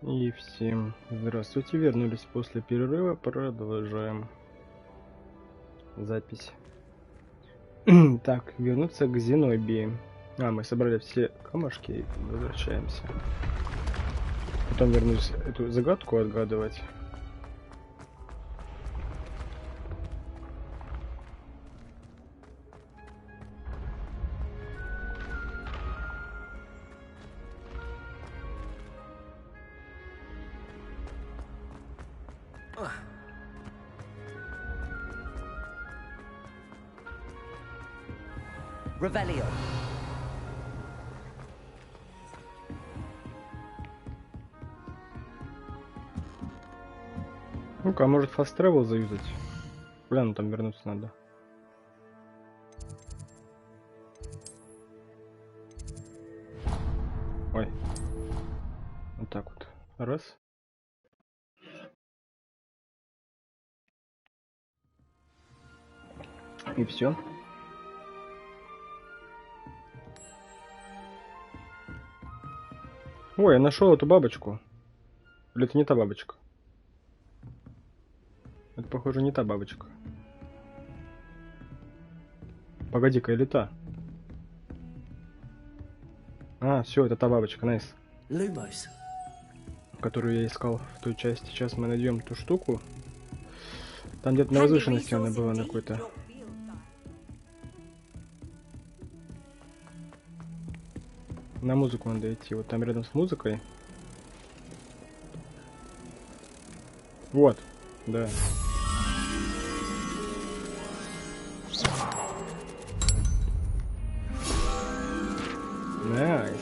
И всем здравствуйте, вернулись после перерыва, продолжаем запись. Так, вернуться к Зенобии. Мы собрали все камушки и возвращаемся. Потом вернусь эту загадку отгадывать. Revelio. Ну-ка, может fast travel заюзать? Куда нам там вернуться надо? Ой. Вот так вот. Раз. И все. Ой, я нашел эту бабочку. Или это не та бабочка? Это, похоже, не та бабочка. Погоди-ка, или та? Все, это та бабочка, найс. Lumos. Которую я искал в той части. Сейчас мы найдем ту штуку. Там где-то на возвышенности она была на какой-то. На музыку надо идти. Вот там рядом с музыкой. Вот, да. Найс.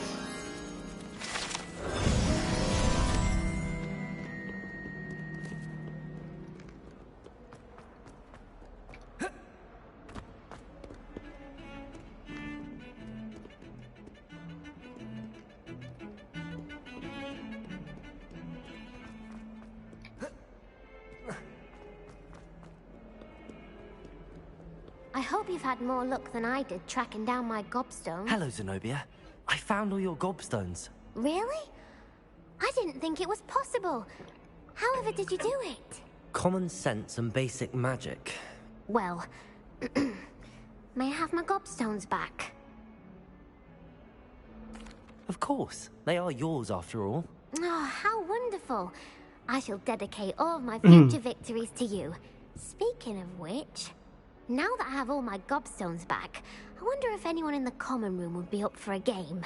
I hope you've had more luck than I did tracking down my gobstone. Hello, Zenobia. I found all your gobstones. Really? I didn't think it was possible. However did you do it? Common sense and basic magic. Well, may I have my gobstones back? Of course. They are yours after all. Oh, how wonderful. I shall dedicate all of my future victories to you. Speaking of which, now that I have all my gobstones back, I wonder if anyone in the common room would be up for a game.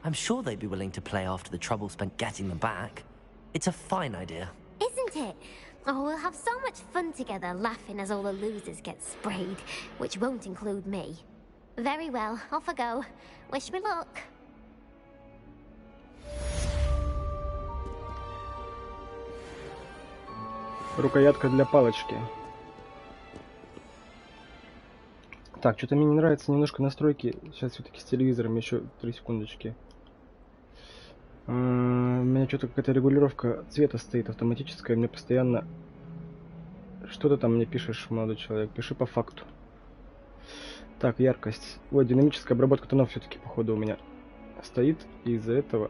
I'm sure they'd be willing to play after the trouble spent getting them back. It's a fine idea. Isn't it? Oh, we'll have so much fun together, laughing as all the losers get sprayed, which won't include me. Very well, off I go. Wish me luck. Рукоятка для палочки. Так, что-то мне не нравятся немножко настройки. Сейчас все-таки с телевизором еще 3 секундочки. У меня что-то какая-то регулировка цвета стоит автоматическая. Мне постоянно... Что ты там мне пишешь, молодой человек? Пиши по факту. Так, яркость. Вот, динамическая обработка тонов все-таки, походу, у меня стоит. И из-за этого...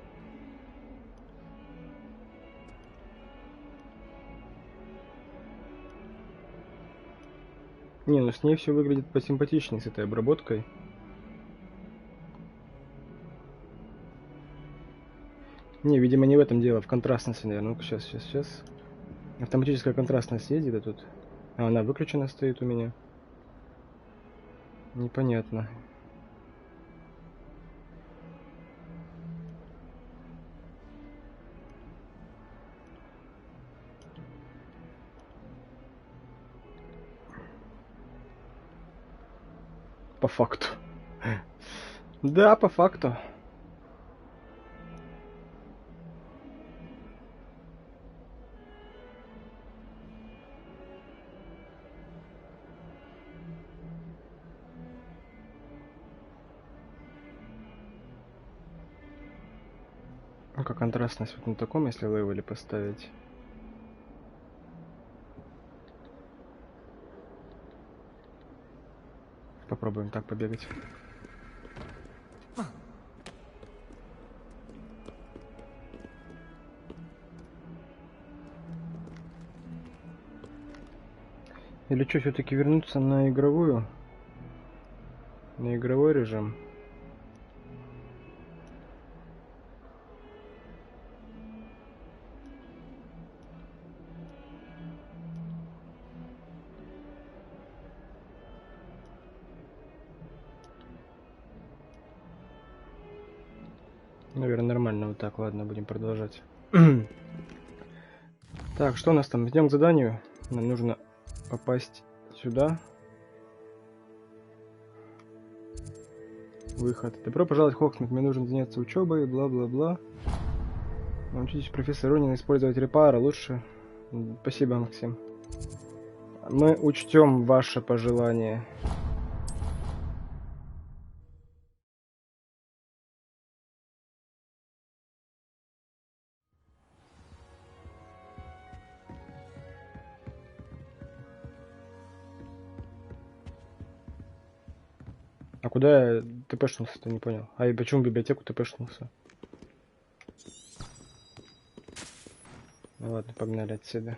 Не, ну с ней все выглядит посимпатичнее, с этой обработкой. Не, видимо, не в этом дело, в контрастности, наверное. Ну-ка, сейчас. Автоматическая контрастность есть где-то тут? Она выключена стоит у меня. Непонятно. По факту. Да, по факту. Ну-ка, контрастность вот на таком, если левеле поставить. Попробуем так побегать. Или что, все-таки вернуться на игровую? На игровой режим? Наверное, нормально. Вот так, ладно, будем продолжать. Так, что у нас там? Идем к заданию. Нам нужно попасть сюда. Выход. Добро пожаловать в Хогвартс. Мне нужно заняться учебой, бла-бла-бла. Научитесь, профессор Ронин, использовать репары лучше. Спасибо, Максим. Мы учтем ваше пожелание. А куда я тпшнулся-то, не понял. А и почему в библиотеку тпшнулся? Ну ладно, погнали отсюда.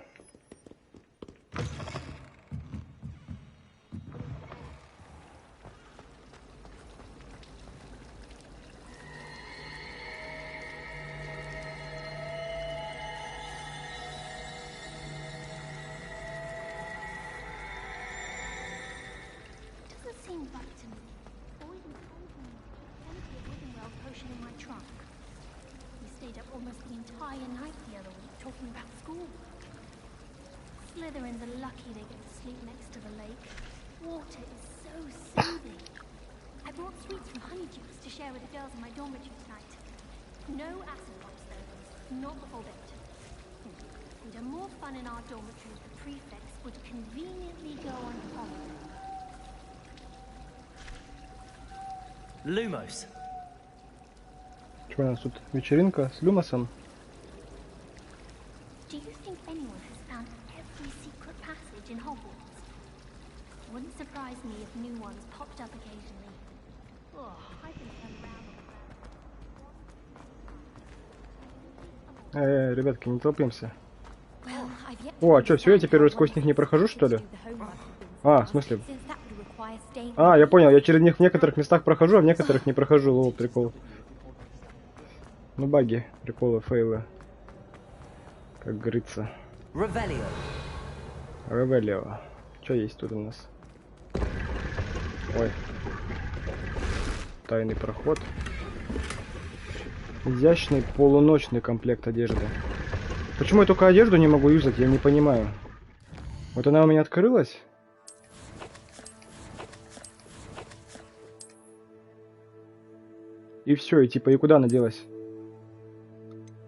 Slytherins are lucky they get to sleep next to the lake. Water is so soothing. I brought sweets from Honeydukes to share with the girls in my dormitory tonight. No acid pops though, not before bed. We'd have more fun in our dormitory if the prefects would conveniently go on holiday. Lumos. Что у нас тут? Вечеринка с Люмосом? Do you think anyone has found every secret passage in Hogwarts? Wouldn't surprise me if new ones popped up occasionally. Oh, I've been turned around. Ребятки, не толпимся. О, а что, все, я теперь уже сквозь них не прохожу, что ли? А, в смысле? А, я понял, я через них в некоторых местах прохожу, а в некоторых не прохожу. Лол, прикол. Ну, баги, приколы, фейлы. Как говорится. Ревелио. Что есть тут у нас? Ой. Тайный проход. Изящный полуночный комплект одежды. Почему я только одежду не могу юзать, я не понимаю. Вот она у меня открылась. И все, и типа, и куда она делась?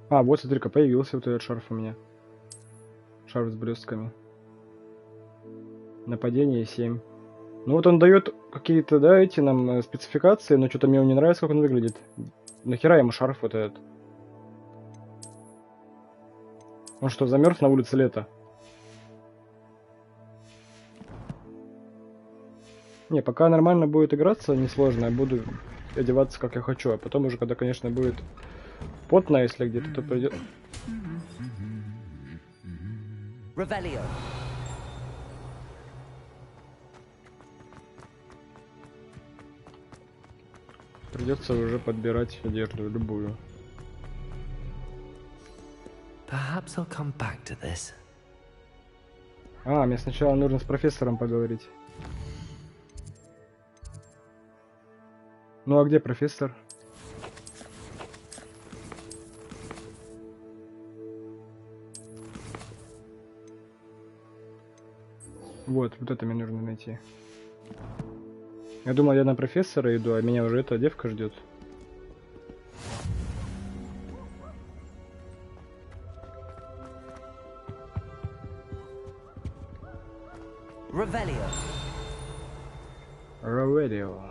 А, вот смотри-ка, появился вот этот шарф у меня. Шарф с блестками. Нападение 7. Ну вот он дает какие-то, да, эти нам спецификации, но что-то мне не нравится, как он выглядит. Нахера ему шарф вот этот? Он что, замерз на улице лето? Не, пока нормально будет играться, несложно, я буду одеваться как я хочу, а потом уже, когда, конечно, будет потно, если где-то, то придет. Придется уже подбирать одежду любую. Perhaps I'll come back to this. А, мне сначала нужно с профессором поговорить. Ну а где профессор? Вот это мне нужно найти. Я думал, я на профессора иду, а меня уже эта девка ждет. Revelio.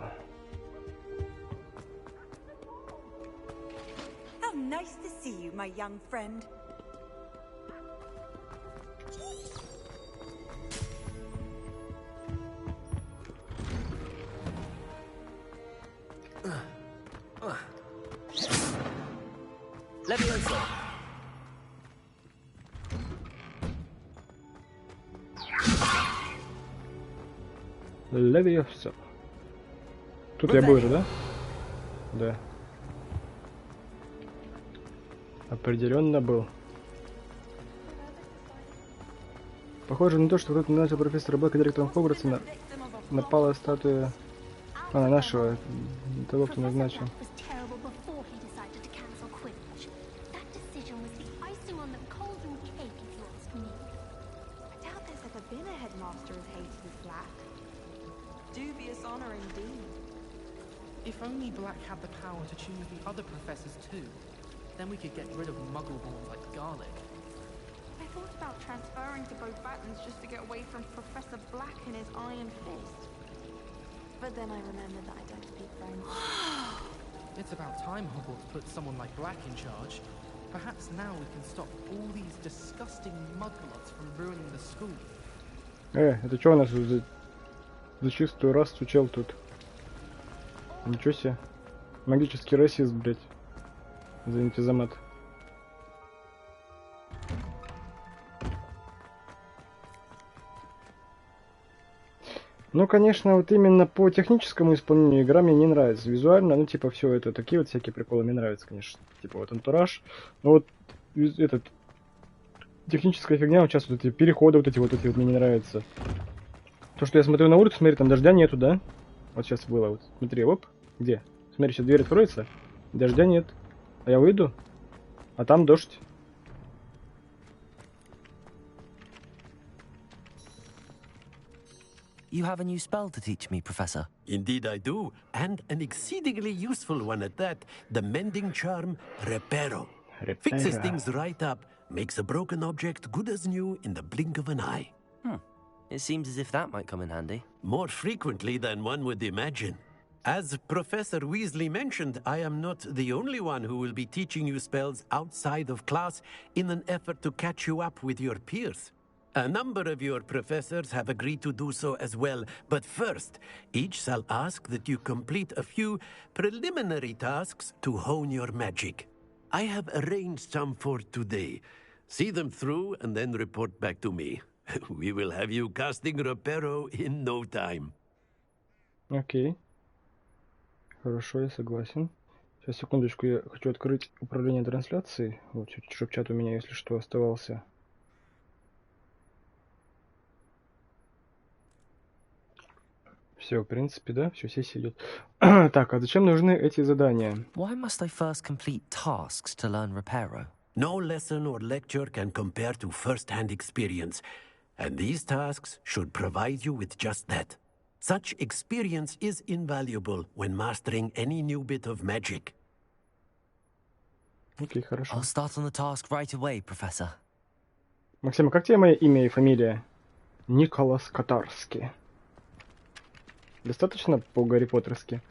How nice to see you, my young friend. Leviosa. Левиоса. Тут я был уже, да? Да. Определенно был. Похоже на то, что кто-то начал профессора Блэка директором Хогвартса, напала статуя нашего, того, кто назначил. If only Black had the power to choose the other professors too, then we could get rid of muggleborns like garlic. I thought about transferring to both Battens just to get away from Professor Black and his iron fist. But then I remembered that I don't speak French. It's about time Hogwarts put someone like Black in charge. Perhaps now we can stop all these disgusting mugglots from ruining the school. Это что у нас за чистую расу чел тут? Ничего себе. Магический расизм, блять. Извините за мат. Ну, конечно, вот именно по техническому исполнению игра мне не нравится. Визуально, ну, типа, все это, такие вот всякие приколы мне нравятся, конечно. Типа, вот антураж. Но вот этот... Техническая фигня, вот сейчас вот эти переходы вот эти вот мне не нравятся. То, что я смотрю на улицу, смотри, там дождя нету, да? Вот сейчас было, вот, смотри, оп, где? Смотри, сейчас дверь откроется, дождя нет. А я выйду, а там дождь. You have a new spell to teach me, Professor. Indeed I do, and an exceedingly useful one at that. The mending charm, Reparo. Fixes things right up, makes a broken object good as new in the blink of an eye. It seems as if that might come in handy. More frequently than one would imagine. As Professor Weasley mentioned, I am not the only one who will be teaching you spells outside of class in an effort to catch you up with your peers. A number of your professors have agreed to do so as well, but first, each shall ask that you complete a few preliminary tasks to hone your magic. I have arranged some for today. See them through and then report back to me. We will have you casting Reparo in no time. Окей. Хорошо, я согласен. Сейчас, секундочку, я хочу открыть управление трансляцией. Вот, чтобы чат у меня, если что, оставался. Все, в принципе, да, все, сессия идет. Так, а зачем нужны эти задания? Why must I first complete tasks to learn Reparo? No lesson or lecture can compare to first-hand experience, and these tasks should provide you with just that. Such experience is invaluable when mastering any new bit of magic. Окей, хорошо. I'll start on the task right away, Professor. Максим, а как тебе мое имя и фамилия? Николас Катарский. Достаточно по-гарри Поттерски.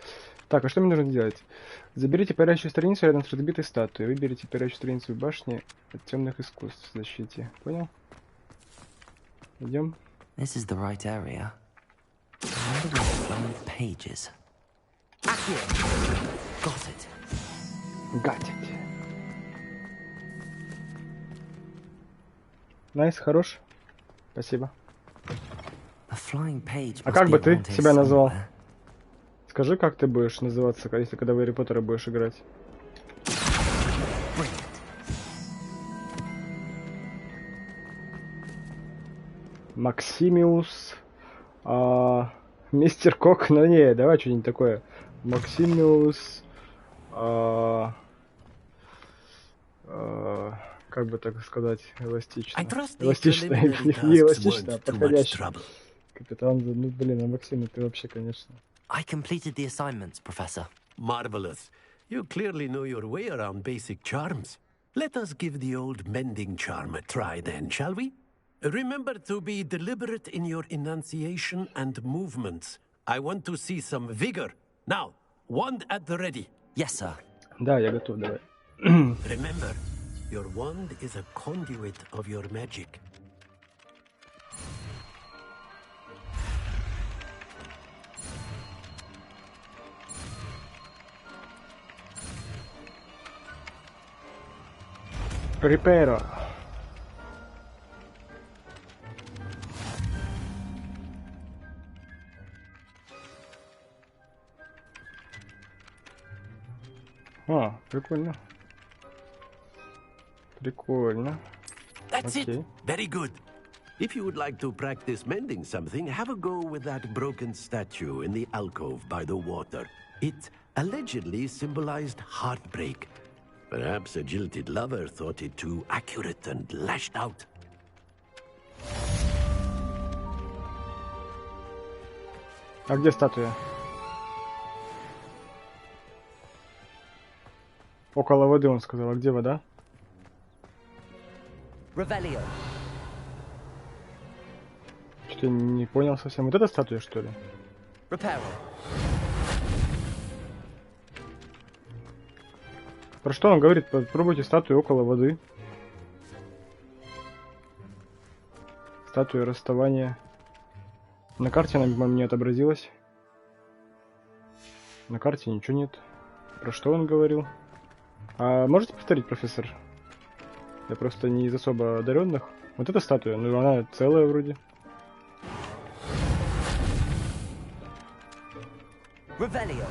Так, а что мне нужно делать? Заберите парящую страницу рядом с разбитой статуей. Выберите парящую страницу в башне от темных искусств в защите. Понял? Идем. This is the right area. Pages. Got it. Got it. Найс, хорош. Спасибо. А как бы ты себя назвал? Скажи, как ты будешь называться, если когда в Гарри Поттера будешь играть? Максимиус... Мистер Кок... Ну не, давай что-нибудь такое. Максимиус... как бы так сказать, эластично. Эластично, не эластично, а подходящий. Капитан, ну блин, а Максим, ты вообще, конечно. I completed the assignments, Professor. Marvelous. You clearly know your way around basic charms. Let us give the old mending charm a try then, shall we? Remember to be deliberate in your enunciation and movements. I want to see some vigor. Now, wand at the ready. Yes, sir. Да, я готов, давай. Remember, your wand is a conduit of your magic. Reparo. О, прикольно. Прикольно. That's Okay. it. Very good. If you would like to practice mending something, have a go with that broken statue in the alcove by the water. It allegedly symbolized heartbreak. Perhaps a jilted lover thought it too accurate and lashed out. А где статуя? Около воды, он сказал. А где вода? Revelio. Что-то я не понял совсем. Вот эта статуя, что ли? Reparo. Про что он говорит? Попробуйте статую около воды. Статуя расставания. На карте она, по-моему, не отобразилась. На карте ничего нет. Про что он говорил? А можете повторить, профессор? Я просто не из особо одаренных. Вот эта статуя, ну она целая вроде. Revelio.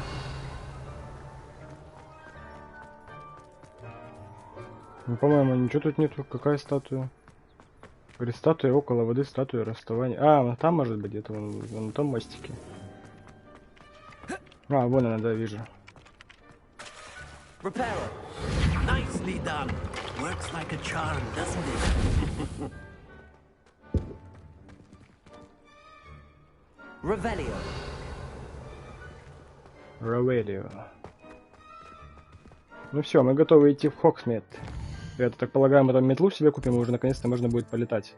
Ну, по-моему, ничего тут нету. Какая статуя? Говорит, статуя около воды, статуя расставания. А, она там может быть где-то, вон на том мостике. А, вон она, да, вижу. Reparo. Nicely done. Works like a charm, doesn't it? Revelio. Равелио. Ну все, мы готовы идти в Хогсмит. Я так полагаю, мы там метлу себе купим, и уже наконец-то можно будет полетать.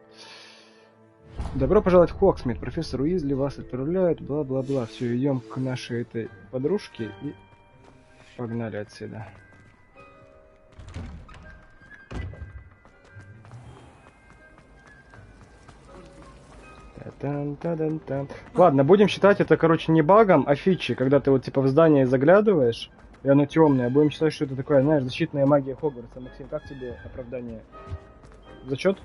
Добро пожаловать в Хогсмит. Профессор Уизли вас отправляют, бла-бла-бла. Все, идем к нашей этой подружке и погнали отсюда. Та-дан-та-дан-тан. Ладно, будем считать это, короче, не багом, а фичей, когда ты вот типа в здание заглядываешь, и оно темное. Будем считать, что это такая, знаешь, защитная магия Хогвартса. Максим, как тебе оправдание? Зачет?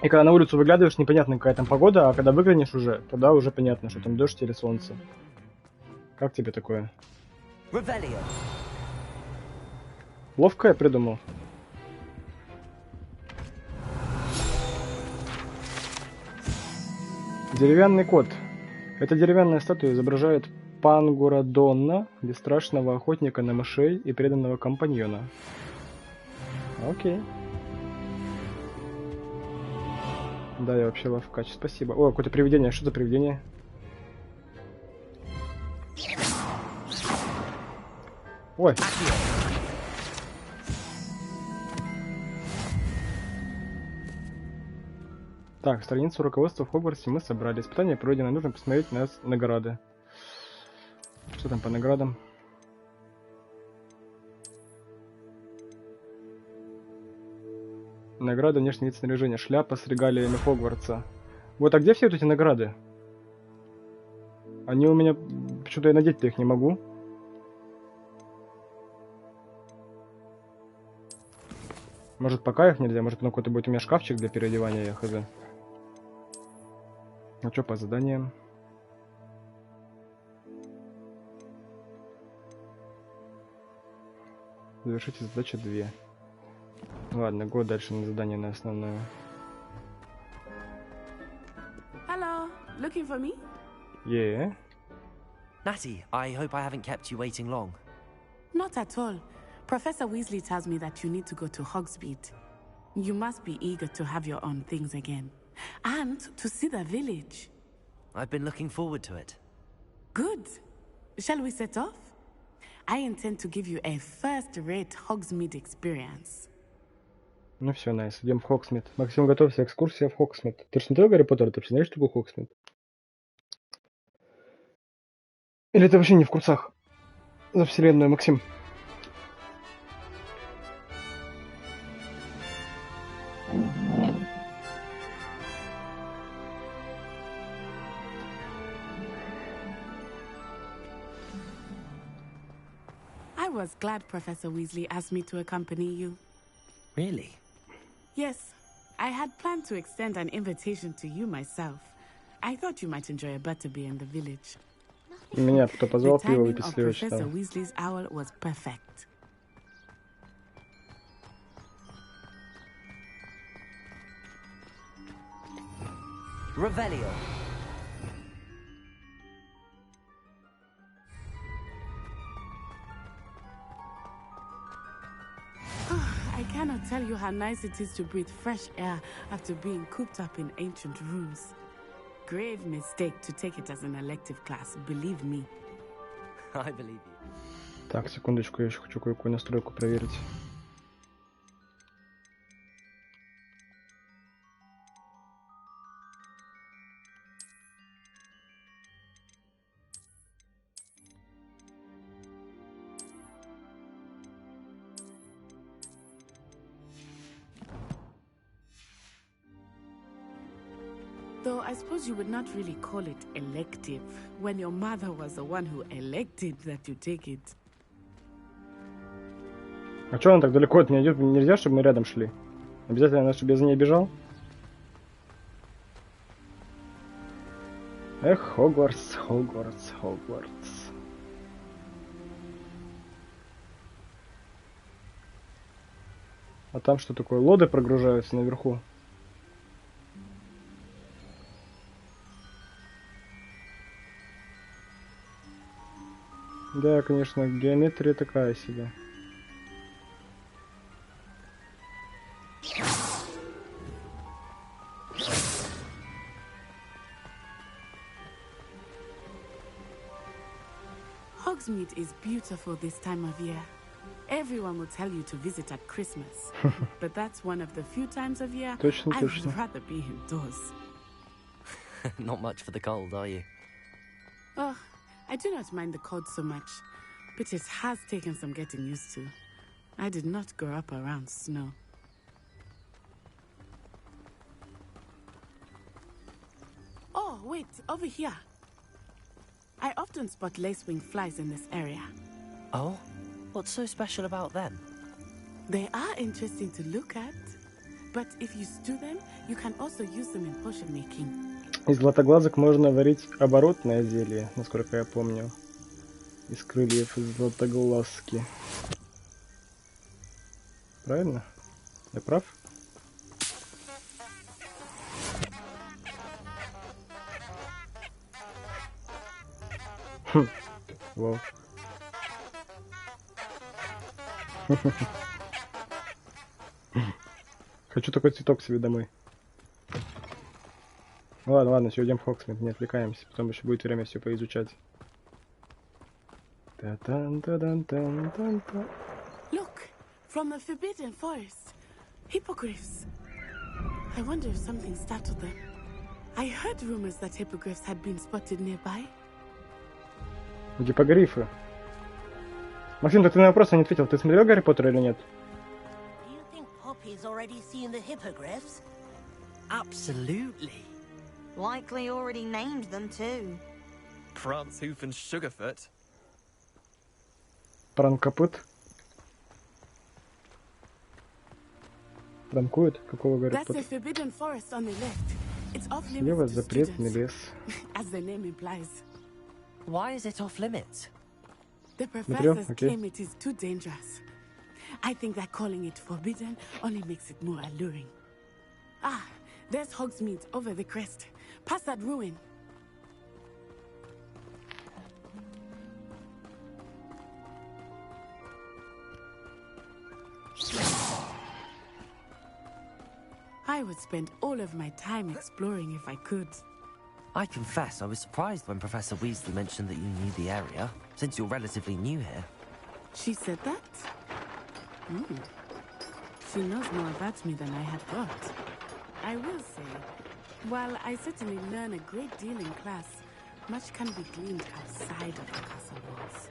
И когда на улицу выглядываешь, непонятно, какая там погода, а когда выглянешь уже, тогда уже понятно, что там дождь или солнце. Как тебе такое? Revelio. Ловко я придумал. Деревянный кот. Эта деревянная статуя изображает Пангурадонна, бесстрашного охотника на мышей и преданного компаньона. Окей. Да, я вообще ловкач, спасибо. О, какое-то привидение. Что за привидение? Ой. Так, страницу руководства в Хогвартсе мы собрали. Испытание пройдено. Нужно посмотреть на награды. Что там по наградам? Награда внешний вид снаряжения. Шляпа с регалиями Хогвартса. Вот, а где все вот эти награды? Они у меня... Почему-то я надеть-то их не могу. Может, пока их нельзя? Может, какой-то будет у меня шкафчик для переодевания, я хз. Ну что по заданиям? Завершите задачу 2. Ладно, год дальше на задание на основное. Hello, looking for me? Yeah. Natty, I hope I haven't kept you waiting long. Not at all. Professor Weasley tells me that you need to go to Hogsmeade. You must be eager to have your own things again. And to see the village. I've been looking forward to it. Good. Shall we set off? I intend to give you a first-rate Hogsmeade experience. Ну все, найс, идем в Хогсмит. Максим, готовься, экскурсия в Хогсмит. Ты же смотрел Гарри Поттер? Ты вообще знаешь, что такое Хогсмит? Или ты вообще не в курсах за вселенную, Максим? I was glad Professor Weasley asked me to accompany you. Really? Yes, I had planned to extend an invitation to you myself. I thought you might enjoy a butterbeer in the village. Меня кто позвал The пиво timing выпить of сливочного. Professor Weasley's owl was perfect. Revelio. I cannot tell you how nice it is to breathe fresh air after being cooped up in ancient rooms. Grave mistake to take it as an elective class, believe me. I believe you. Так, секундочку, я еще хочу кое-какую настройку проверить. Though I suppose you would not really call it elective when your mother was the one who elected that you take it. А чё она так далеко от меня идет? Нельзя, чтобы мы рядом шли? Обязательно надо, чтобы я за ней бежал? Эх, Хогвартс, Хогвартс, Хогвартс. А там что такое? Лоды прогружаются наверху. Да, конечно, геометрия такая себе. Hogsmeade is beautiful this time of year. Everyone will tell you to visit at Christmas. But that's one of the few times of year Точно, I точно. would rather be indoors. Not much for the cold, are you? Oh, I do not mind the cold so much, but it has taken some getting used to. I did not grow up around snow. Oh, wait, over here. I often spot lacewing flies in this area. Oh? What's so special about them? They are interesting to look at, but if you stew them, you can also use them in potion making. Из златоглазок можно варить оборотное зелье, насколько я помню. Из крыльев из златоглазки. Правильно? Я прав? Хм. Вау. Хочу такой цветок себе домой. Ну ладно, ладно, все, идем в Хогсмит, не отвлекаемся, потом еще будет время все поизучать. Та-дан-та-дан-тан-тан-та. Look, from the Forbidden Forest. Hippogriffs. I wonder if something startled them. I heard rumors that hippogriffs had been spotted nearby. Гиппогрифы. Максим, так ты на вопрос не ответил. Ты смотрел Гарри Поттера или нет? Do you think Poppy's already seen the hippogriffs? Absolutely. Likely already named them too. Prance, Hoof and Sugarfoot. Пранкопыт. Пранкует? Какого Гарри That's the Поттера? Forbidden Forest on the left. It's off Слева limits to запретный students, лес. as the name implies. Why is it off limits? The Смотрел? professors Окей. claim it is too dangerous. I think that calling it forbidden only makes it more alluring. Ah, there's Hogsmeade over the crest. Past that ruin. I would spend all of my time exploring if I could. I confess I was surprised when Professor Weasley mentioned that you knew the area, since you're relatively new here. She said that? She knows more about me than I had thought. I will say, while I certainly learn a great deal in class, much can be gleaned outside of the castle walls.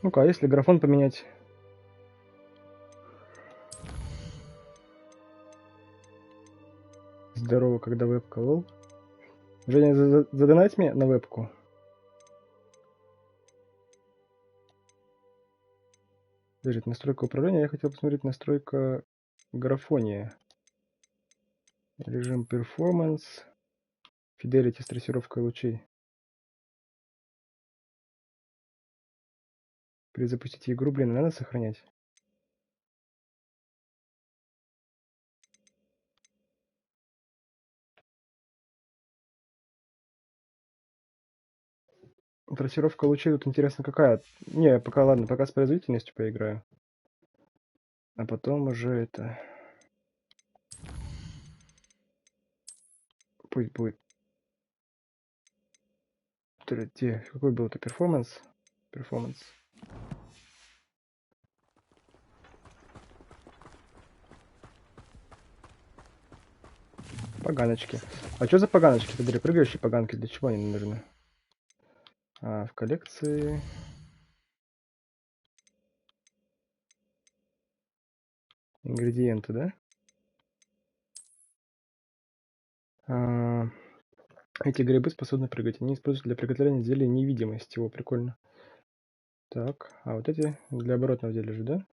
Ну-ка, а если графон поменять? Здорово, когда вебка, лол. Женя, задонать мне на вебку. Подождите, настройка управления. Я хотел посмотреть настройка графония. Режим перформанс. Fidelity с трассировкой лучей. Перезапустить игру, блин, надо сохранять. Трассировка лучей тут интересно какая. Не, пока ладно, пока с производительностью поиграю. А потом уже это... Пусть будет... Какой был это перформанс? Перформанс. Поганочки. А что за поганочки? Смотри, прыгающие поганки. Для чего они нужны? А, в коллекции... Ингредиенты, да? Эти грибы способны прыгать. Они используются для приготовления зелья невидимости. О, прикольно. Так, а вот эти для оборотного зелья же, да?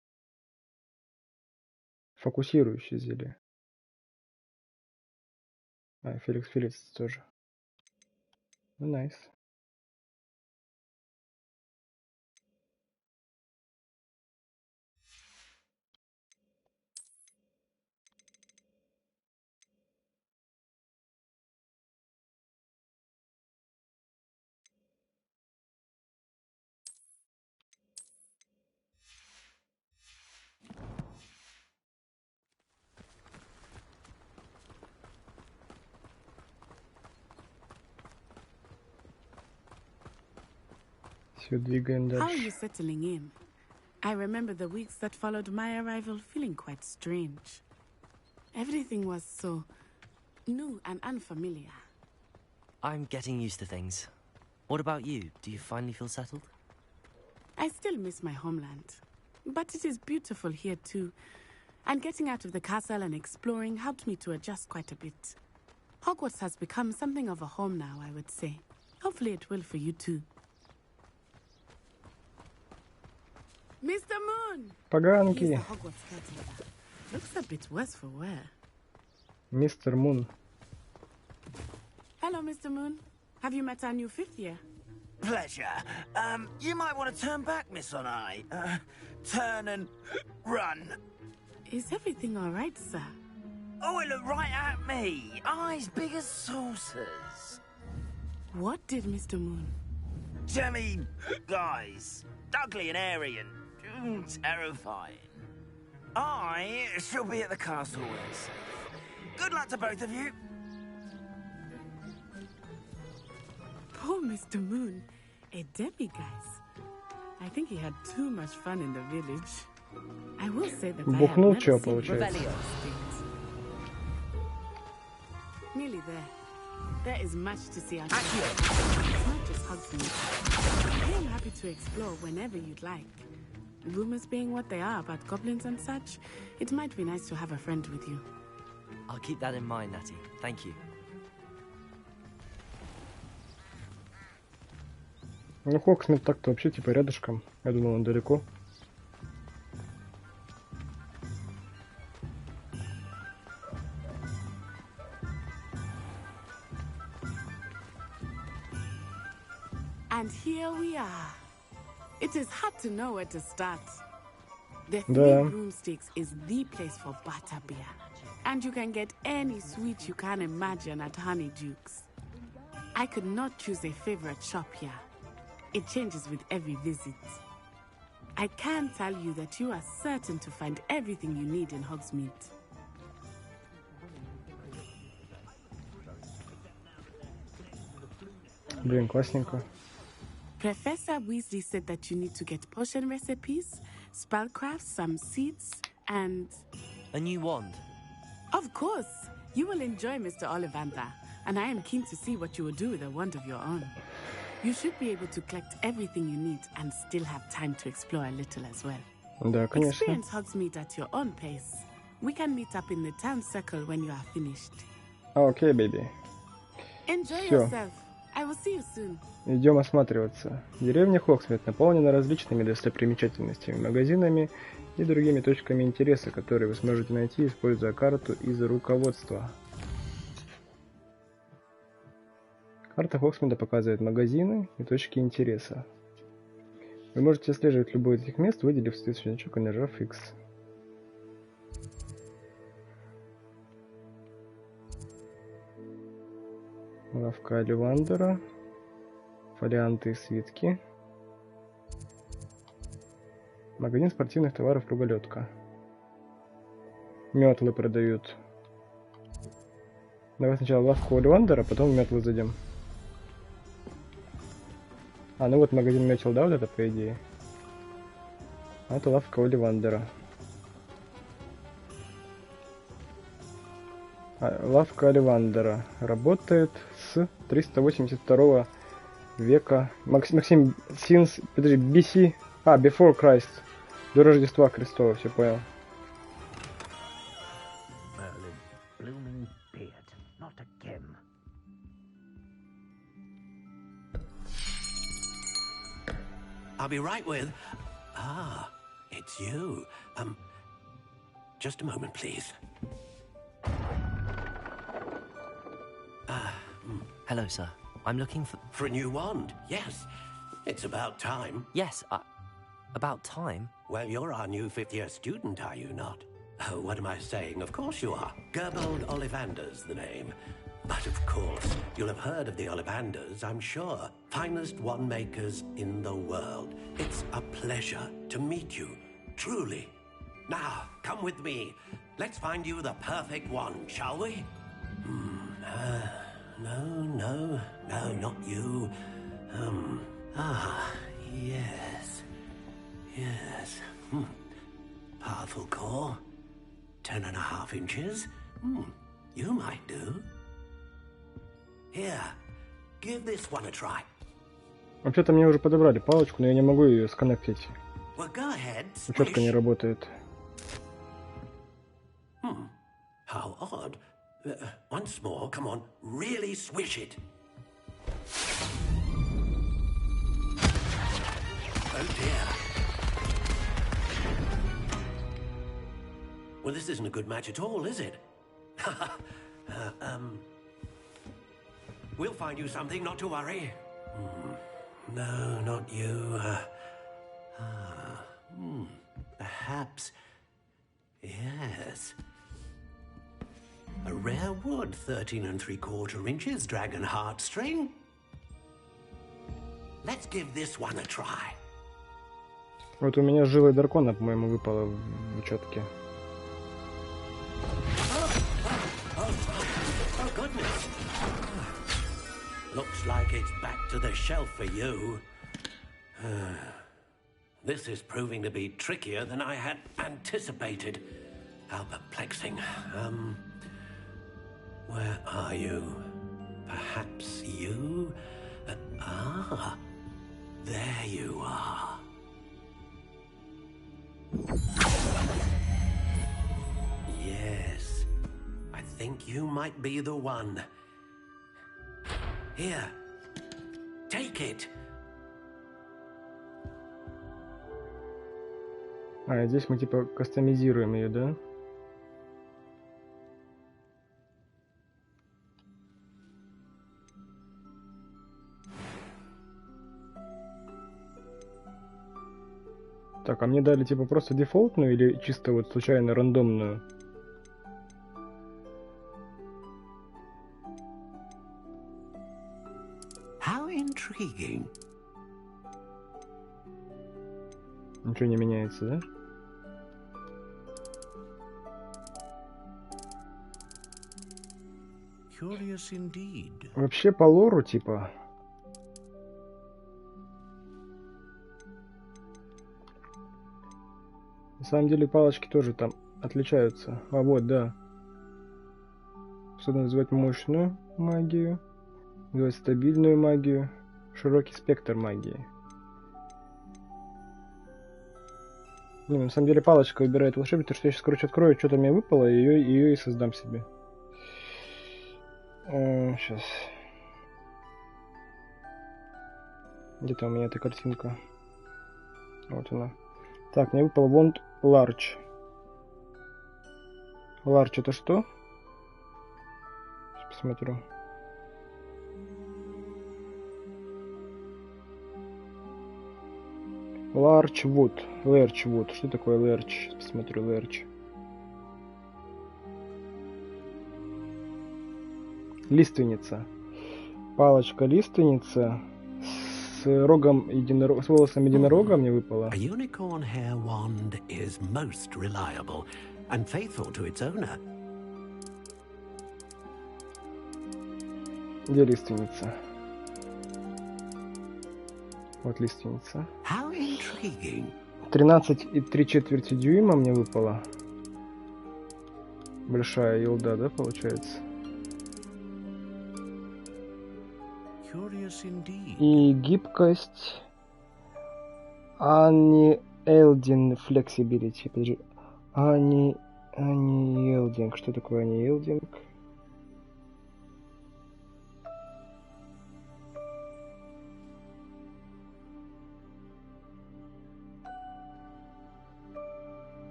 Фокусирующие зелья. А, Феликс тоже. Ну, найс. Все, двигаем How are you дальше. settling in? I remember the weeks that followed my arrival feeling quite strange. Everything was so new and unfamiliar. I'm getting used to things. What about you? Do you finally feel settled? I still miss my homeland, but it is beautiful here too. And getting out of the castle and exploring helped me to adjust quite a bit. Hogwarts has become something of a home now, I would say. Hopefully it will for you too. Mr. Moon! He's Поганки. the Hogwarts caretaker. Looks a bit worse for wear. Мистер Мун. Hello, Mr. Moon. Have you met our new fifth year? Pleasure. You might want to turn back, Miss Onai. Turn and run. Is everything all right, sir? Oh, it looked right at me. Eyes big as saucers. What did Mr. Moon? Jemmy guys. Ugly and airy and terrifying. I shall be at the castle when it's safe. Good luck to both of you. Poor Mr. Moon. A demiguise. I think he had too much fun in the village. I will say that I have Бухнул never чё, seen получается? Revelio state. Nearly there. There is much to see out here. It's not just Hogsmeade. I am happy to explore whenever you'd like. Rumors being what they are about goblins and such, it might be nice to have a friend with you. I'll keep that in mind, Natty. Thank you. Ну, Хогсмит так-то вообще типа рядышком. Я думал, он далеко. And here we are. It is hard to know where to start. The Three Да. Broomsticks is the place for butterbeer. And you can get any sweet you can imagine at Honeyduke's. I could not choose a favorite shop here. It changes with every visit. I can tell you that you are certain to find everything you need in Hogsmeade. Блин, классненько. Professor Weasley said that you need to get potion recipes, spellcraft, some seeds, and... A new wand. Of course! You will enjoy Mr. Ollivander, and I am keen to see what you will do with a wand of your own. You should be able to collect everything you need and still have time to explore a little as well. Да, конечно. Experience Hogsmeade at your own pace. We can meet up in the town circle when you are finished. Окей, бэйби. Enjoy Всё. yourself. I will see you soon. Идем осматриваться. Деревня Хогсмит наполнена различными достопримечательностями, магазинами и другими точками интереса, которые вы сможете найти, используя карту из руководства. Карта Хоксмида показывает магазины и точки интереса. Вы можете отслеживать любое из этих мест, выделив соответствующий значок и нажав X. Лавка Оливандера. Фолианты и свитки. Магазин спортивных товаров «Круголетка». Метлы продают. Давай сначала лавку Оливандера, потом в метлы зайдем. А, ну вот магазин метел, да, вот это по идее. А это лавка Оливандера. Лавка Оливандера работает с 382 века. Максим, since, подожди, BC, before Christ. До Рождества Христова, все понял. I'll be right with... Ah, it's you. Just a moment, please. Hello, sir. I'm looking for... For a new wand, yes. It's about time. Yes, about time? Well, you're our new fifth-year student, are you not? Oh, what am I saying? Of course you are. Gerbold Ollivander's the name. But of course, you'll have heard of the Ollivanders, I'm sure. Finest wand makers in the world. It's a pleasure to meet you, truly. Now, come with me. Let's find you the perfect wand, shall we? No, not you. Yes. Powerful core. 10.5 inches. You might do. Here, give this one a try. Вообще-то мне уже подобрали палочку, но я не могу ее сконнектить. Well, go ahead. Учетка не работает. How odd. Once more, come on, really swish it. Oh dear. Well, this isn't a good match at all, is it? We'll find you something, not to worry. No, not you. Perhaps. Yes. A rare wood, 13 3/4 inches, dragon heartstring. Let's give this one a try. Вот у меня живая дракона, по-моему, выпала в учетке. Oh, goodness. Looks like it's back to the shelf for you. This is proving to be trickier than I had anticipated. How perplexing. Where are you? Perhaps you? There you are. Yes, I think you might be the one. Here, take it. Здесь мы типа кастомизируем ее, да? Так, а мне дали типа просто дефолтную или чисто вот случайно рандомную? How intriguing. Ничего не меняется, да? Curious indeed. Вообще по лору типа... На самом деле палочки тоже там отличаются. А вот, да. Что называть мощную магию, называть стабильную магию, широкий спектр магии. Блин, на самом деле палочка выбирает волшебник, потому что я сейчас, короче, открою, что там мне выпало, и ее и создам себе. Сейчас. Где-то у меня эта картинка. Вот она. Так, мне выпал Wand Large. Large это что? Сейчас посмотрю. Ларчвуд. Лерчвуд. Что такое лерч? Сейчас посмотрю лерч. Лиственница. Палочка-лиственница с рогом с волосом единорога мне выпала. A unicorn hair wand is most reliable and faithful to its owner. Где лиственница? Вот лиственница. How intriguing. 13,3 дюйма мне выпала. Большая елда, да, получается? И гибкость Unyielding Flexibility. Подожди. Unyielding. Что такое Unyielding?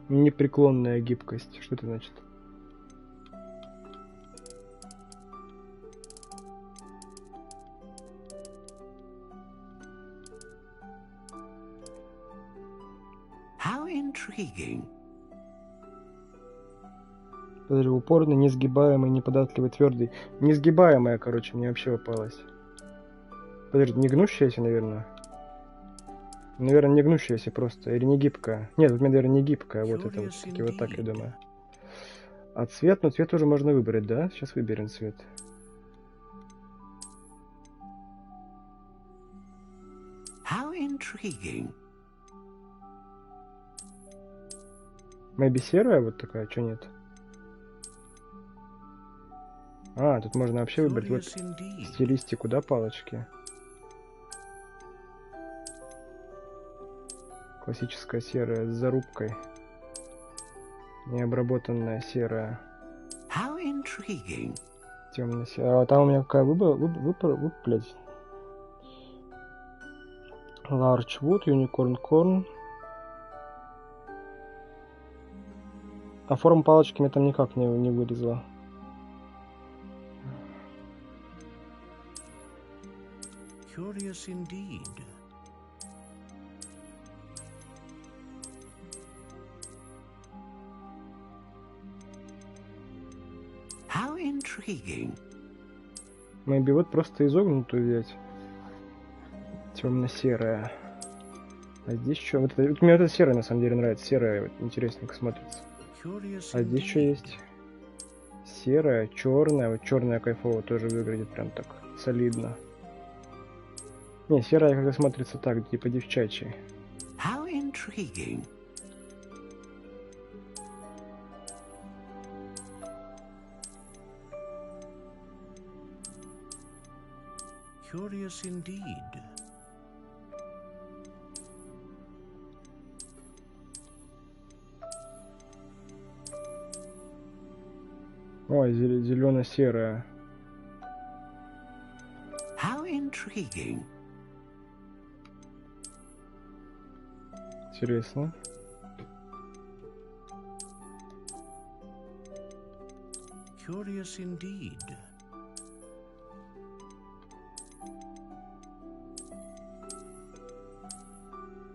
Непреклонная гибкость. Что это значит? How intriguing. Подожди, упорный, несгибаемый, неподатливый, твердый. Несгибаемая, короче, мне вообще попалась. Подожди, не гнущаяся, наверное. Наверное, не гнущаяся просто. Или не гибкая. Нет, вот, наверное, не гибкая. Вот это вот, все-таки вот так, я думаю. А цвет? Ну, цвет уже можно выбрать, да? Сейчас выберем цвет. How intriguing. Maybe серая вот такая, что нет? А, тут можно вообще выбрать вот стилистику, да, палочки? Классическая серая с зарубкой. Необработанная серая. How intriguing. Темно-серая. А там у меня какая блядь. Large Wood, Unicorn Corn. А форма палочки мне там никак не вылезла. Curious indeed. How intriguing. Maybe вот просто изогнутую взять. Темно-серая. А здесь что? Вот мне вот эта серая на самом деле нравится. Серая вот, интересненько смотрится. А здесь что есть? Серая, черная. Вот черная кайфово тоже выглядит прям так солидно. Не, серая как-то смотрится так, типа девчачьей. How intriguing. Curious indeed. Ой, зелено-серая. How intriguing. Интересно. Curious indeed.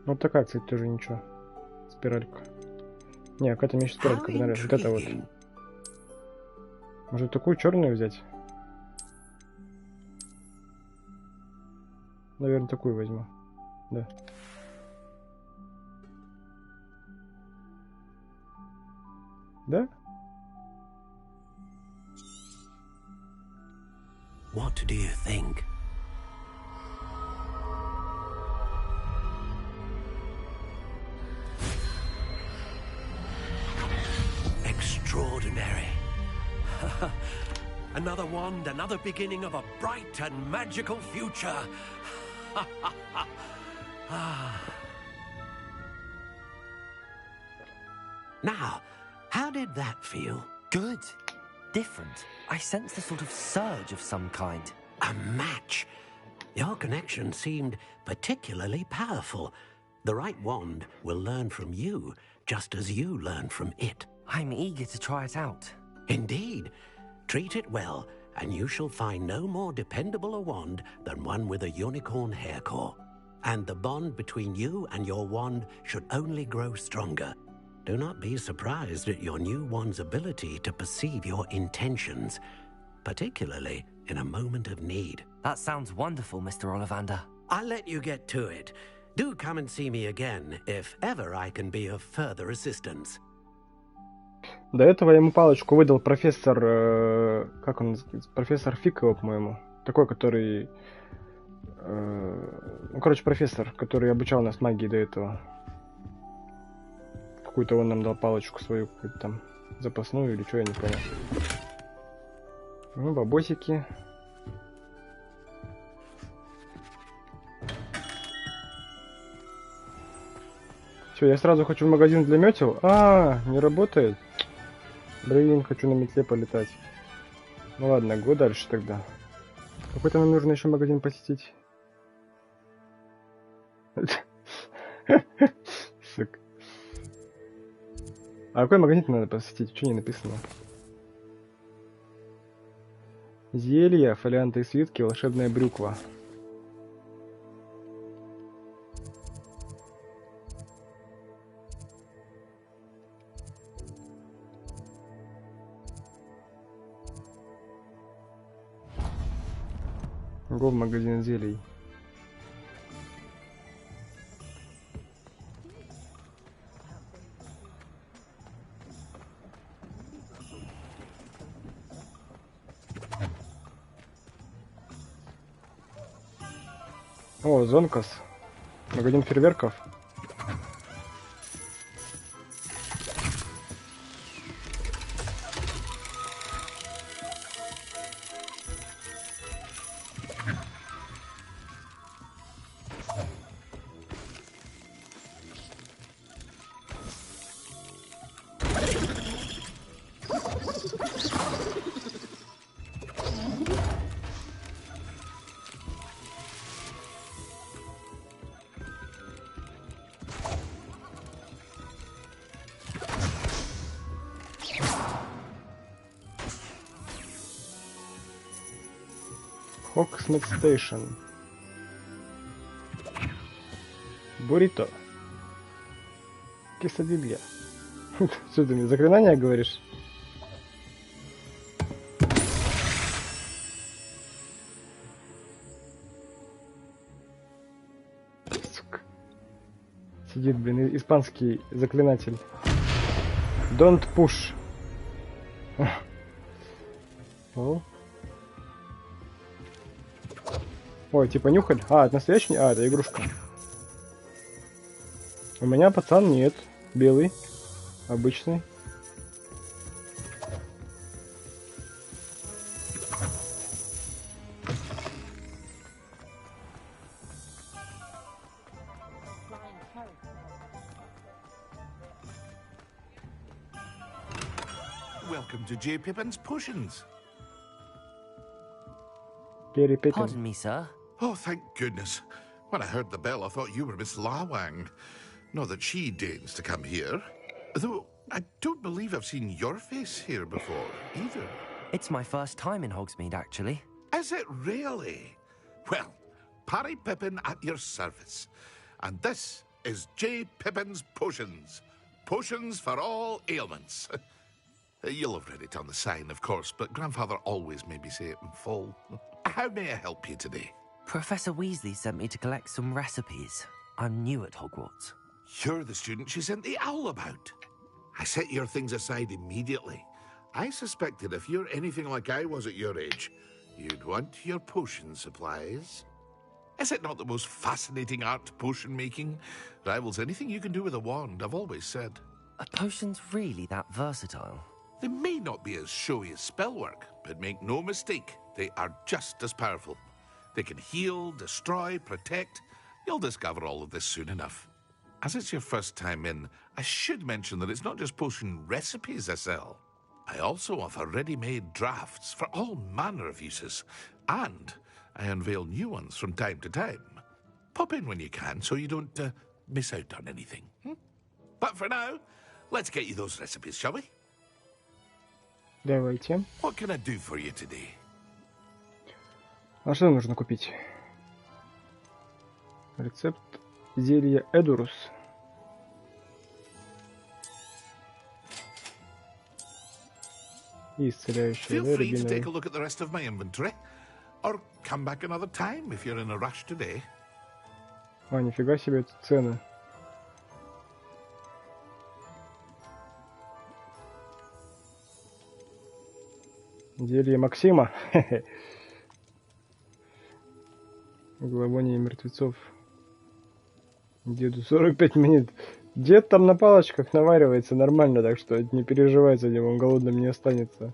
Вот такая, кстати, тоже ничего. Спиралька. Не, какая-то мне еще спиралька понравилась. Вот это вот. Может, такую черную взять? Наверное, такую возьму. Да. Да? What do you think? Extraordinary. Another wand, another beginning of a bright and magical future. Now, how did that feel? Good. Different. I sensed a sort of surge of some kind. A match. Your connection seemed particularly powerful. The right wand will learn from you, just as you learn from it. I'm eager to try it out. Indeed. Treat it well, and you shall find no more dependable a wand than one with a unicorn hair core. and the bond between you and your wand should only grow stronger. Do not be surprised at your new wand's ability to perceive your intentions, particularly in a moment of need. That sounds wonderful, Mr. Ollivander. I'll let you get to it. Do come and see me again, if ever I can be of further assistance. До этого я ему палочку выдал профессор... как он называется? Профессор Фикова, по-моему. Такой, который... ну, короче, профессор, который обучал нас магии до этого. Какую-то он нам дал палочку свою, какую-то там запасную или что, я не понял. Ну, бабосики. Все, я сразу хочу в магазин для метел. Не работает. Блин, хочу на метле полетать. Ну ладно, го дальше тогда. Какой-то нам нужно еще магазин посетить. Сука. А какой магазин надо посетить? Что не написано? Зелья, фолианты и свитки, волшебная брюква. Го в магазин зелий. О, Зонкас. Магазин фейерверков. Хогвартс Стейшн. Буррито. Кесадилья. Что ты мне заклинания говоришь? Сука. Сидит, блин, испанский заклинатель. Don't push. О. Ой, типа нюхаль? Это настоящий? Это игрушка. У меня пацан нет. Белый. Обычный. Welcome to J. Pippin's Potions. Pardon me, sir. Oh, thank goodness. When I heard the bell, I thought you were Miss Lawang. Not that she deigns to come here. Though, I don't believe I've seen your face here before, either. It's my first time in Hogsmeade, actually. Is it really? Well, Parry Pippin at your service. And this is J. Pippin's Potions. Potions for all ailments. You'll have read it on the sign, of course, but Grandfather always made me say it in full. How may I help you today? Professor Weasley sent me to collect some recipes. I'm new at Hogwarts. You're the student she sent the owl about. I set your things aside immediately. I suspected if you're anything like I was at your age, you'd want your potion supplies. Is it not the most fascinating art, potion making? Rivals anything you can do with a wand, I've always said. Are potions really that versatile? They may not be as showy as spellwork, but make no mistake, they are just as powerful. They can heal, destroy, protect. You'll discover all of this soon enough. As it's your first time in, I should mention that it's not just potion recipes I sell. I also offer ready-made drafts for all manner of uses, and I unveil new ones from time to time. Pop in when you can so you don't miss out on anything. But for now, let's get you those recipes, shall we? Давайте. What can I do for you today? А что нужно купить? Рецепт зелья Эдурус. И исцеляющее, Feel да, free to рубиновый. take a look at the rest of my inventory, or come back another time if you're in a rush today. А, нифига себе, это цены. Зелье Максима. Главоние мертвецов. Деду 45 минут. Дед там на палочках наваривается нормально, так что не переживай за него, он голодным не останется.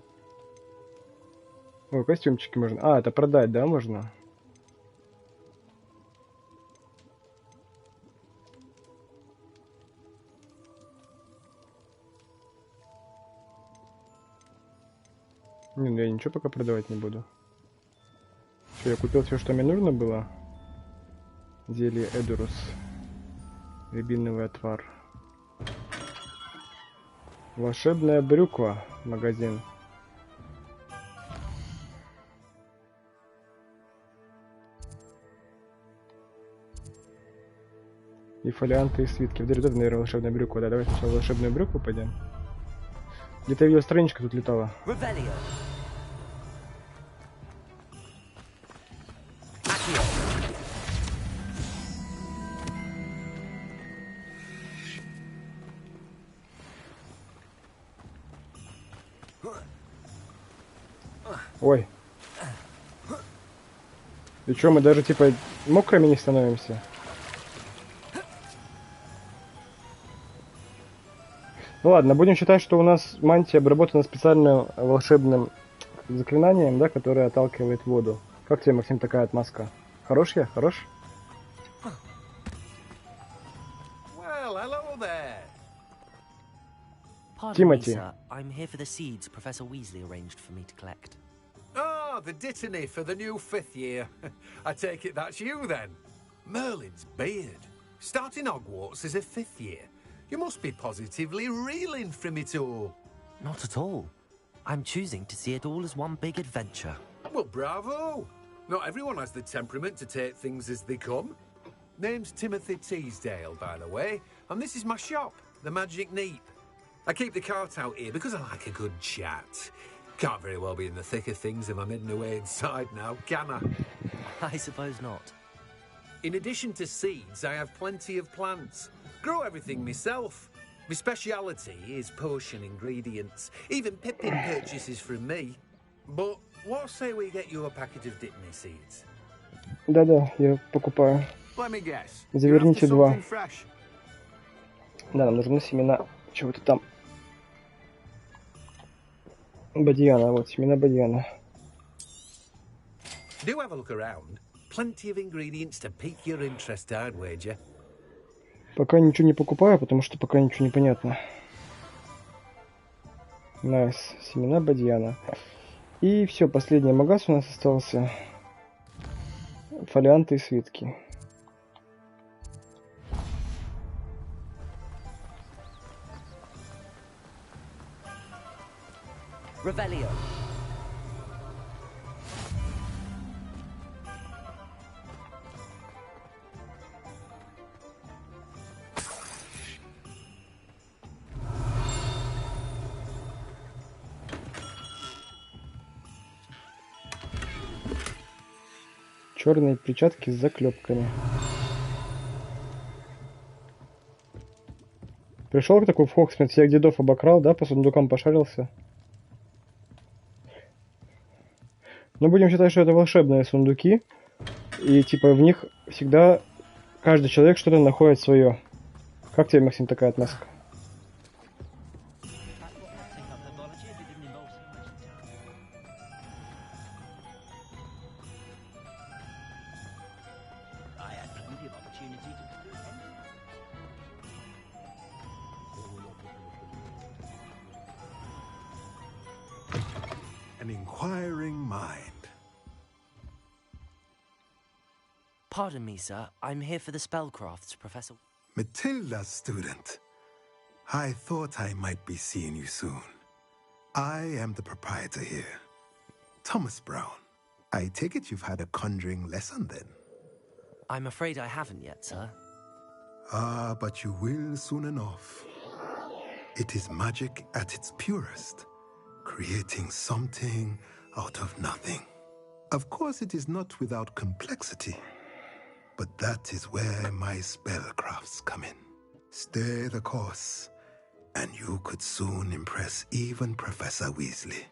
Ой, костюмчики можно. А, это продать, да, можно? Не, ну я ничего пока продавать не буду. Все, я купил все, что мне нужно было. Зелье Эдурус. Рябиновый отвар. Волшебная брюква. Магазин. И фолианты, и свитки. В деревне, наверное, волшебная брюква. Да, давай сначала волшебную брюкву пойдем. Где-то видел, страничка тут летала. Ой. И чё, мы даже типа мокрыми не становимся? Ну ладно, будем считать, что у нас мантия обработана специальным волшебным заклинанием, да, которое отталкивает воду. Как тебе, Максим, такая отмазка? Хорош я? Хорош? Timothy. I'm here for the seeds Professor Weasley arranged for me to collect. Ah, the dittany for the new 5th year. I take it that's you then. Merlin's beard. Starting Hogwarts as a 5th year. You must be positively reeling from it all. Not at all. I'm choosing to see it all as one big adventure. Well, bravo. Not everyone has the temperament to take things as they come. Name's Timothy Teasdale, by the way, and this is my shop, the Magic Neep. I keep the cart out here because I like a good chat. Can't very well be in the thick of things if I'm hidden away inside now, can I? I suppose not. In addition to seeds, I have plenty of plants. Grow everything myself. My speciality is potion ingredients. Even Pippin purchases from me. But what say we get you a packet of dittany seeds? Да-да, я покупаю. Let me guess. Заверните 2. Да, нам нужны семена чего-то там. Бадьяна, вот, семена бадьяна. Do have a look around. Plenty of ingredients to pique your interest, I'd wager. Пока ничего не покупаю, потому что пока ничего не понятно. Найс, семена бадьяна. И все, последний магаз у нас остался. Фолианты и свитки. Revelio. Черные перчатки с заклепками. Пришел к такой в Хогвартс, всех дедов обокрал, да, по сундукам пошарился. Но будем считать, что это волшебные сундуки. И типа в них всегда каждый человек что-то находит свое. Как тебе, Максим, такая отмазка? An inquiring mind. Pardon me, sir. I'm here for the spellcrafts, Professor. Matilda's student. I thought I might be seeing you soon. I am the proprietor here. Thomas Brown. I take it you've had a conjuring lesson then? I'm afraid I haven't yet, sir. Ah, but you will soon enough. It is magic at its purest, creating something out of nothing. Of course, it is not without complexity, but that is where my spellcrafts come in. Stay the course, and you could soon impress even Professor Weasley.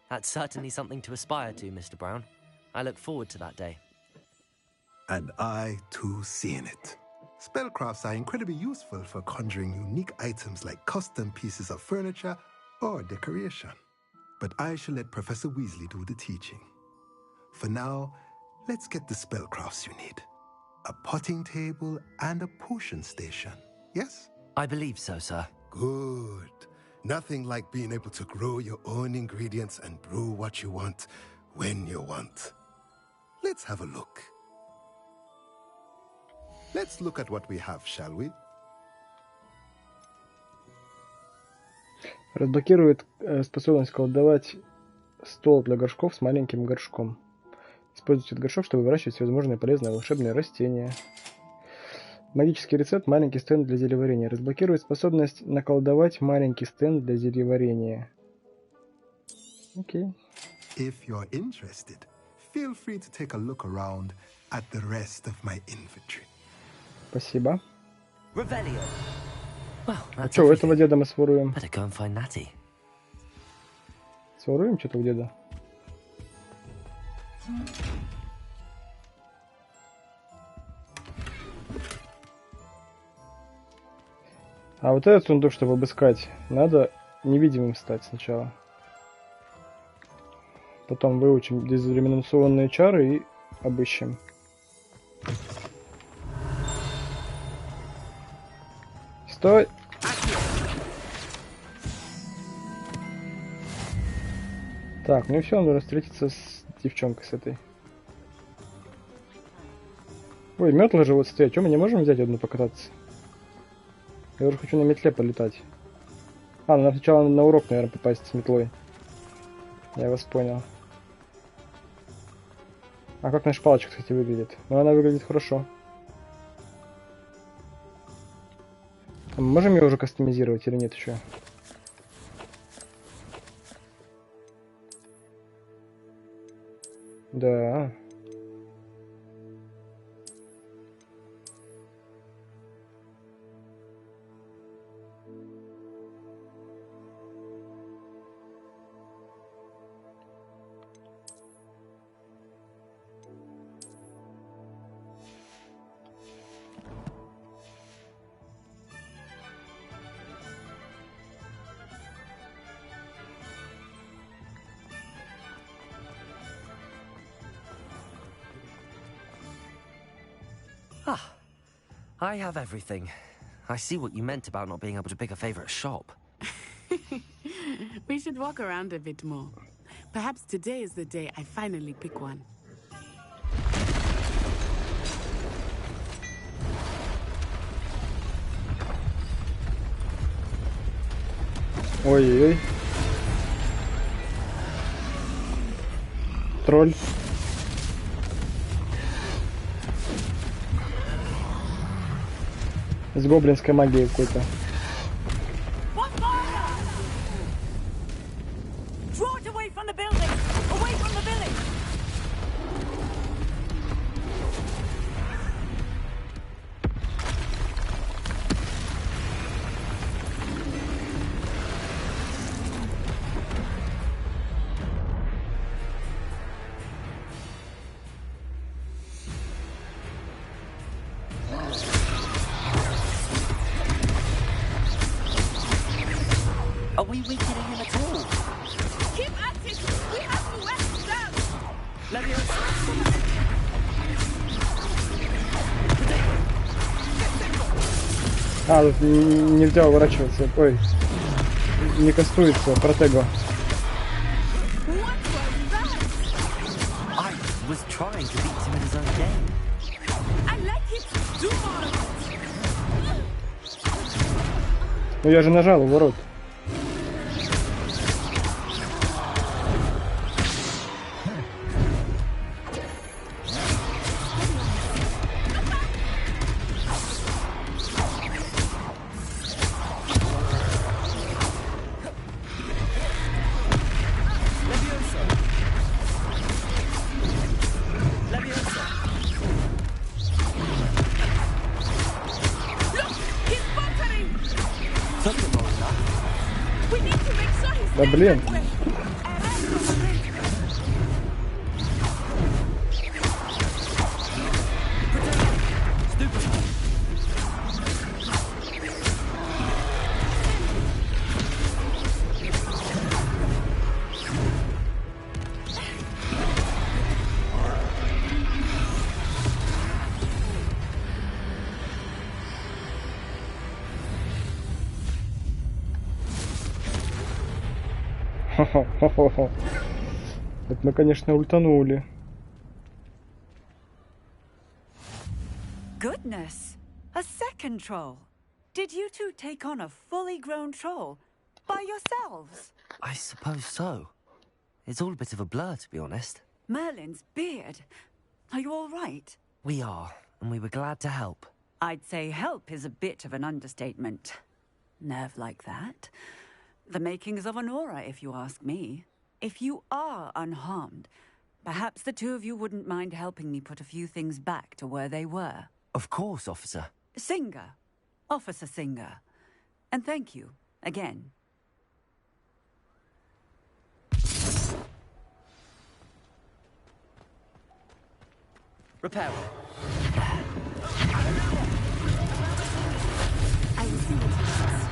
That's certainly something to aspire to, Mr. Brown. I look forward to that day. And I, too, see in it. Spellcrafts are incredibly useful for conjuring unique items like custom pieces of furniture or decoration. But I shall let Professor Weasley do the teaching. For now, let's get the spellcrafts you need. A potting table and a potion station, yes? I believe so, sir. Good. Nothing like being able to grow your own ingredients and brew what you want when you want. Let's have a look. Let's look at what we have, shall we? Разблокирует способность колдовать стол для горшков с маленьким горшком. Используйте этот горшок, чтобы выращивать всевозможные полезные волшебные растения. Магический рецепт «Маленький стенд для зельеварения». Разблокирует способность наколдовать маленький стенд для зельеварения. Окей. If you're interested, feel free to take a look around at the rest of my inventory. Спасибо. Revelio. Well, а что, у этого деда мы своруем? Better go and find Natty. Своруем что-то у деда? А вот этот сундук, чтобы обыскать, надо невидимым стать сначала. Потом выучим дезиллюминационные чары и обыщем. Стой! Так, ну и все, нужно встретиться с девчонкой с этой. Ой, метлы же вот стоят. Чё, мы не можем взять одну покататься? Я уже хочу на метле полетать. А, надо сначала на урок, наверное, попасть с метлой. Я вас понял. А как наша палочка, кстати, выглядит? Ну, она выглядит хорошо. А мы можем ее уже кастомизировать или нет еще? Да. Ah, I have everything. I see what you meant about not being able to pick a favorite shop. We should walk around a bit more. Perhaps today is the day I finally pick one. Ой-ой-ой. Тролль. С гоблинской магией какой-то. Are we weakening him at all? Keep at it! We have to west down! А, тут нельзя уворачиваться. Ой, не кастуется протего. I was trying to beat him in his own game. I like it! Do more of it! Ну я же нажал уворот. Да блин. Хо-хо-хо-хо. Это мы, конечно, ультанули. Goodness, a second troll. Did you two take on a fully grown troll by yourselves? I suppose so. It's all a bit of a blur, to be honest. Merlin's beard. Are you all right? We are, and we were glad to help. I'd say help is a bit of an understatement. Nerve like that. The makings of an aura, if you ask me. If you are unharmed, perhaps the two of you wouldn't mind helping me put a few things back to where they were. Of course, officer. Singer. Officer Singer. And thank you, again. Repair. I will see what it is.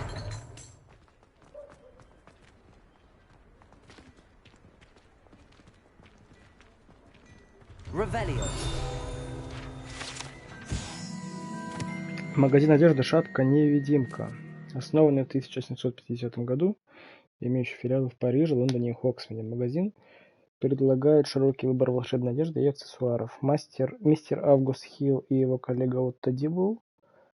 Revelio. Магазин одежды «Шапка-невидимка», основанный в 1750 году, имеющий филиалы в Париже, Лондоне и Хоксмиде. Магазин предлагает широкий выбор волшебной одежды и аксессуаров. Мистер Август Хилл и его коллега Отто Дибл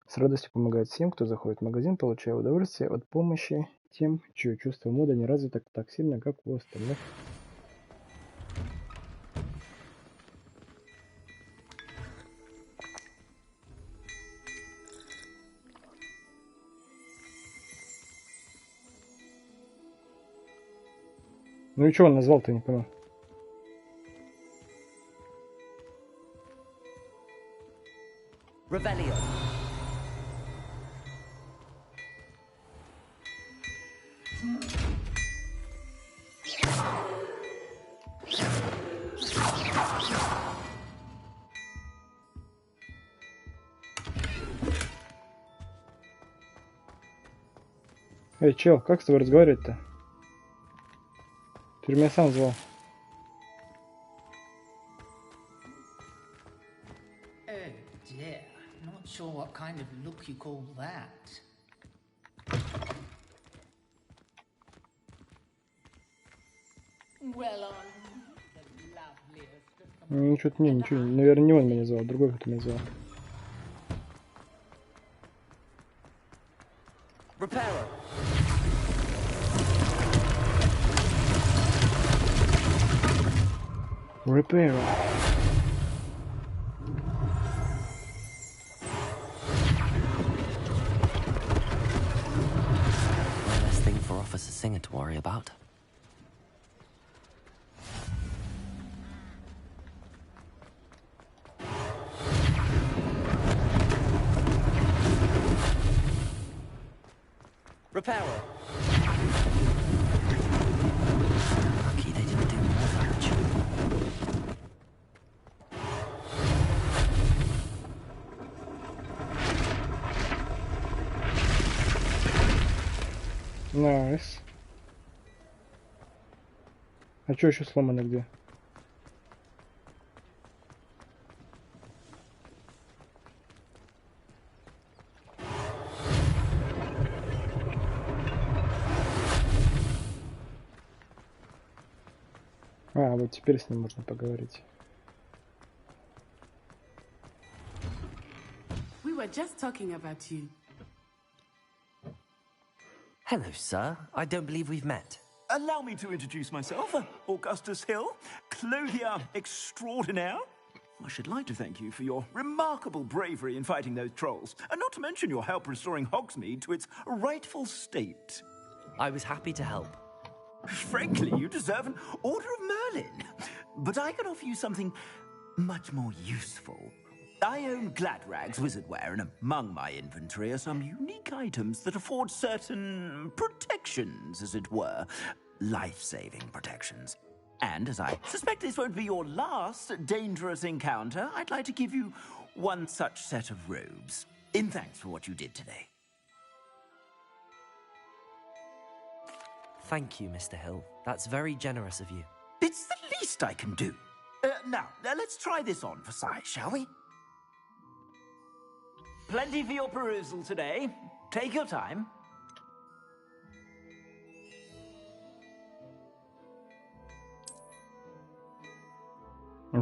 с радостью помогают всем, кто заходит в магазин, получая удовольствие от помощи тем, чье чувство моды не развито так сильно, как у остальных. Ну и что он назвал-то, не понял. Revelio. Эй, чел, как с тобой разговаривать-то? Ты меня сам звал. Oh dear, not sure what kind of look you call that. Well on the loveliest of them. Ничего, наверное, не он меня звал, другой кто меня звал. Reparo. Repair. One less thing for Officer Singer to worry about. Reparo. Lucky they didn't do more damage. Найс. А что еще сломано где? А, вот теперь с ним можно поговорить. We were just talking about you. Hello, sir. I don't believe we've met. Allow me to introduce myself, Augustus Hill, clothier extraordinaire. I should like to thank you for your remarkable bravery in fighting those trolls, and not to mention your help restoring Hogsmeade to its rightful state. I was happy to help. Frankly, you deserve an Order of Merlin. But I can offer you something much more useful. I own Gladrag's wizardware, and among my inventory are some unique items that afford certain protections, as it were. life-saving protections. And as I suspect this won't be your last dangerous encounter, I'd like to give you one such set of robes, in thanks for what you did today. Thank you, Mr. Hill. That's very generous of you. It's the least I can do. Now, let's try this on for size, shall we? Plenty for your perusal today. Take your time.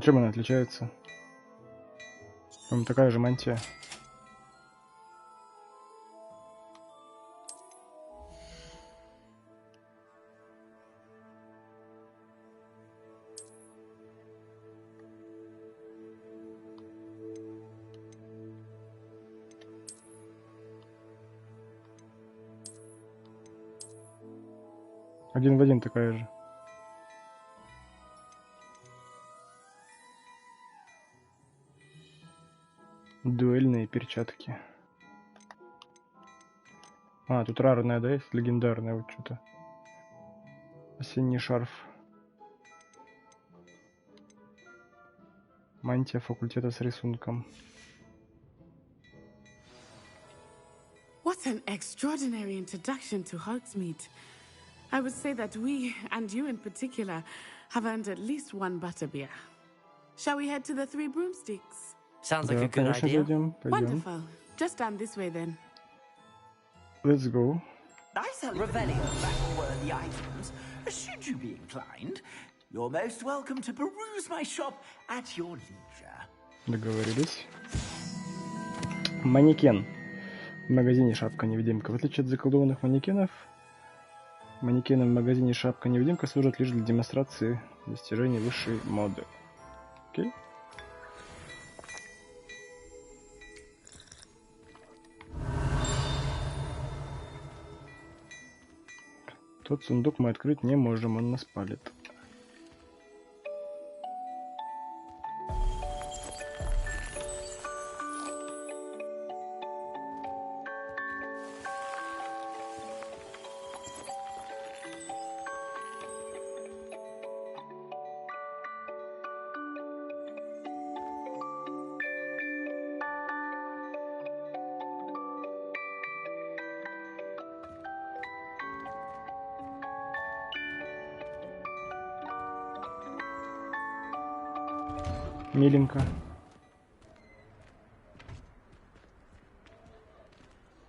Чем она отличается? Такая же мантия. Один в один такая же. Дуэльные перчатки. А, тут рарная, да, есть? Легендарная вот что-то. Осенний шарф. Мантия факультета с рисунком. What an extraordinary introduction to Hogsmeade. I would say that we, and you in particular, have earned at least one butterbeer. Shall we head to the Three Broomsticks? Sounds like a good idea. Пойдем. Wonderful. Just stand this way then. Let's go. I sell Revelio battle-worthy items. Should you be inclined, you're most welcome to peruse my shop at your leisure. Договорились. Манекен. В магазине шапка-невидимка. В отличие от заколдованных манекенов, манекены в магазине шапка-невидимка служат лишь для демонстрации достижений высшей моды. Окей? Тот сундук мы открыть не можем, он нас палит. Миленько.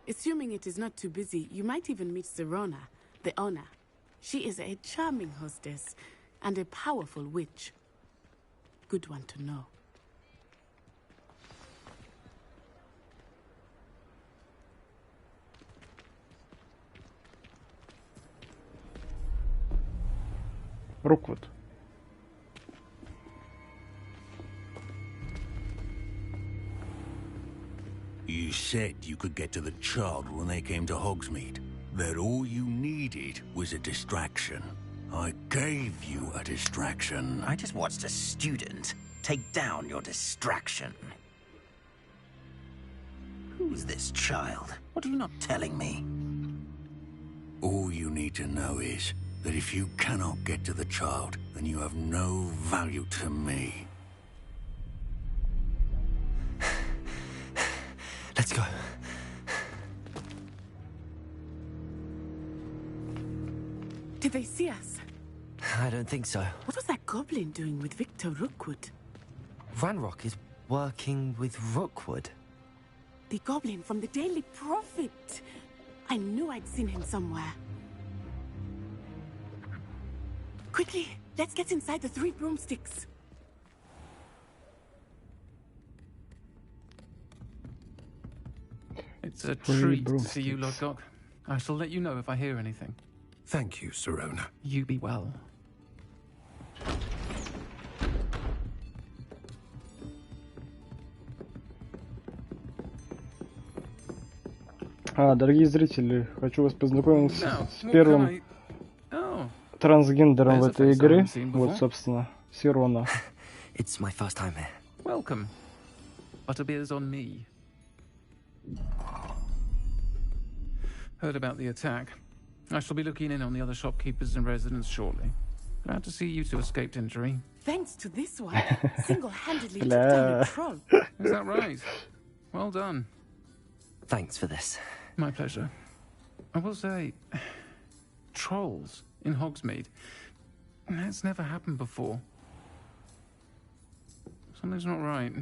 Assuming it is not too busy, you might even meet Serona, the owner. She is a charming hostess and a powerful witch. Good one to know. Руквуд. You said you could get to the child when they came to Hogsmeade. That all you needed was a distraction. I gave you a distraction. I just watched a student take down your distraction. Who's this child? What are you not telling me? All you need to know is that if you cannot get to the child, then you have no value to me. Let's go. Did they see us? I don't think so. What was that goblin doing with Victor Rookwood? Ranrock is working with Rookwood. The goblin from the Daily Prophet. I knew I'd seen him somewhere. Quickly, let's get inside the Three Broomsticks. It's a treat to see you, Lodgok. I shall let you know if I hear anything. Thank you, Serona. You be well. Дорогие зрители, хочу вас познакомить с первым трансгендером в этой игре. Вот, собственно, Сирона. It's my first time here. Welcome. Butterbeer's on me. Heard about the attack. I shall be looking in on the other shopkeepers and residents shortly. Glad to see you two escaped injury. Thanks to this one, single-handedly took down a troll. Is that right? Well done. Thanks for this. My pleasure. I will say, trolls in Hogsmeade. That's never happened before. Something's not right.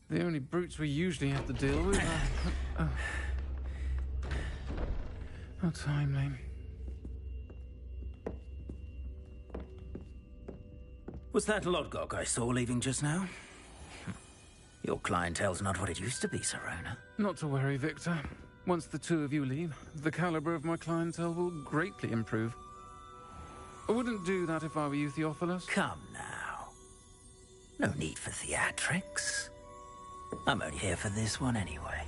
The only brutes we usually have to deal with are... How timely. Was that Lodgok I saw leaving just now? Your clientele's not what it used to be, Serona. Not to worry, Victor. Once the two of you leave, the caliber of my clientele will greatly improve. I wouldn't do that if I were you, Theophilus. Come now. No need for theatrics. I'm only here for this one anyway.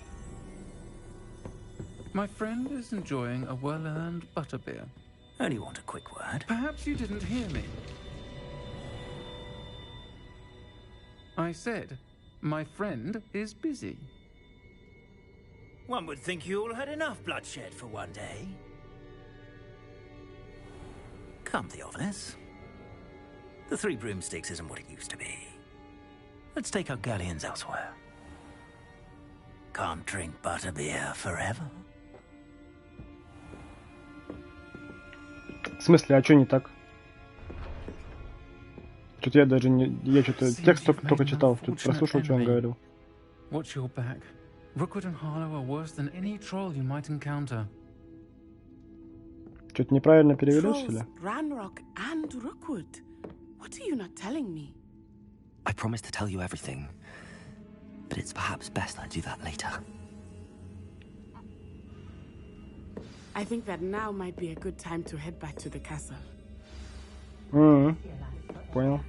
My friend is enjoying a well-earned butterbeer. Only want a quick word. Perhaps you didn't hear me. I said, my friend is busy. One would think you all had enough bloodshed for one day. Come, Theophilus. The Three Broomsticks isn't what it used to be. Let's take our galleons elsewhere. Can't drink butterbeer forever. В смысле, а что не так? Что-то я даже не... Я что-то текст только читал, тут прослушал, что он говорил. Watch your back. Rookwood and Harlow are worse than any troll you might encounter. Что-то неправильно перевели, что ли? Ranrock and Rookwood. What are you not telling me? I promised to tell you everything, but it's perhaps best I do that later. I think that now might be a good time to head back to the castle. Понял.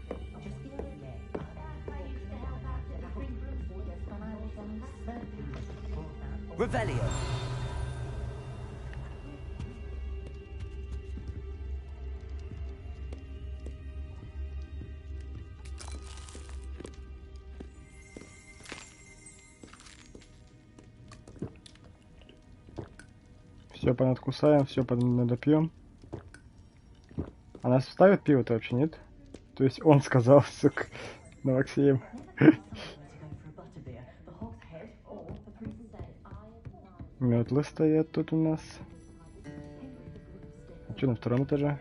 Revelio. Все понадкусаем, все надопьем. А нас вставят пиво-то вообще, нет? То есть он сказал, сука, Новоксеем. Метлы стоят тут у нас. А что на втором этаже?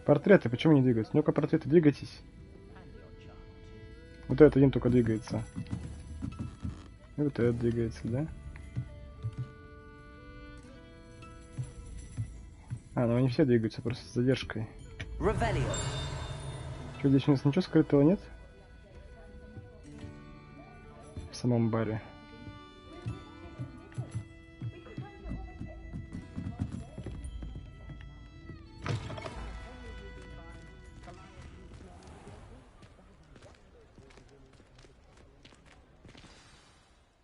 Портреты, почему не двигаются? Ну-ка, портреты, двигайтесь. Вот этот один только двигается. И вот этот двигается, да? А, ну они все двигаются, просто с задержкой. Что, здесь у нас ничего скрытого нет? В самом баре.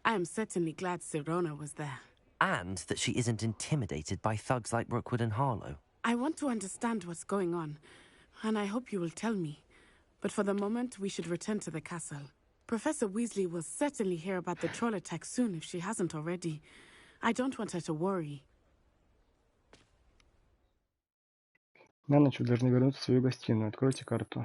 I am certainly glad Serona was there. And that she isn't intimidated by thugs like Rookwood and Harlow. I want to understand what's going on, and I hope you will tell me. But for the moment, we should return to the castle. Professor Weasley will certainly hear about the troll attack soon if she hasn't already. I don't want her to worry. На ночь вы должны вернуться в свою гостиную. Откройте карту.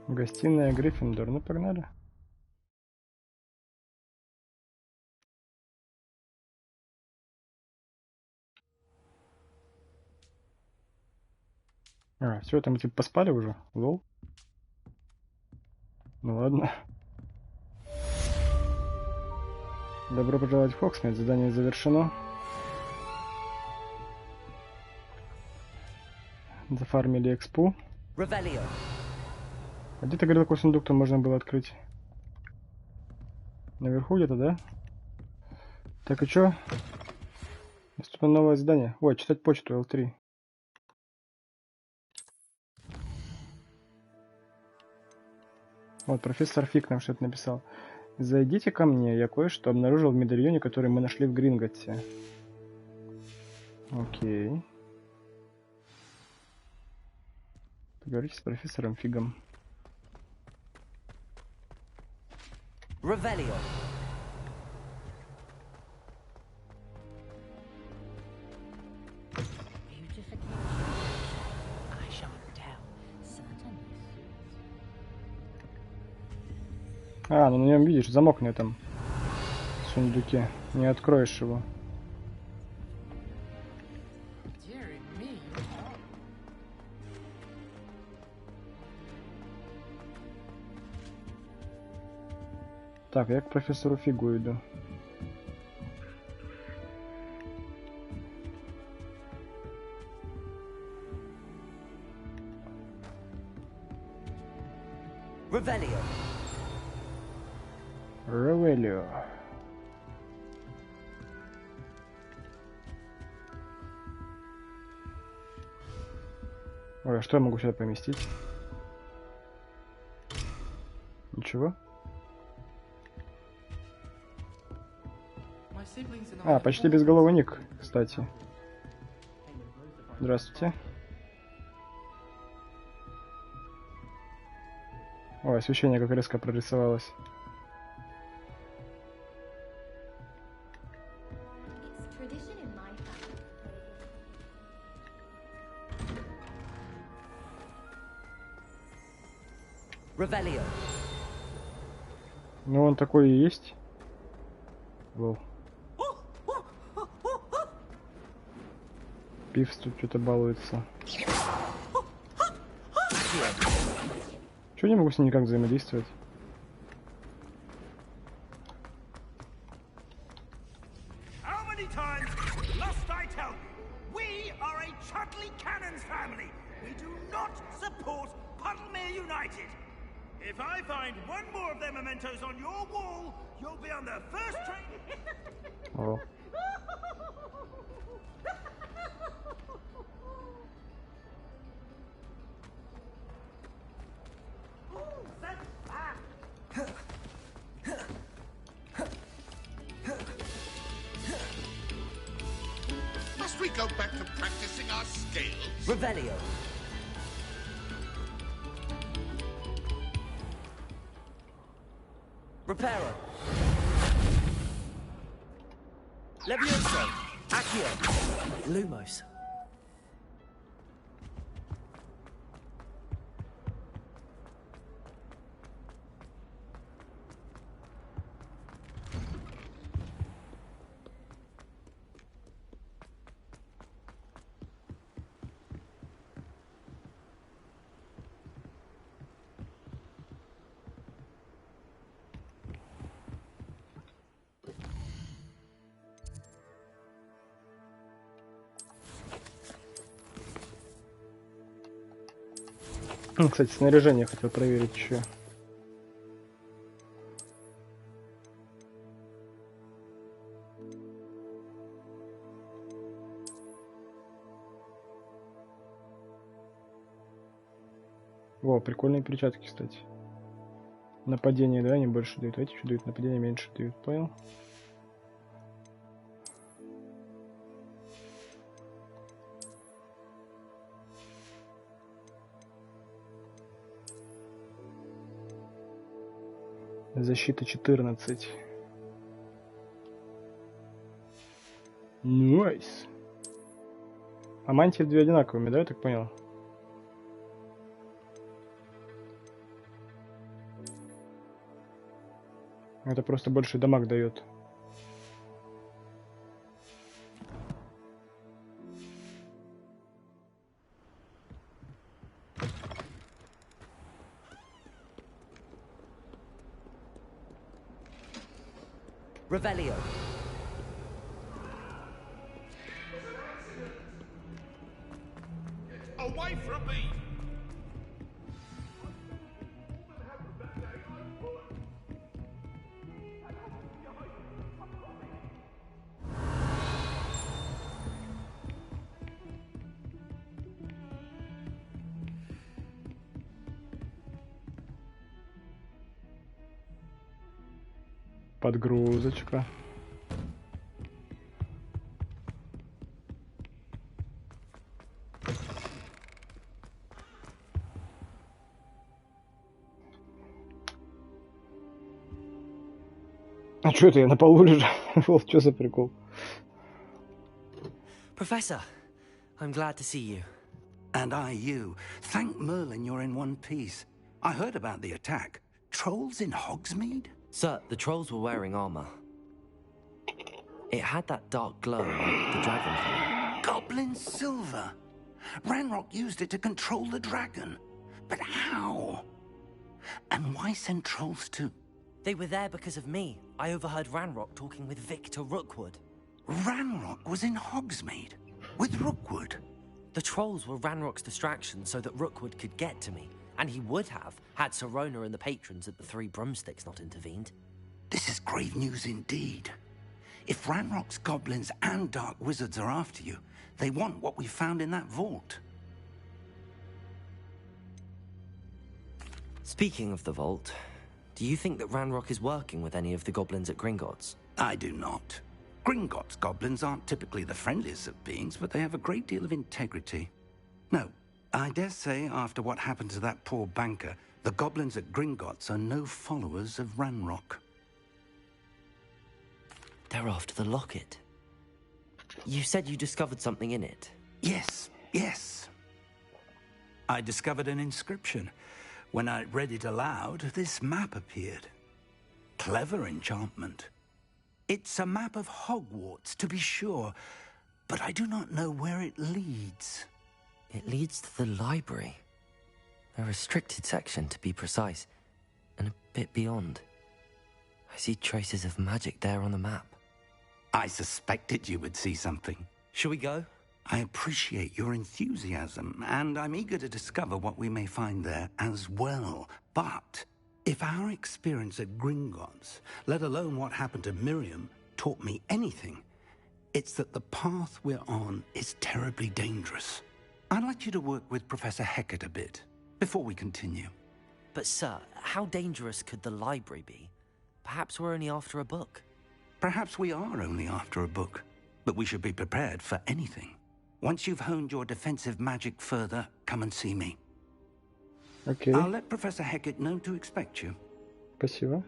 Гостиная Гриффиндор. Ну, погнали. А, все, там типа поспали уже? Лол. Ну ладно. Добро пожаловать в Хогсмейд. Задание завершено. Зафармили экспу. А где ты говорил, какой сундук там можно было открыть? Наверху где-то, да? Так, и чё? Наступило новое задание. Ой, читать почту L3. Вот, профессор Фиг нам что-то написал. Зайдите ко мне, я кое-что обнаружил в медальоне, который мы нашли в Гринготте. Окей. Поговорите с профессором Фигом. Revelio. А, ну на нем видишь, замок на этом сундуке. Не откроешь его. Так, я к профессору Фигу иду. Revelio. Ревелио. Ой, а что я могу сюда поместить? Ничего? А, почти безголовый ник, кстати. Здравствуйте. Ой, освещение как резко прорисовалось. Revelio. Ну, он такой и есть. Лол. Пивс тут что-то балуется. Чего не могу с ним никак взаимодействовать? How many times must I tell you? We are a Chudley Cannons family. We do not support Puddlemere United. If I find one more of their mementos on your wall, you'll be on the first train. Oh. Must we go back to practicing our scales? Revelio. Reparo. Levioso. Accio. Lumos. Кстати, снаряжение хотел проверить еще. О, прикольные перчатки, кстати. Нападение, да, они больше дают. Эти что дают? Нападение меньше дают. Понял? Защита 14. Найс. А мантии две одинаковыми, да, я так понял? Это просто больше дамаг дает. Revelio. Away from me! Подгрузочка. А что это я на полу лежу? Что за прикол? Professor, I'm glad to see you. And I you. Thank Merlin you're in one piece. I heard about the attack. Trolls in Hogsmeade? Sir, the trolls were wearing armor. It had that dark glow like the dragon color. Goblin silver. Ranrock used it to control the dragon. But how? And why send trolls to... They were there because of me. I overheard Ranrock talking with Victor Rookwood. Ranrock was in Hogsmeade? With Rookwood? The trolls were Ranrock's distraction so that Rookwood could get to me. And he would have, had Sirona and the patrons at the Three Broomsticks not intervened. This is grave news indeed. If Ranrock's goblins and dark wizards are after you, they want what we found in that vault. Speaking of the vault, do you think that Ranrock is working with any of the goblins at Gringotts? I do not. Gringotts goblins aren't typically the friendliest of beings, but they have a great deal of integrity. No, I dare say after what happened to that poor banker, the goblins at Gringotts are no followers of Ranrock. They're after the locket. You said you discovered something in it. Yes, yes. I discovered an inscription. When I read it aloud, this map appeared. Clever enchantment. It's a map of Hogwarts, to be sure, but I do not know where it leads. It leads to the library. A restricted section, to be precise, and a bit beyond. I see traces of magic there on the map. I suspected you would see something. Shall we go? I appreciate your enthusiasm, and I'm eager to discover what we may find there as well. But if our experience at Gringotts, let alone what happened to Miriam, taught me anything, it's that the path we're on is terribly dangerous. I'd like you to work with Professor Hecat a bit, before we continue. But sir, how dangerous could the library be? Perhaps we're only after a book. Perhaps we are only after a book, but we should be prepared for anything. Once you've honed your defensive magic further, come and see me. Okay. I'll let Professor Hecat know to expect you. Спасибо.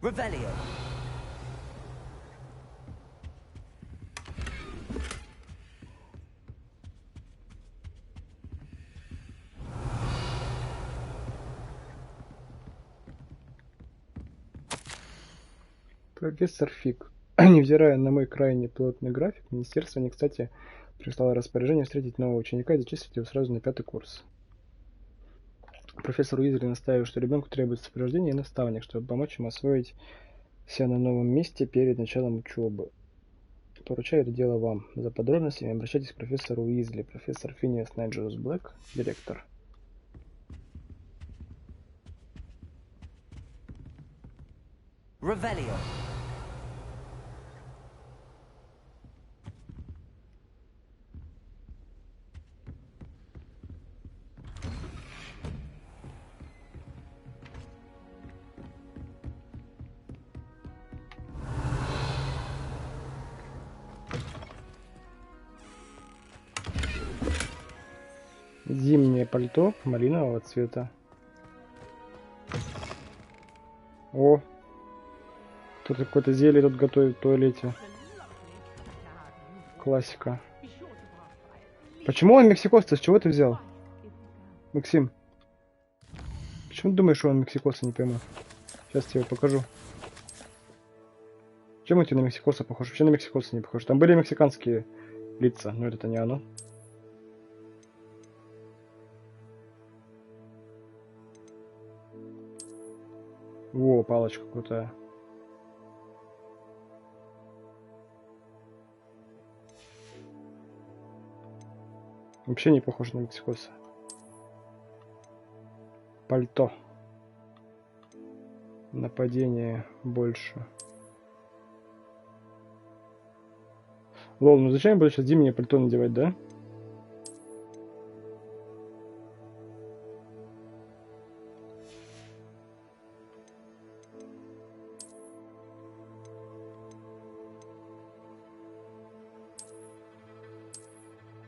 Revelio. Профессор Фиг. Невзирая на мой крайне плотный график, министерство не кстати прислало распоряжение встретить нового ученика и зачислить его сразу на 5-й курс. Профессор Уизли настаивает, что ребенку требуется сопровождение и наставник, чтобы помочь ему освоить себя на новом месте перед началом учебы. Поручаю это дело вам. За подробностями обращайтесь к профессору Уизли, профессор Финиас Найджелус Блэк, директор. Revelio. Зимнее пальто малинового цвета. О! Кто-то какое-то зелье тут готовит в туалете. Классика. Почему он мексикос-то? С чего ты взял? Максим. Почему ты думаешь, что он мексикоса, не пойму? Сейчас тебе покажу. Чем он тебе на мексикоса похож? Вообще на мексикоса не похож. Там были мексиканские лица, но это не оно. Во, палочка крутая. Вообще не похож на мексикоса. Пальто. Нападение больше. Лол, ну зачем я буду сейчас зимнее пальто надевать, да?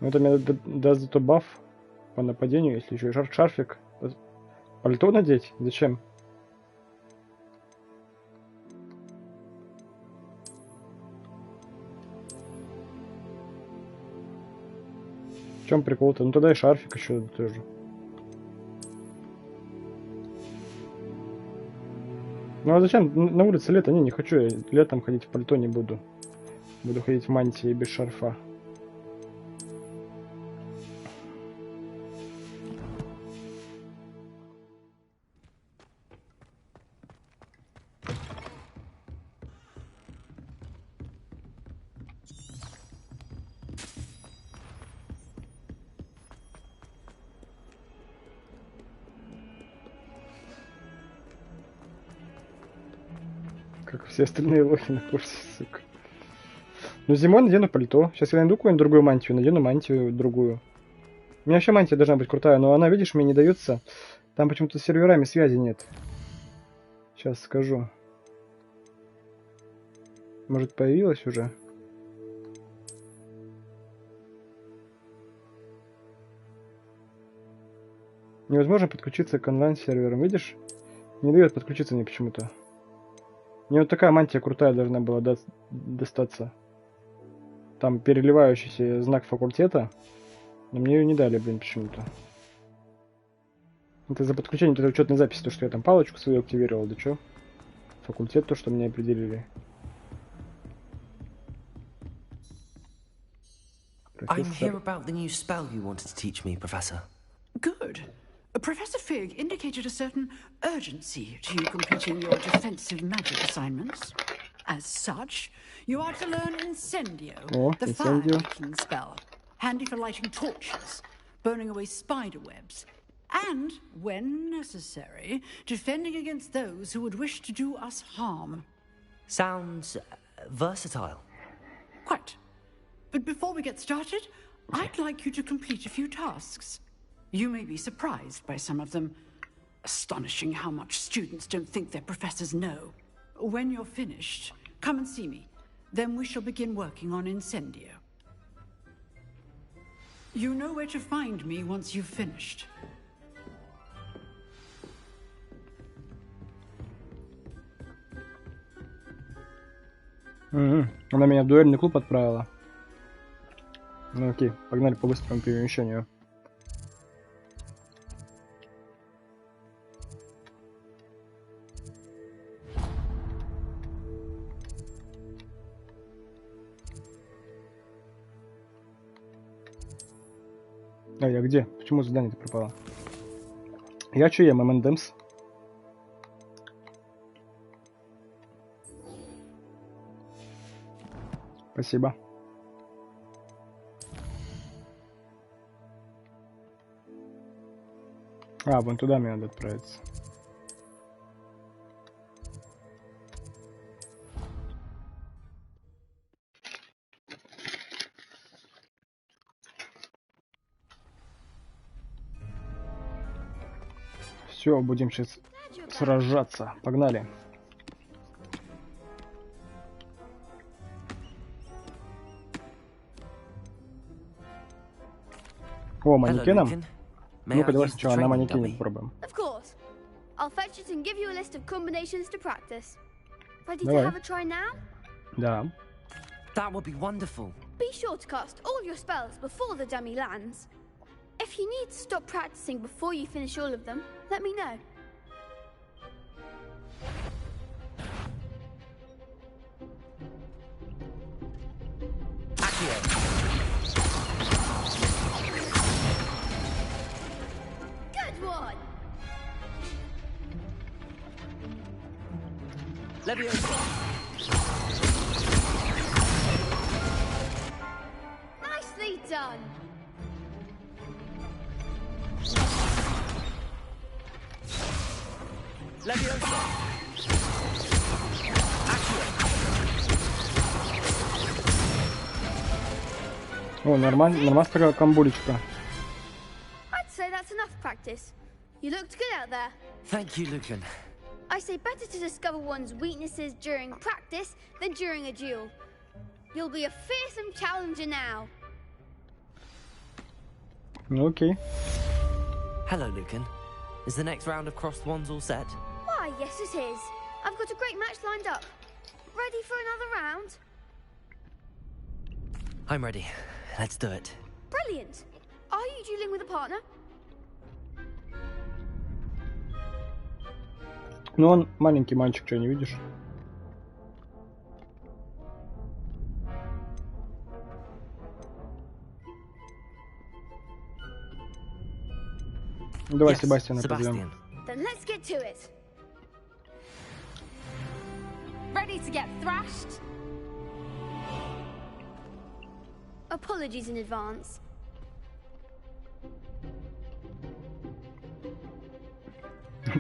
Ну это мне даст зато баф по нападению, если еще и шарфик. Пальто надеть? Зачем? В чем прикол-то? Ну тогда и шарфик еще тоже. Ну а зачем? На улице лето? Не хочу. Я летом ходить в пальто не буду. Буду ходить в мантии без шарфа. Как все остальные лохи на курсе, сука. Ну зимой надену пальто. Сейчас я найду какую-нибудь другую мантию, надену мантию другую. У меня вообще мантия должна быть крутая, но она, видишь, мне не дается. Там почему-то с серверами связи нет. Сейчас скажу. Может, появилась уже? Невозможно подключиться к онлайн-серверам, видишь? Не дает подключиться мне почему-то. Мне вот такая мантия крутая должна была достаться. Там переливающийся знак факультета. Но мне ее не дали, блин, почему-то. Это за подключение этой учетной записи, то, что я там палочку свою активировал, да чё? Факультет, то, что мне определили. I'm here about the new spell you wanted to teach me, Professor. Good. Professor Fig indicated a certain urgency to you completing your defensive magic assignments. As such, you are to learn Incendio, the fire-making spell, handy for lighting torches, burning away spider webs, and, when necessary, defending against those who would wish to do us harm. Sounds versatile. Quite. But before we get started, I'd like you to complete a few tasks. You may be surprised by some of them. Astonishing how much students don't think their professors know. When you're finished, come and see me. Then we shall begin working on Incendio. You know where to find me once you've finished. Она меня в дуэльный клуб отправила. Ну окей, погнали по быстрому перемещению. А я где? Почему задание-то пропало? Я чё ем? M&M's? Спасибо. А, вон туда мне надо отправиться. Все, будем сейчас сражаться. Погнали. О, манекеном? Ну-ка, давай сначала на манекене попробуем. I'll fetch it and give you a list of combinations to practice. Ready Давай. to have a try now? Да. That would be wonderful. Be sure to cast all your spells before the dummy lands. If you need to stop practicing before you finish all of them, let me know. Good one. Nicely done. О, нормальная такая комбулечка. I'd say that's enough practice. You looked good out there. Thank you, Lucan. I say better to discover one's weaknesses during practice than during a duel. You'll be a fearsome challenger now. Okay. Hello, Lucan. Is the next round of Crossed Wands all set? Why, yes it is. I've got a great match lined up. Ready for another round? I'm ready. Let's do it. Brilliant. Are you dueling with a partner? Ну он маленький мальчик, что не видишь? Давай Себастьяна позовем. Then let's get to it. Ready to get thrashed? Apologies in advance.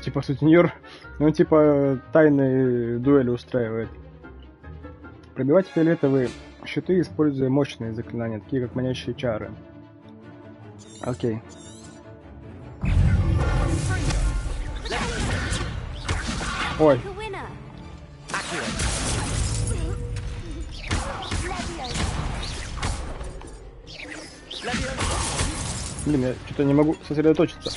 Типа сутенер, он типа тайные дуэли устраивает. Пробивать фиолетовые щиты, используя мощные заклинания, такие как манящие чары. Окей. Ой. Блин, я что-то не могу сосредоточиться.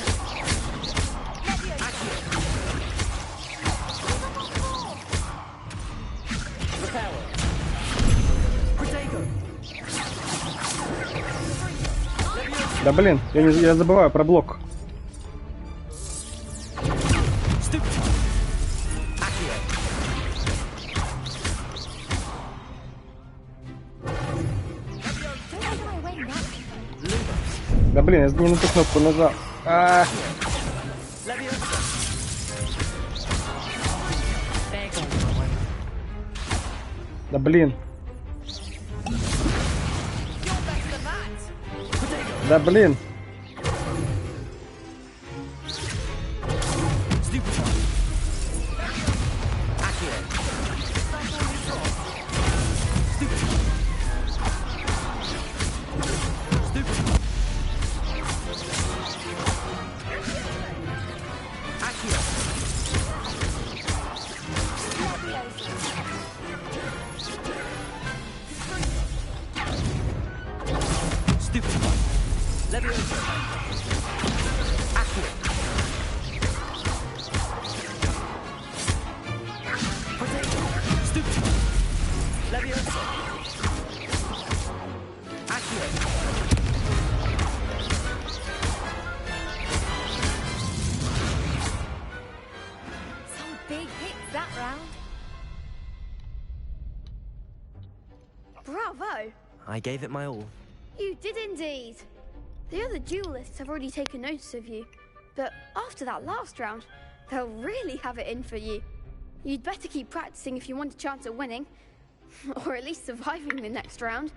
Да блин, я забываю про блок. Да блин, я не на ту кнопку нажал. Да блин. Да блин. Bravo! I gave it my all. You did indeed. The other duelists have already taken notice of you, but after that last round, they'll really have it in for you. You'd better keep practicing if you want a chance at winning, or at least surviving the next round.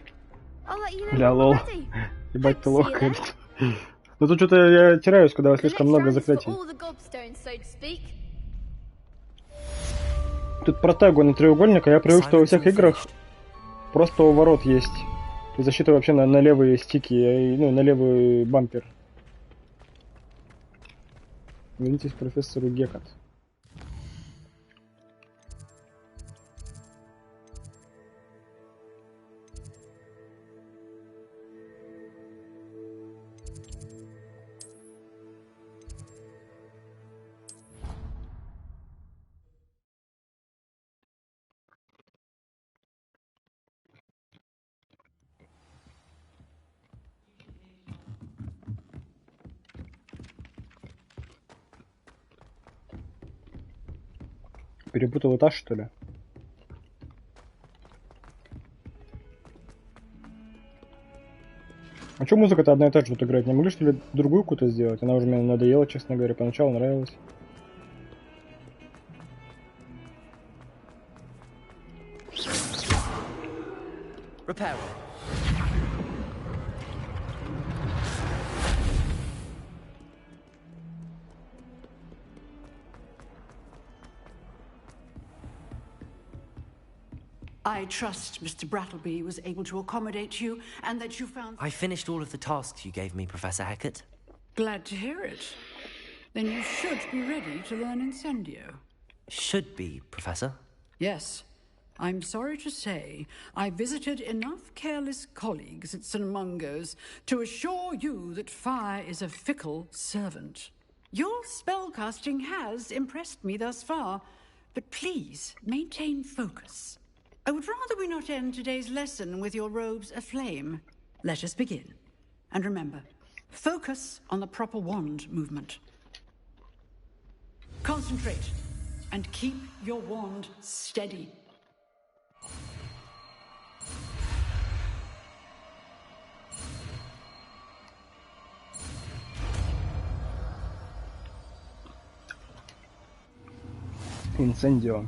I'll let you know when we're ready. Ебать, ты лох, конечно. Ну тут что-то я теряюсь, когда слишком много заклятий. Тут протагу на треугольник, а я привык, что во всех играх просто у ворот есть. И защита вообще на левые стики, ну, на левый бампер. Вернитесь к профессору Гекат. Перепутал этаж, что ли? А чё музыка-то одна и та же тут играет? Не могли, что ли, другую какую-то сделать? Она уже мне надоела, честно говоря. Поначалу нравилась. Repairing. I trust Mr. Brattleby was able to accommodate you and that you found... I finished all of the tasks you gave me, Professor Hecat. Glad to hear it. Then you should be ready to learn Incendio. Should be, Professor. Yes. I'm sorry to say, I visited enough careless colleagues at St. Mungo's to assure you that fire is a fickle servant. Your spellcasting has impressed me thus far, but please maintain focus. I would rather we not end today's lesson with your robes aflame. Let us begin. And remember, focus on the proper wand movement. Concentrate, and keep your wand steady. Incendio.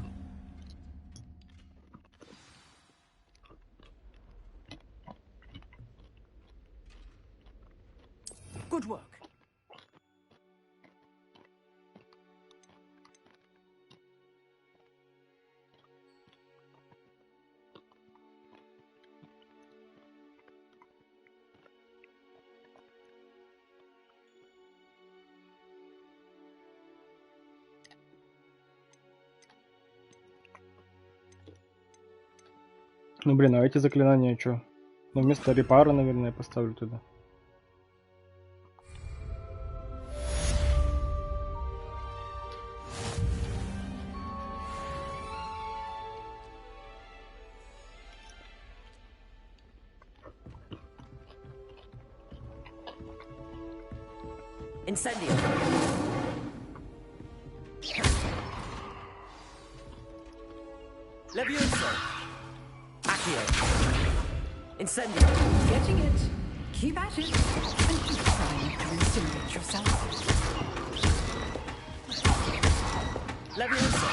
Good work. Ну блин, а эти заклинания что? Ну вместо репара, наверное, я поставлю туда. Incendio. Levioso. Accio. Incendio. Getting it. Keep at it. And keep trying to incinerate yourself. Levioso.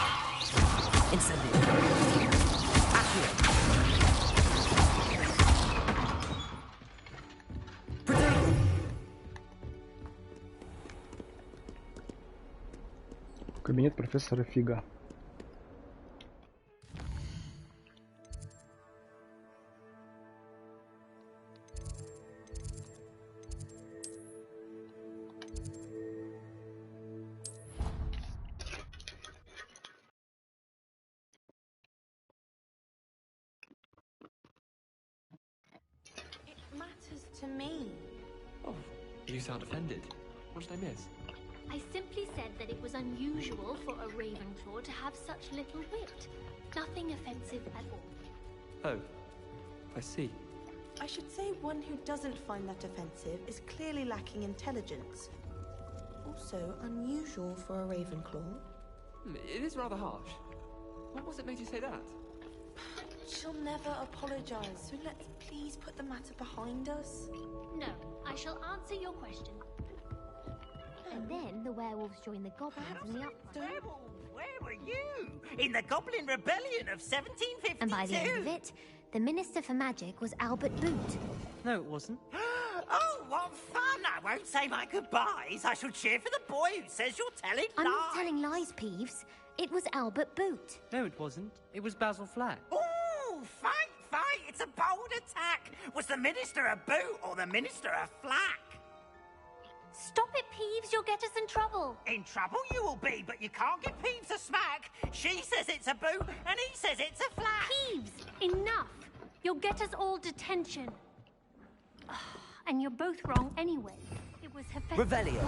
Incendio. Accio. Кабинет профессора Фига. To me. Oh, you sound offended. What did I miss? I simply said that it was unusual for a Ravenclaw to have such little wit. Nothing offensive at all. Oh, I see. I should say one who doesn't find that offensive is clearly lacking intelligence. Also unusual for a Ravenclaw. It is rather harsh. What was it made you say that? She'll never apologize, so let's please put the matter behind us. No, I shall answer your question. And then the werewolves joined the goblins in the uproar. Where were you? In the Goblin Rebellion of 1752? And by the end of it, the Minister for Magic was Albert Boot. No, it wasn't. Oh, what fun! I won't say my goodbyes. I shall cheer for the boy who says you're telling lies. I'm not telling lies, Peeves. It was Albert Boot. No, it wasn't. It was Basil Flack. Oh, fight! It's a bold attack. Was the Minister a boot or the Minister a flack? Stop it, Peeves. You'll get us in trouble. In trouble you will be, but you can't give Peeves a smack. She says it's a boot, and he says it's a flack. Peeves, enough. You'll get us all detention. And you're both wrong anyway. It was Hephaestus. Revelio.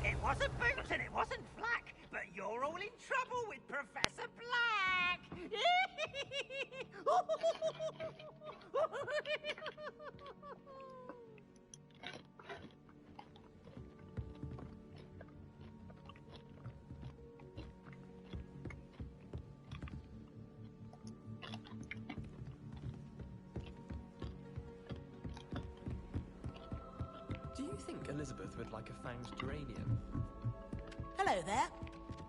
It wasn't boot and it wasn't flack, but you're all in trouble with Professor Black. Do you think Elizabeth would like a fanged geranium? Hello there.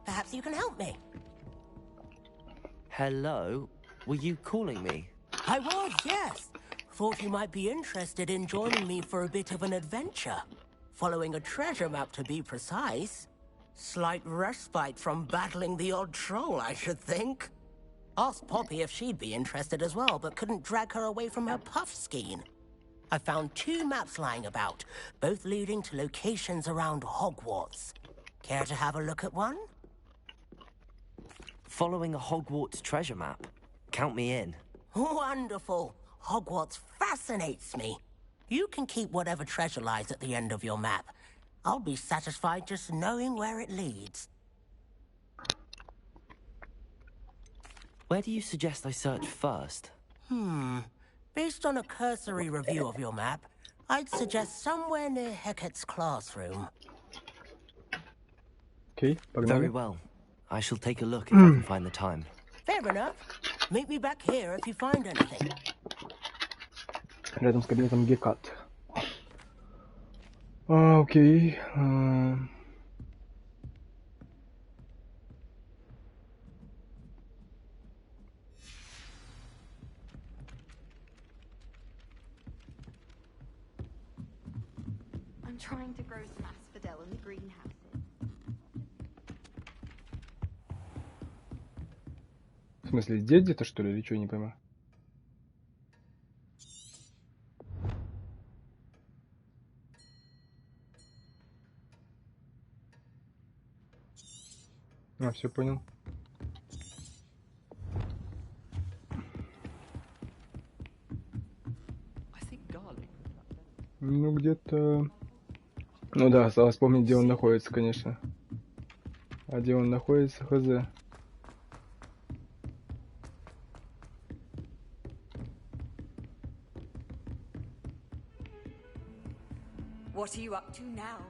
Perhaps you can help me. Hello? Were you calling me? I was, yes. thought you might be interested in joining me for a bit of an adventure. Following a treasure map, to be precise. Slight respite from battling the odd troll, I should think. Asked Poppy if she'd be interested as well, but couldn't drag her away from her puff skein. I found 2 maps lying about, both leading to locations around Hogwarts. Care to have a look at one? Following a Hogwarts treasure map? Count me in. Wonderful. Hogwarts fascinates me. You can keep whatever treasure lies at the end of your map. I'll be satisfied just knowing where it leads. Where do you suggest I search first? Based on a cursory review of your map, I'd suggest somewhere near Hecat's classroom. Okay, very well. I shall take a look if I can find the time. Fair enough. Meet me back here if you find anything. Рядом с кабинетом Гекат. Окей. I'm trying to grow some asphodel in the greenhouses. В смысле, здесь где-то, что ли, или что, не пойму? А, все понял. Ну, где-то... Ну да, осталось вспомнить, где он находится, конечно. А где он находится, хз. What are you up to now?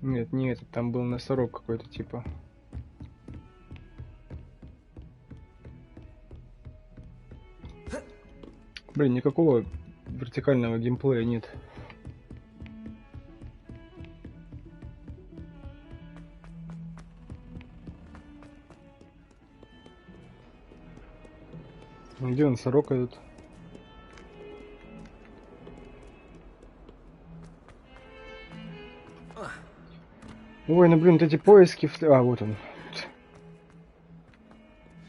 Нет, не этот, там был носорог какой-то типа. Блин, никакого вертикального геймплея нет. Где носорог этот? Ой, ну блин, вот эти поиски... А, вот он.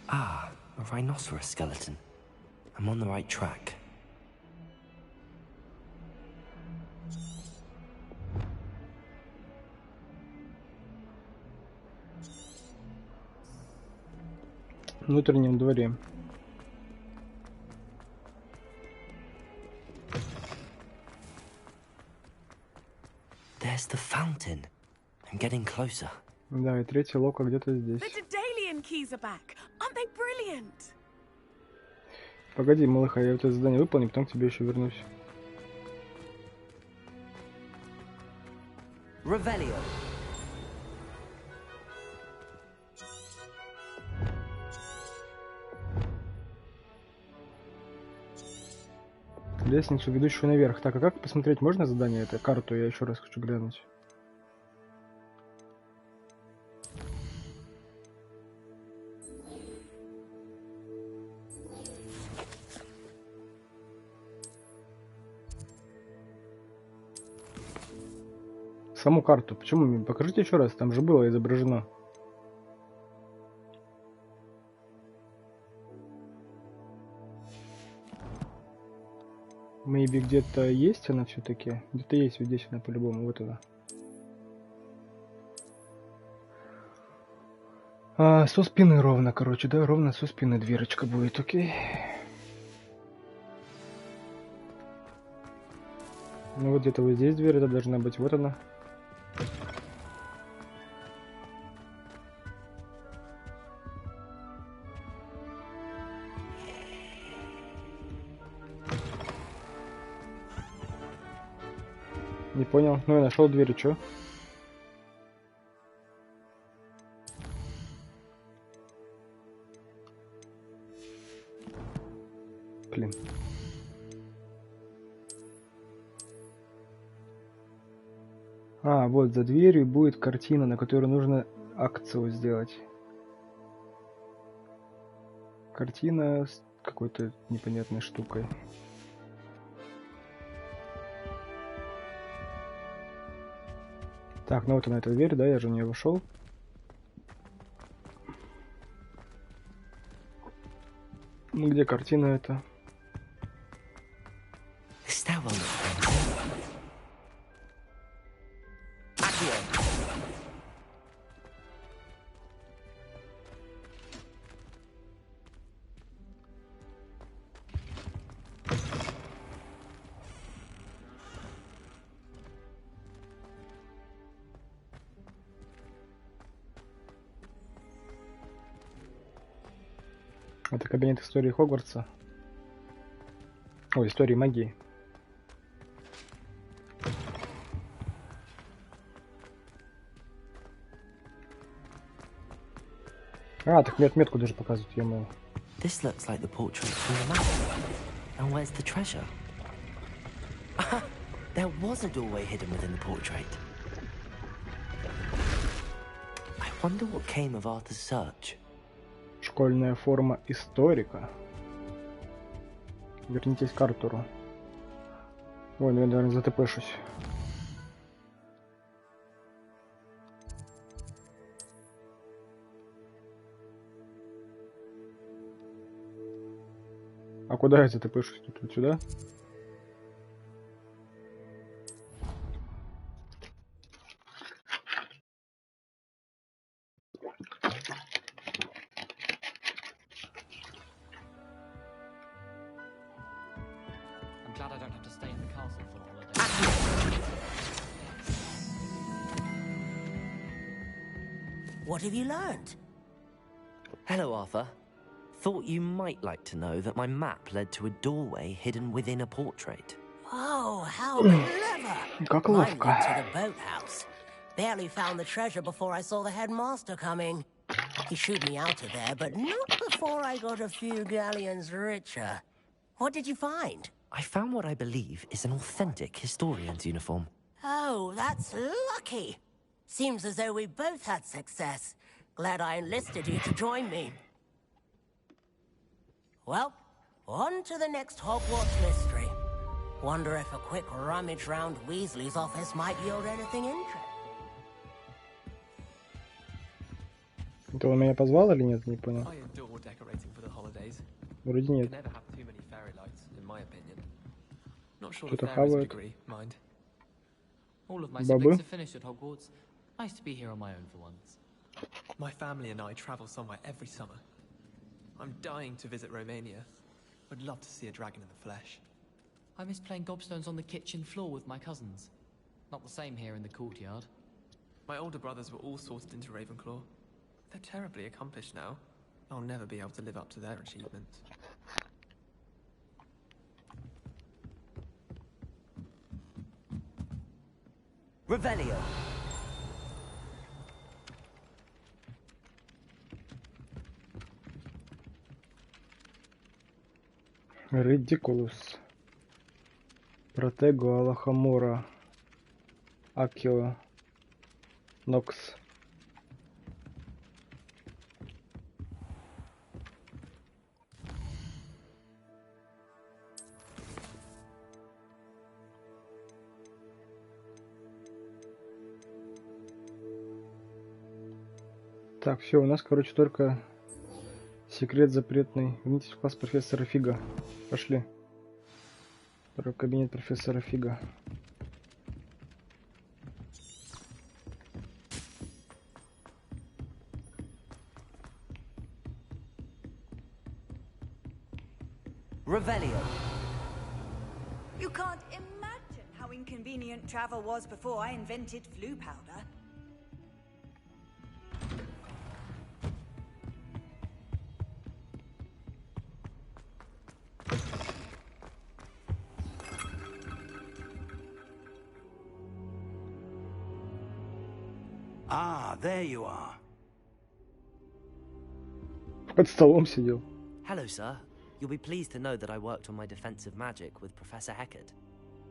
Ah, a rhinoceros skeleton. I'm on the right track. В внутреннем дворе. There's the fountain. I'm getting closer. Да, и третья лока где-то здесь. The Daedalian keys are back. Aren't they brilliant? Погоди, малыха, я вот это задание выполню, потом к тебе еще вернусь. Revelio. Лестницу, ведущую наверх. Так, а как посмотреть, можно задание? Это карту я еще раз хочу глянуть. Саму карту. Почему мне? Покажите еще раз, там же было изображено. Maybe где-то есть она все-таки. Где-то есть, вот здесь она по-любому. Вот она. Со спины ровно, короче, да? Ровно со спины дверочка будет, окей. Ну вот где-то вот здесь дверь, это должна быть. Вот она. Не понял. Ну я нашел дверь, и чё? Блин. А, вот за дверью будет картина, на которую нужно акцию сделать. Картина какой-то непонятной штукой. Так, ну вот она, эта дверь, да, я же в нее вошел. Ну где картина эта? Это кабинет истории Хогвартса. Ой, истории магии. А, так мне отметку даже показывают, ё-моё. This looks like the portrait from the map. And where's the treasure? There was a doorway hidden within the portrait. I wonder what came of Arthur's search. Школьная форма историка. Вернитесь к Артуру. Ой, ну я, наверное, затпшусь. А куда я затпшусь? Тут вот сюда? What have you learned? Hello, Arthur. Thought you might like to know that my map led to a doorway hidden within a portrait. Oh, how clever! Как Mine ловко. led to the boathouse. Barely found the treasure before I saw the headmaster coming. He shooed me out of there, but not before I got a few galleons richer. What did you find? I found what I believe is an authentic historian's uniform. Oh, that's lucky. Seems as though we both had success. Glad I enlisted you to join me. Well, on to the next Hogwarts mystery. Wonder if a quick rummage round Weasley's office might yield anything interesting. Это он меня позвал или нет? Не понял. I adore decorating for the holidays. Вроде You нет. can never have too many fairy lights, in my opinion. Not sure Кто-то the fairies would хавает. agree, mind. All of my Бобы. siblings are finished at Hogwarts. Nice to be here on my own for once. My family and I travel somewhere every summer. I'm dying to visit Romania. Would love to see a dragon in the flesh. I miss playing gobstones on the kitchen floor with my cousins. Not the same here in the courtyard. My older brothers were all sorted into Ravenclaw. They're terribly accomplished now. I'll never be able to live up to their achievements. Revelio. Riddiculus. Протего Алахамора. Акио. Нокс. Так, все, у нас, короче, только секрет запретный. Вернитесь в класс профессора Фига. Пошли. Про кабинет профессора Фига. Revelio. You can't imagine how inconvenient travel was before I invented flu powder. Ah, there you are. Под столом сидел. Hello, sir. You'll be pleased to know that I worked on my defensive magic with Professor Heckard.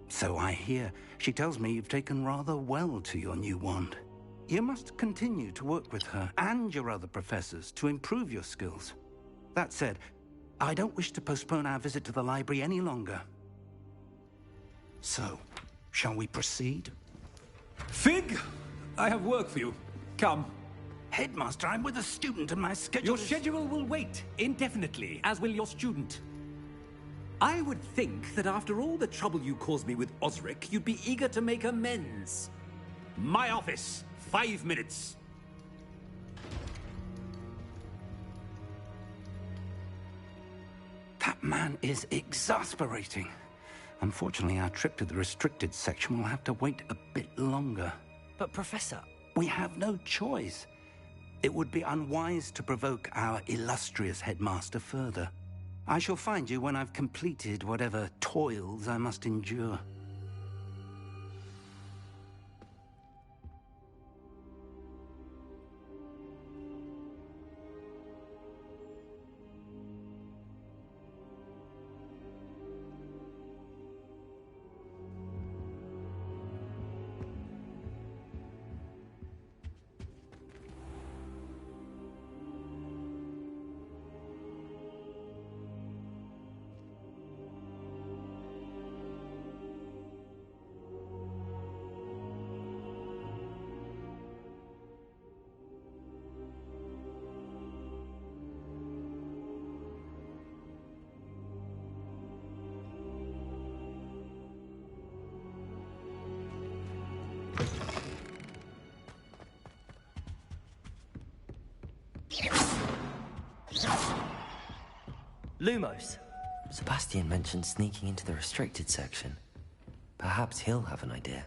So I hear. She tells me you've taken rather well to your new wand. You must continue to work with her and your other professors to improve your skills. That said, I don't wish to postpone our visit to the library any longer. So, shall we proceed? Fig! I have work for you. Come. Headmaster, I'm with a student and my schedule Your schedule will wait indefinitely, as will your student. I would think that after all the trouble you caused me with Osric, you'd be eager to make amends. My office, 5 minutes. That man is exasperating. Unfortunately, our trip to the restricted section will have to wait a bit longer. But, Professor... We have no choice. It would be unwise to provoke our illustrious headmaster further. I shall find you when I've completed whatever toils I must endure. Lumos! Sebastian mentioned sneaking into the restricted section. Perhaps he'll have an idea.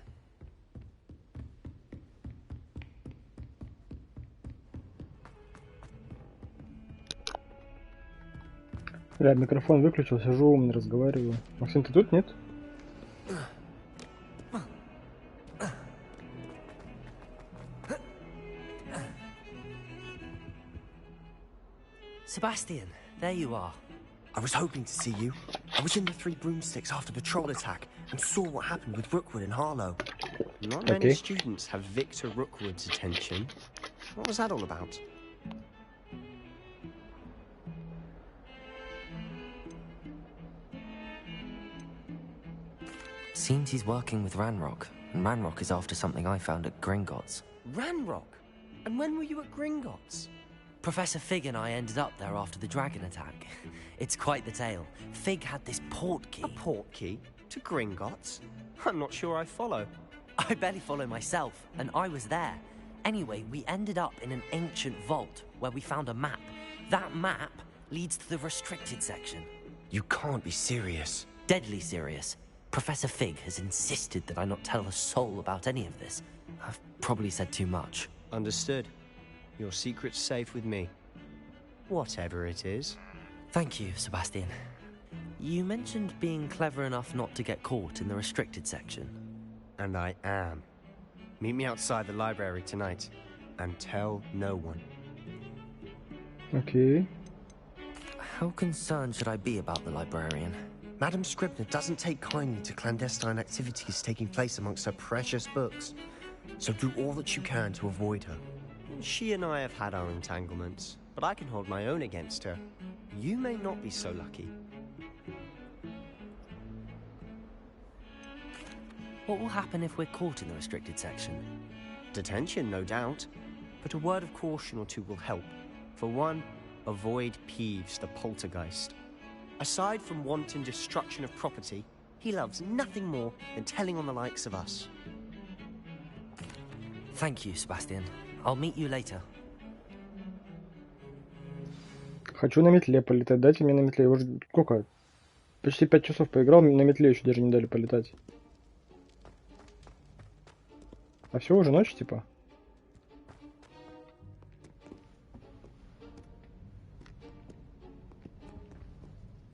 Бля, микрофон выключил, сижу, не разговариваю. Максим, ты тут, нет? Sebastian, there you are. I was hoping to see you. I was in the Three Broomsticks after the troll attack and saw what happened with Rookwood and Harlow. Not many students have Victor Rookwood's attention. What was that all about? Seems he's working with Ranrock, and Ranrock is after something I found at Gringotts. Ranrock? And when were you at Gringotts? Professor Fig and I ended up there after the dragon attack. It's quite the tale. Fig had this port key. A port key? To Gringotts? I'm not sure I follow. I barely follow myself, and I was there. Anyway, we ended up in an ancient vault where we found a map. That map leads to the restricted section. You can't be serious. Deadly serious. Professor Fig has insisted that I not tell a soul about any of this. I've probably said too much. Understood. Your secret's safe with me. Whatever it is. Thank you, Sebastian. You mentioned being clever enough not to get caught in the restricted section. And I am. Meet me outside the library tonight, and tell no one. Okay. How concerned should I be about the librarian? Madam Scribner doesn't take kindly to clandestine activities taking place amongst her precious books. So do all that you can to avoid her. She and I have had our entanglements, but I can hold my own against her. You may not be so lucky. What will happen if we're caught in the restricted section? Detention, no doubt. But a word of caution or two will help. For one, avoid Peeves, the poltergeist. Aside from wanton destruction of property, he loves nothing more than telling on the likes of us. Thank you, Sebastian. I'll meet you later. Хочу на метле полетать. Дайте мне на метле. Я уже сколько? Почти 5 часов поиграл, на метле еще даже не дали полетать. А все, уже ночь, типа?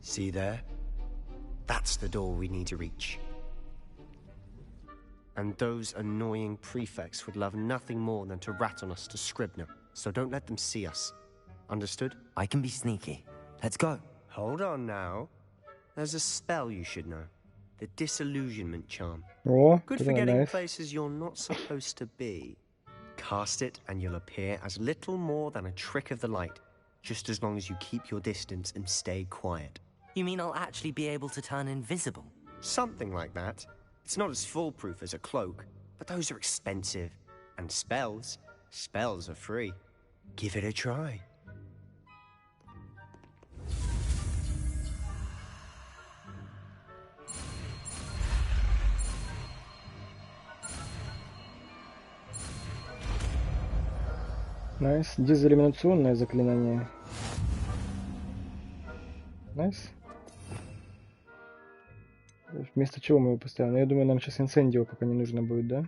See there? That's the door we need to reach. And those annoying prefects would love nothing more than to rat on us to Scribner, so don't let them see us. Understood? I can be sneaky. Let's go. Hold on now. There's a spell you should know. The disillusionment charm. Oh, good for getting places you're not supposed to be. Cast it and you'll appear as little more than a trick of the light. just as long as you keep your distance and stay quiet. You mean I'll actually be able to turn invisible? Something like that. It's not as foolproof as a cloak, but those are expensive. And spells are free. Give it a try. Найс. Дезиллюминационное заклинание. Найс. Вместо чего мы его поставим? Я думаю, нам сейчас инсендио пока не нужно будет, да?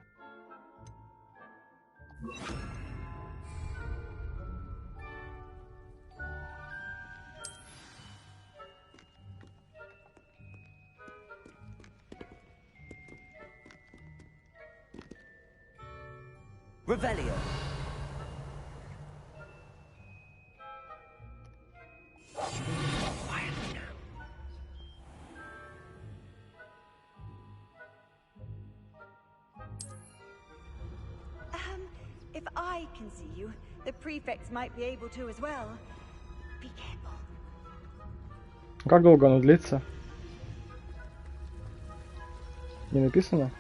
Revelio. If I can see you, the prefects might be able to as well. Be careful. Как долго оно длится? Не написано?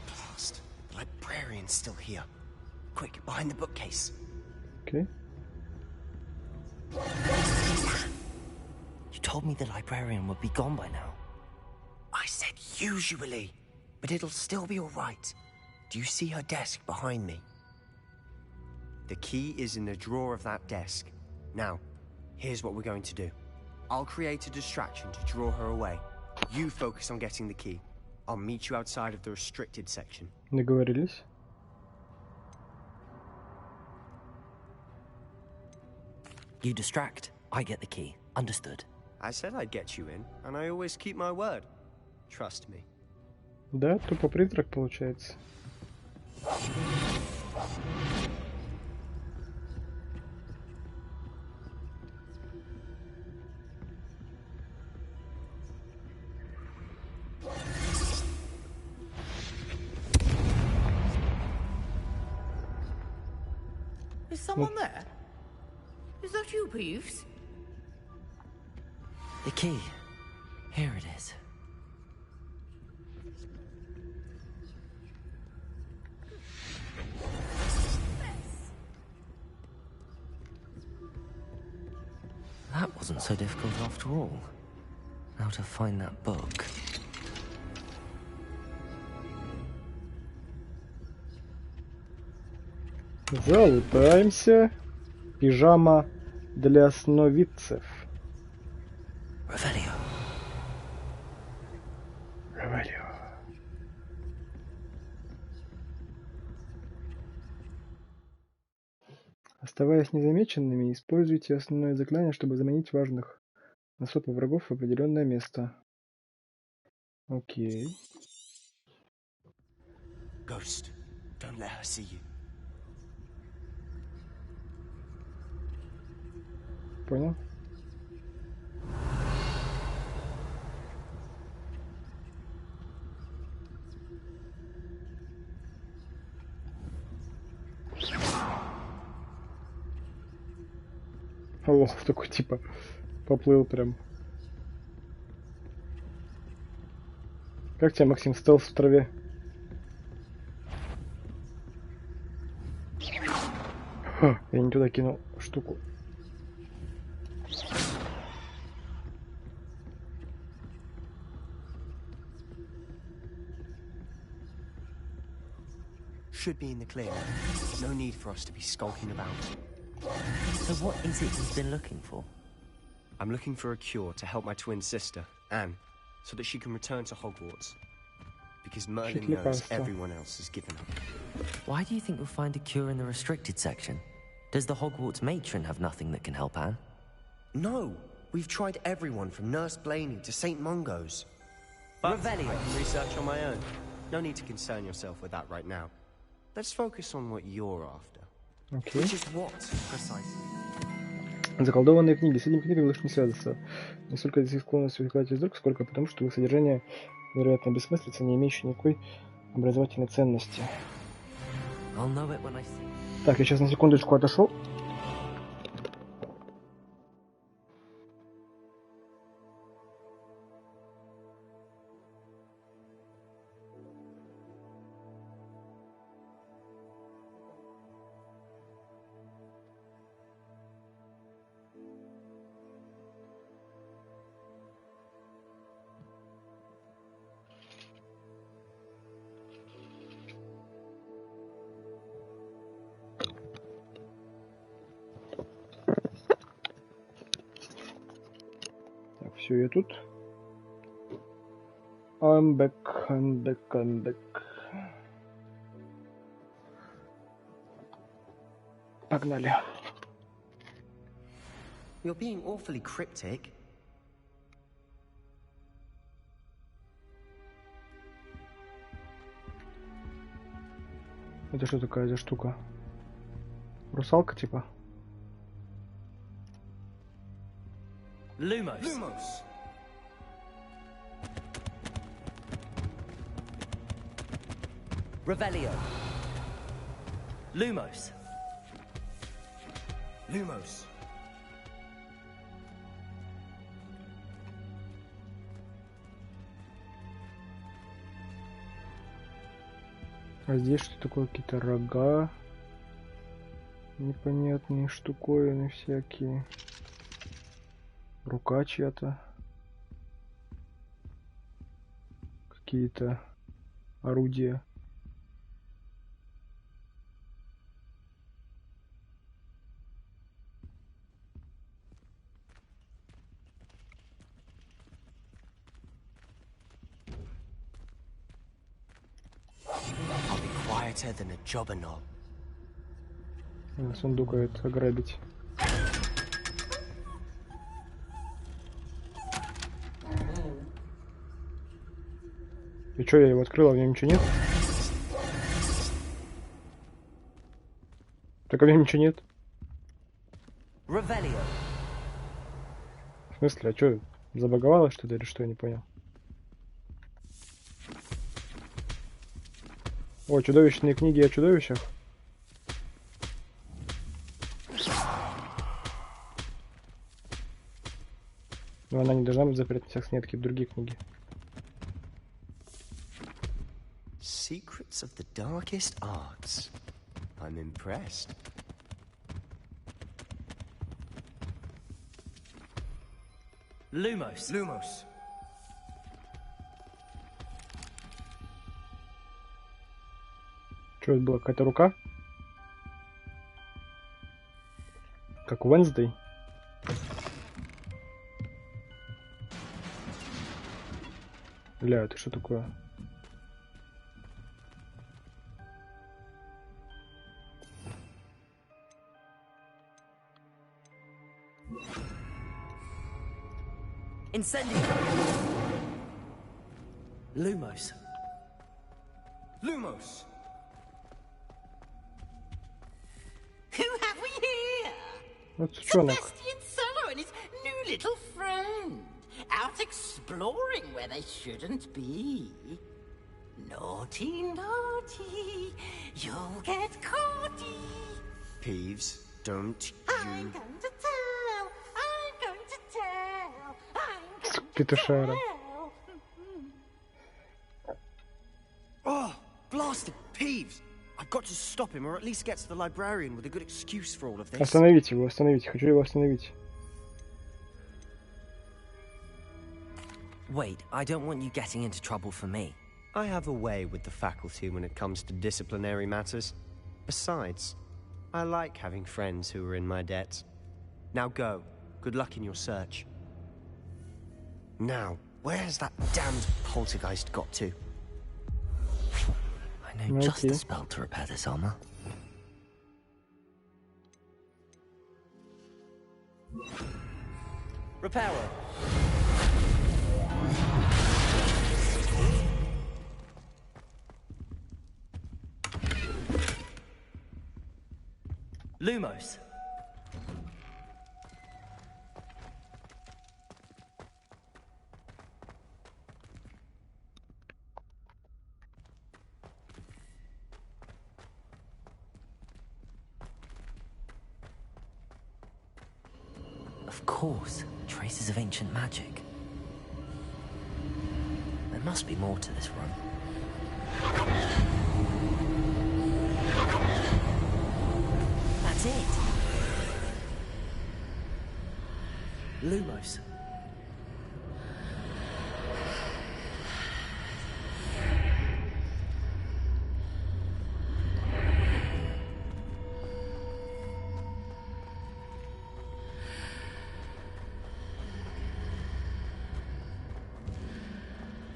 Blast. The librarian's still here. Quick, behind the bookcase. Okay. You told me the librarian would be gone by now. I said usually, but it'll still be all right. Do you see her desk behind me? The key is in the drawer of that desk. Now, here's what we're going to do. I'll create a distraction to draw her away. You focus on getting the key. I'll meet you outside of the restricted section. Договорились. You distract, I get the key. Understood. I said I'd get you in, and I always keep my word. Trust me. Да, тупо призрак получается. Is someone there? Is that you, Peeves? The key. Here it is. That wasn't so difficult after all. Now to find that book. Залутаемся. Пижама для сновидцев. Revelio. Revelio. Оставаясь незамеченными, используйте основное заклинание, чтобы заманить важных особ и врагов в определенное место. Окей. Ghost, don't let her see you. Понял. Лох такой типа поплыл прям. Как тебе, Максим, стелс в траве? Ха, я не туда кинул штуку. Should be in the clear. No need for us to be skulking about. So what is it you've been looking for? I'm looking for a cure to help my twin sister, Anne, so that she can return to Hogwarts. Because Merlin knows everyone else has given up. Why do you think you'll find a cure in the restricted section? Does the Hogwarts matron have nothing that can help Anne? No! We've tried everyone from Nurse Blaney to St. Mungo's. But I can research on my own. No need to concern yourself with that right now. Let's focus on what you're after. Okay. Which is what, precisely? Заколдованные книги. С этими книгами лучше не связываться. Не столько из-за их склонности выкладывать из рук, сколько потому, что их содержание, вероятно, бессмыслица, не имеющее никакой образовательной ценности. Так, я сейчас на секундочку отошел. Все, я тут. I'm back. Погнали. You're being awfully cryptic. Это что такая за штука? Русалка типа? Lumos. Lumos. Revelio. Lumos. Lumos. А здесь что такое? Какие-то рога. Непонятные штуковины всякие. Рука чья-то. Какие-то орудия. I'll be quieter than a jobberknoll. Сундук это ограбить. И чё, я его открыл, а в нем ничего нет? Так, а в нем ничего нет. Revelio. В смысле, а чё, забаговалось что-то или что, я не понял. О, чудовищные книги о чудовищах. Но она не должна быть заперта на всех какие-то другие книги. Secrets of the darkest arts. I'm impressed. Lumos. Lumos. Что это была, какая-то рука? Как у Wednesday. Бля, это что такое? Incendio. Lumos. Lumos. Who have we here? Вот сучонок. Sebastian Solo and his new little friend. Out exploring where they shouldn't be. Naughty, naughty. You'll get caughty. Peeves, don't I'm you... going to tell. I'm going to tell. I'm going to Петушара. tell. Oh, blasted Peeves! I've got to stop him, or at least get to the librarian with a good excuse for all of this. Остановите его, остановите. Хочу его остановить. Wait, I don't want you getting into trouble for me. I have a way with the faculty when it comes to disciplinary matters. Besides, I like having friends who are in my debt. Now go. Good luck in your search. Now, where's that damned poltergeist got to? I know just the spell to repair this armor. Reparo. Lumos. Of course, traces of ancient magic. There must be more to this room. That's it. Lumos.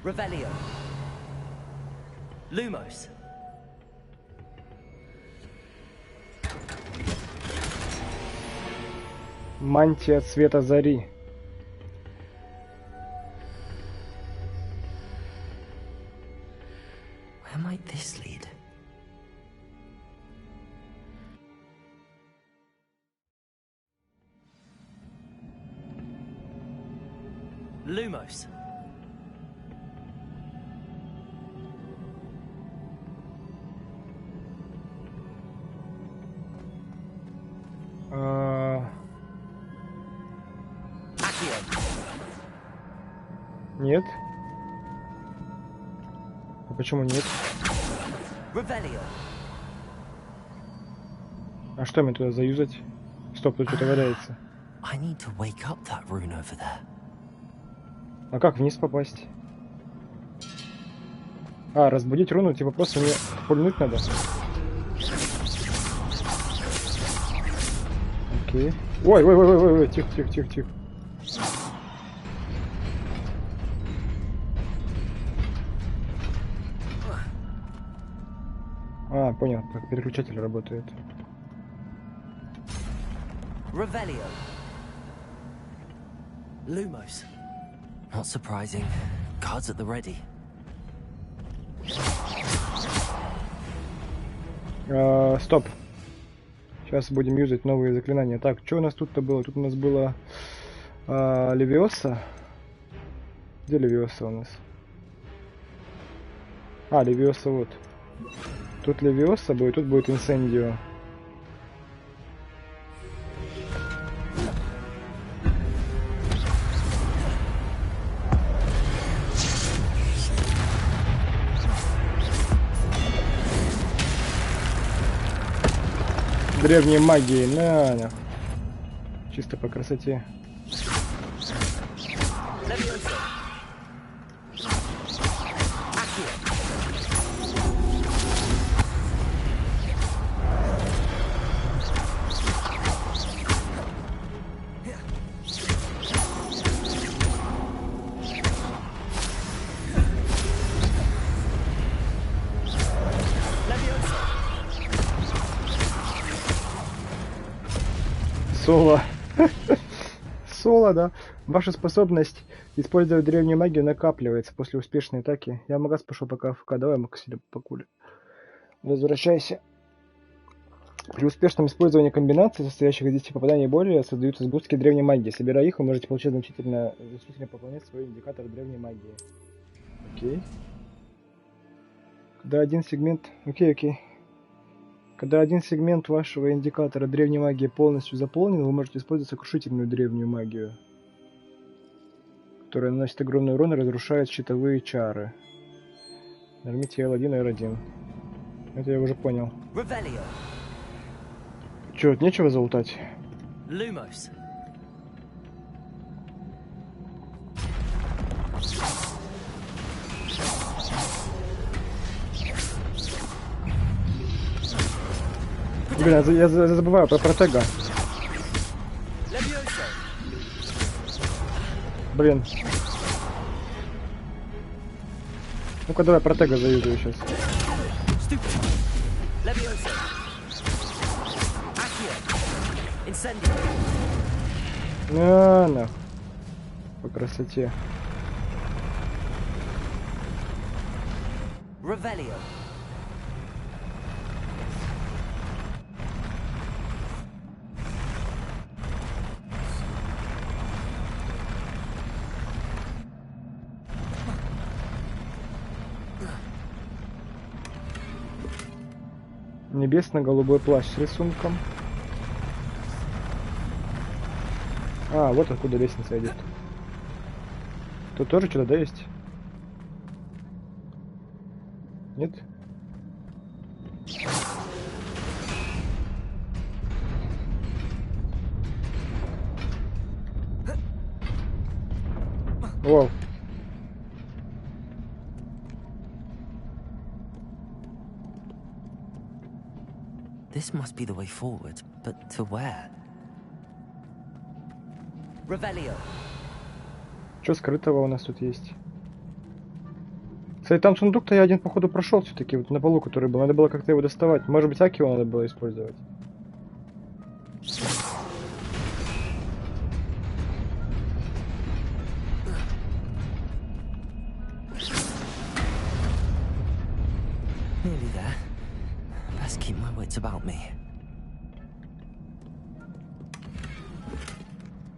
Revelio. Lumos. Мантия цвета зари. Where might this lead? Lumos. Нет. А почему нет? А что мне туда заюзать? Стоп, тут что-то валяется. А как вниз попасть? А, разбудить руну, типа просто мне пульнуть надо. Окей. Ой, тихо. А, понял, как переключатель работает. Revelio. Lumos. Not surprising. Cards at the ready. Стоп. Сейчас будем юзать новые заклинания. Так, что у нас тут-то было? Тут у нас было Левиоса. Где Левиоса у нас? А, Левиоса вот. Тут Левиоса будет, тут будет Инсендио. Древней магии, на. Чисто по красоте. Соло. Соло, да. Ваша способность использовать древнюю магию накапливается после успешной атаки. Я в магаз пошел пока АФК. Давай, Максим, покули. Возвращайся. При успешном использовании комбинаций, состоящих из 10 попаданий и более, создаются сгустки древней магии. Собирая их, вы можете получить значительно пополнять свой индикатор древней магии. Окей. Когда один сегмент... Окей. Когда один сегмент вашего индикатора древней магии полностью заполнен, вы можете использовать сокрушительную древнюю магию, которая наносит огромный урон и разрушает щитовые чары. Нажмите L1 и R1. Это я уже понял. Чё, тут нечего залутать? Lumos. Блин, я забываю про протега. Блин. Ну-ка давай протега заюзаю сейчас. На. По красоте. Revelio. Небесно-голубой плащ с рисунком. А, вот откуда лестница идет. Тут тоже что-то, да, есть? Нет? Вау. This must be the way forward, but to where? Revelio. Что скрытого у нас тут есть? Кстати, там сундук-то я один, походу, прошел все-таки, вот на полу, который был. Надо было как-то его доставать. Может быть, Акио надо было использовать. Nearly there. Best keep my wits about me.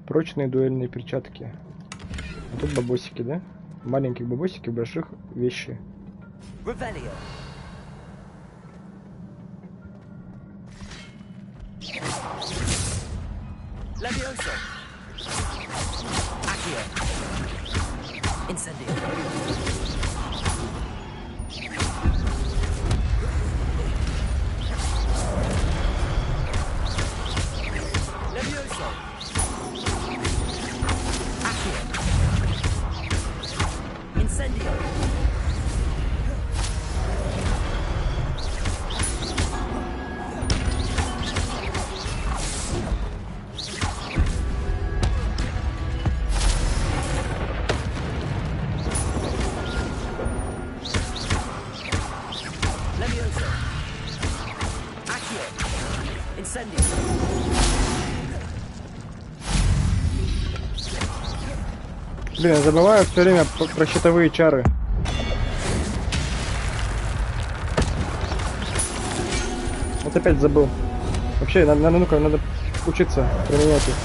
Прочные дуэльные перчатки. А тут бабосики, да? Маленькие бабосики, больших вещи. Revelio. Levioso. Accio. Incendio. Levioso. Accio. Incendio. Levioso. Accio. Incendio. Блин, я забываю все время про щитовые чары. Вот опять забыл. Вообще, ну-ка, надо учиться применять их.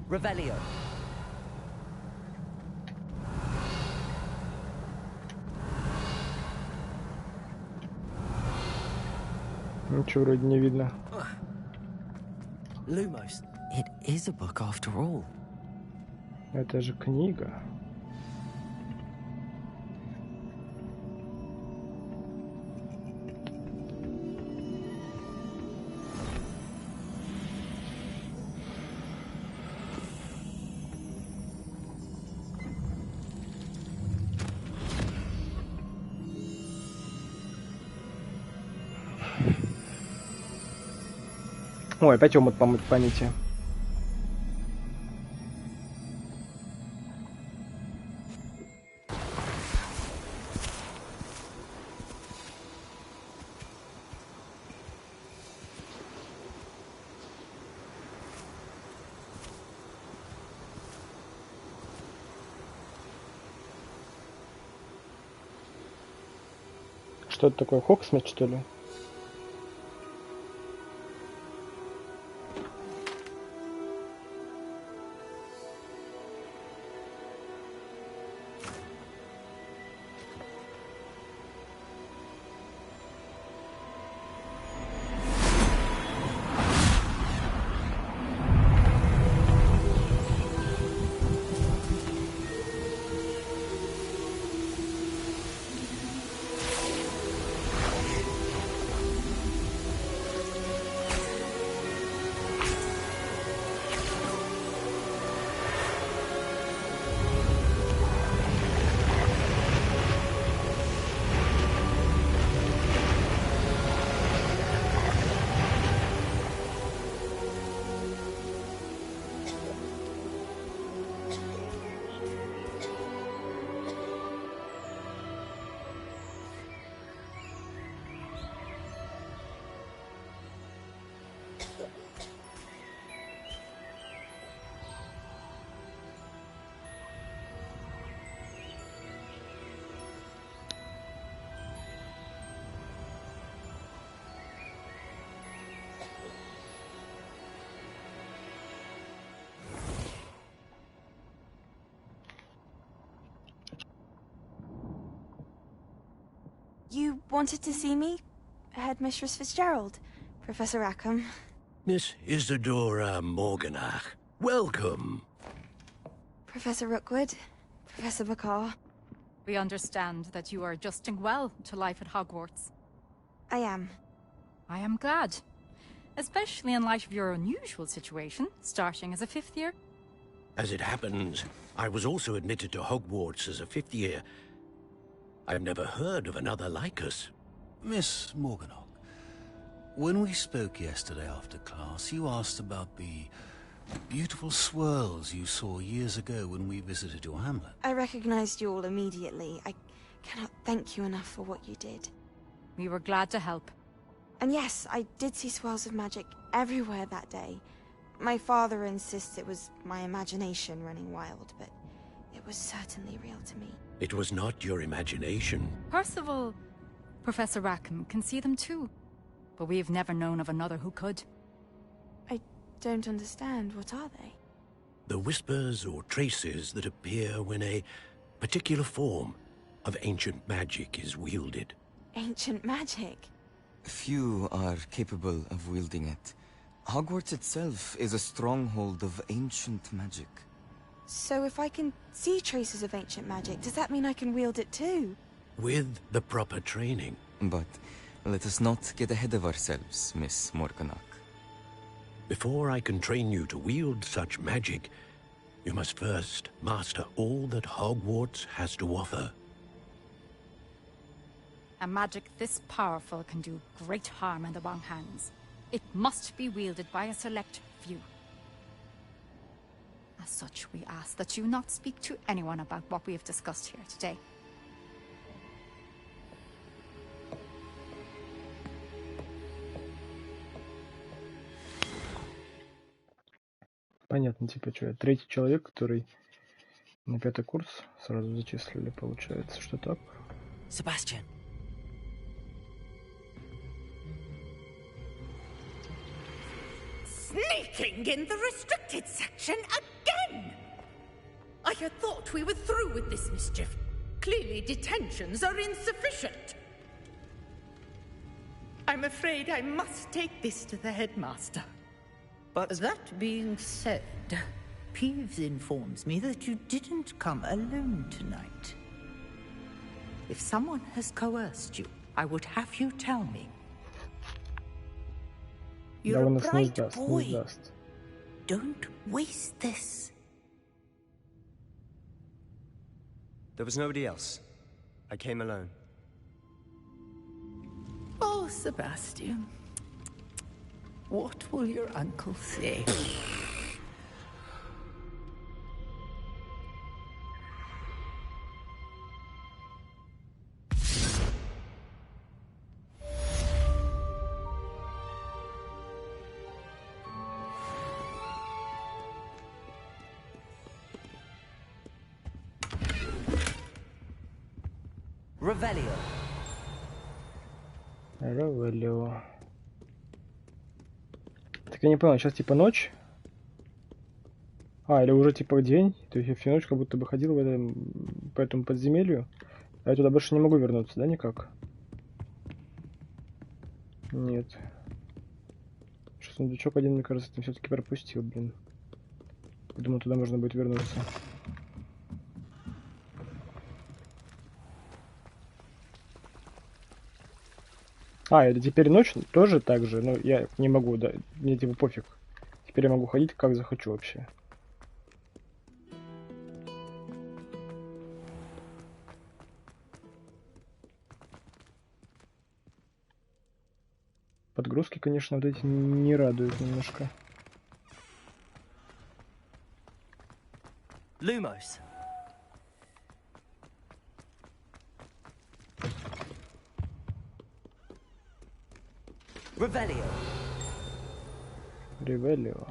Revelio. Ничего вроде не видно. Lumos. It is a book after all. Это же книга. Ой, опять омут памяти. Что это такое, Хогвартс, что ли? You wanted to see me? Headmistress Fitzgerald, Professor Rackham. Miss Isadora Morganach, welcome. Professor Rookwood, Professor Bakar. We understand that you are adjusting well to life at Hogwarts. I am. I am glad. Especially in light of your unusual situation, starting as a 5th year. As it happens, I was also admitted to Hogwarts as a 5th year. I've never heard of another like us. Miss Morganach, when we spoke yesterday after class, you asked about the beautiful swirls you saw years ago when we visited your hamlet. I recognized you all immediately. I cannot thank you enough for what you did. We were glad to help. And yes, I did see swirls of magic everywhere that day. My father insists it was my imagination running wild, but it was certainly real to me. It was not your imagination. Percival, Professor Rackham can see them too. But we've never known of another who could. I don't understand. What are they? The whispers or traces that appear when a particular form of ancient magic is wielded. Ancient magic? Few are capable of wielding it. Hogwarts itself is a stronghold of ancient magic. So if I can see traces of ancient magic, does that mean I can wield it too? With the proper training. But let us not get ahead of ourselves, Miss Morganach. Before I can train you to wield such magic, you must first master all that Hogwarts has to offer. A magic this powerful can do great harm in the wrong hands. It must be wielded by a select few. As such, we ask that you not speak to anyone about what we have discussed here today. Понятно, типа, что я третий человек, который на 5-й курс сразу зачислили, получается, что так. Sebastian. Sneaking in the restricted section again! I had thought we were through with this mischief. Clearly detentions are insufficient. I'm afraid I must take this to the headmaster. But that being said, Peeves informs me that you didn't come alone tonight. If someone has coerced you, I would have you tell me. You're a bright boy. Don't waste this. There was nobody else. I came alone. Oh, Sebastian. What will your uncle say? Revelio. Ревелио. Так я не понял, сейчас типа ночь? А, или уже типа день? То есть я всю ночь как будто бы ходил по этому подземелью. А я туда больше не могу вернуться, да, никак? Нет. Что сундучок один, мне кажется, ты все-таки пропустил, блин. Думаю, туда можно будет вернуться. А, это теперь ночь тоже так же, но я не могу, да, мне типа пофиг. Теперь я могу ходить как захочу вообще. Подгрузки, конечно, вот эти не радуют немножко. Lumos. Revelio. Ревелио.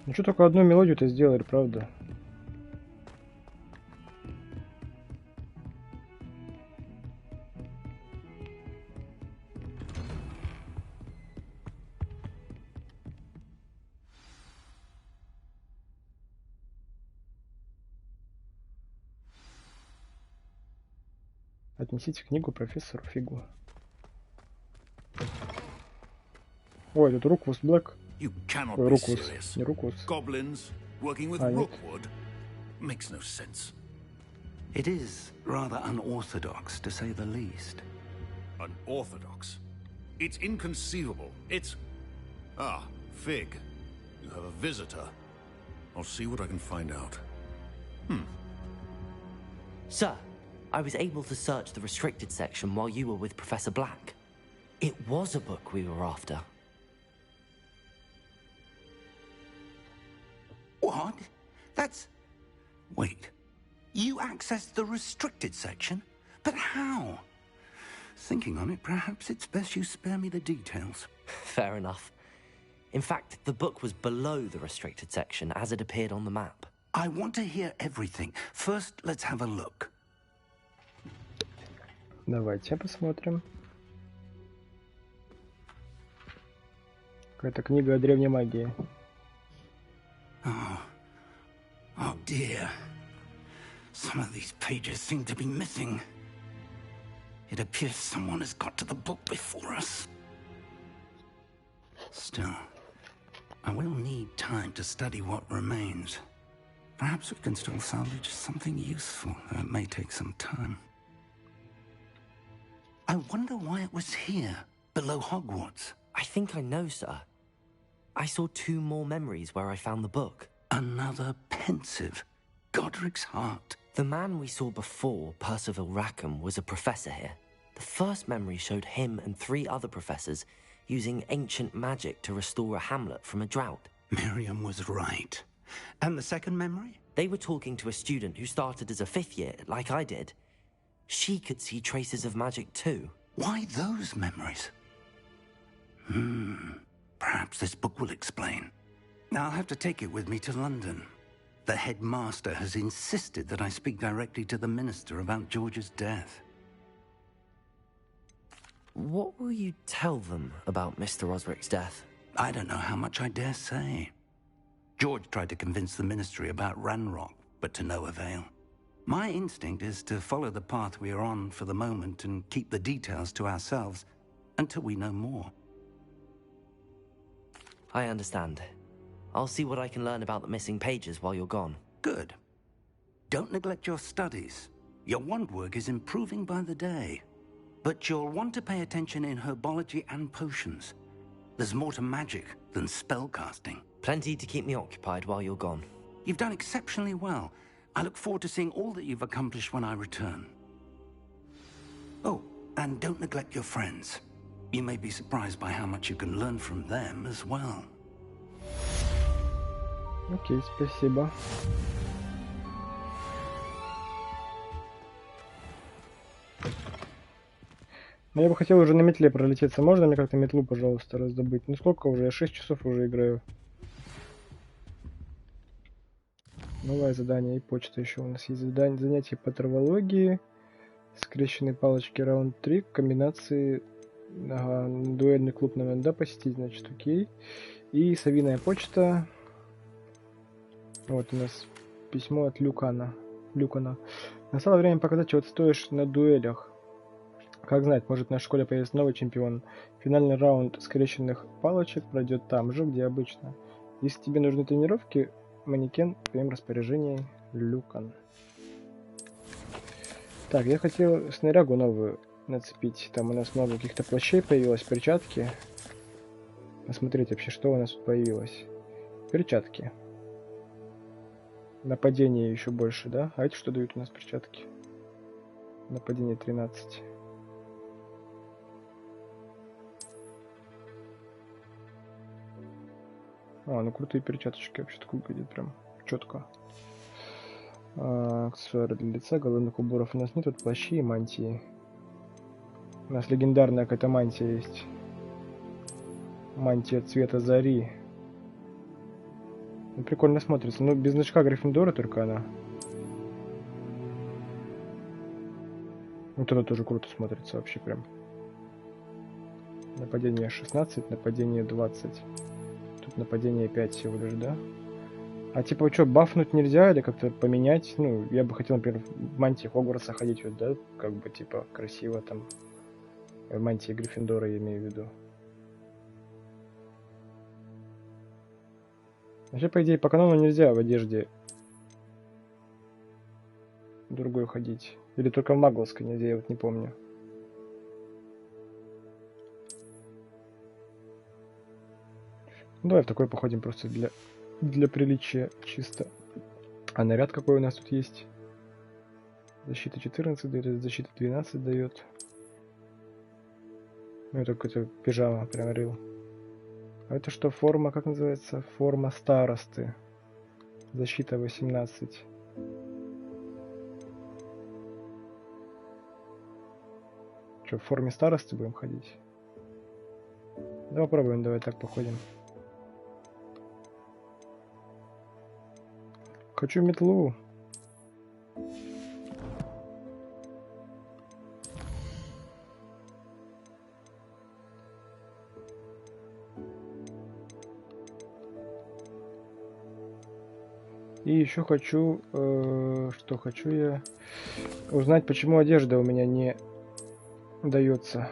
Ну что, только одну мелодию-то сделали, правда? Отнесите книгу профессору Фигу. Ой, тут Руквус Блэк. Ой, Руквус. Не Руквус. Goblins working with А, нет. Rookwood makes no sense. It is rather unorthodox, to say the least. Unorthodox? It's inconceivable. It's... Ah, Fig. You have a visitor. I'll see what I can find out. Sir, I was able to search the restricted section while you were with Professor Black. It was a book we were after. What? That's... Wait. You accessed the restricted section? But how? Thinking on it, perhaps it's best you spare me the details. Fair enough. In fact, the book was below the restricted section as it appeared on the map. I want to hear everything. First, let's have a look. Давайте посмотрим. Какая-то книга о древней магии. Oh dear. Some of these pages seem to be missing. It appears someone has got to the book before us. Still, I will need time to study what remains. Perhaps we can still salvage something useful, though it may take some time. I wonder why it was here, below Hogwarts. I think I know, sir. I saw 2 more memories where I found the book. Another pensive Godric's heart. The man we saw before, Percival Rackham, was a professor here. The first memory showed him and 3 other professors using ancient magic to restore a hamlet from a drought. Miriam was right. And the second memory? They were talking to a student who started as a 5th year, like I did. She could see traces of magic too. Why those memories? Perhaps this book will explain. I'll have to take it with me to London. The headmaster has insisted that I speak directly to the minister about George's death. What will you tell them about Mr. Osric's death? I don't know how much I dare say. George tried to convince the ministry about Ranrock, but to no avail. My instinct is to follow the path we are on for the moment and keep the details to ourselves until we know more. I understand. I'll see what I can learn about the missing pages while you're gone. Good. Don't neglect your studies. Your wand work is improving by the day. But you'll want to pay attention in herbology and potions. There's more to magic than spellcasting. Plenty to keep me occupied while you're gone. You've done exceptionally well. I look forward to seeing all that you've accomplished when I return. Oh, and don't neglect your friends. You may be surprised by how much you can learn from them as well. Окей, спасибо. Но я бы хотел уже на метле пролететься. Можно мне как-то метлу, пожалуйста, раздобыть? Ну сколько уже? Я 6 часов уже играю. Новое задание и почта еще у нас есть. Занятие по травологии. Скрещенные палочки раунд 3. Комбинации. Ага, дуэльный клуб нам надо посетить, значит, окей. И совиная почта. Вот у нас письмо от Люкана. Настало время показать, чего ты стоишь на дуэлях. Как знать, может в нашей школе появится новый чемпион. Финальный раунд скрещенных палочек пройдет там же, где обычно. Если тебе нужны тренировки, манекен в твоем распоряжении. Люкан. Так, я хотел снарягу новую нацепить. Там у нас много каких-то плащей появилось, перчатки. Посмотреть вообще, что у нас тут появилось. Перчатки. Нападение еще больше, да? А эти что дают у нас перчатки? Нападение 13. Ну крутые перчаточки вообще так выглядят прям четко. Аксессуары для лица, головных уборов у нас нет, тут плащи и мантии. У нас легендарная какая-то мантия есть. Мантия цвета зари. Ну, прикольно смотрится. Ну, без значка Гриффиндора только она. Вот это тоже круто смотрится вообще прям. Нападение 16, нападение 20. Тут нападение 5 всего лишь, да? А типа что, бафнуть нельзя или как-то поменять? Ну, я бы хотел, например, в мантии Хогвартса ходить, вот, да? Как бы, типа, красиво там. В мантии Гриффиндора, я имею в виду. Вообще, по идее, по канону нельзя в одежде другой ходить. Или только в магловской нельзя, я вот не помню. Ну, давай в такой походим просто для приличия чисто. А наряд какой у нас тут есть? Защита 14 дает, защита 12 дает. Ну, это какая-то пижама, прям рил. А это что, форма, как называется? Форма старосты. Защита 18. Что, в форме старосты будем ходить? Да попробуем, давай так походим. Хочу метлу. И еще хочу, что хочу я узнать, почему одежда у меня не дается.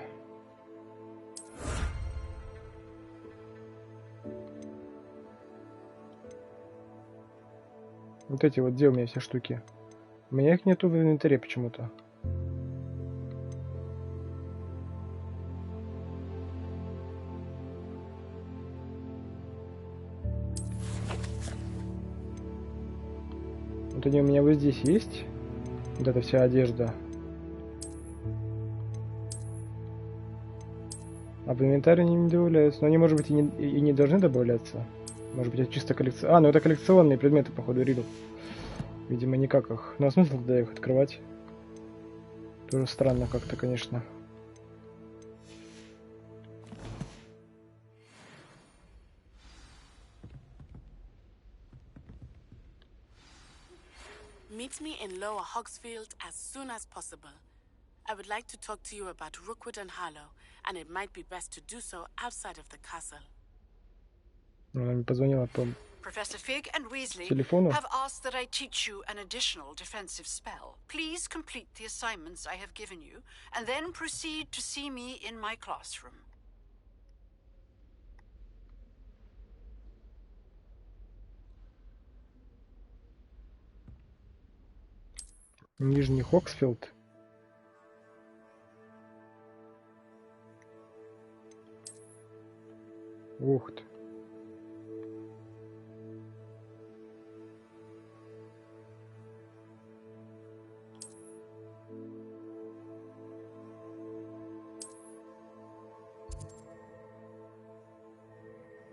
Вот эти вот, где у меня все штуки? У меня их нету в инвентаре почему-то. Вот они у меня вот здесь есть. Вот эта вся одежда. А в инвентарь они не добавляются. Но они, может быть, и не должны добавляться. Может быть, это чисто коллекция. А, ну это коллекционные предметы, походу, ридл. Видимо, никак их. Ну, а смысл тогда их открывать? Тоже странно как-то, конечно. Meet me in Lower Hogsfield as soon as possible. I would like to talk to you about Rookwood and Harlow, and it might be best to do so outside of the castle. Она мне позвонила по Professor Fig and Weasley телефону. have asked that I teach you an additional defensive spell. Please complete the assignments I have given you, and then proceed to see me in my classroom. Нижний Хоксфилд. Ух ты.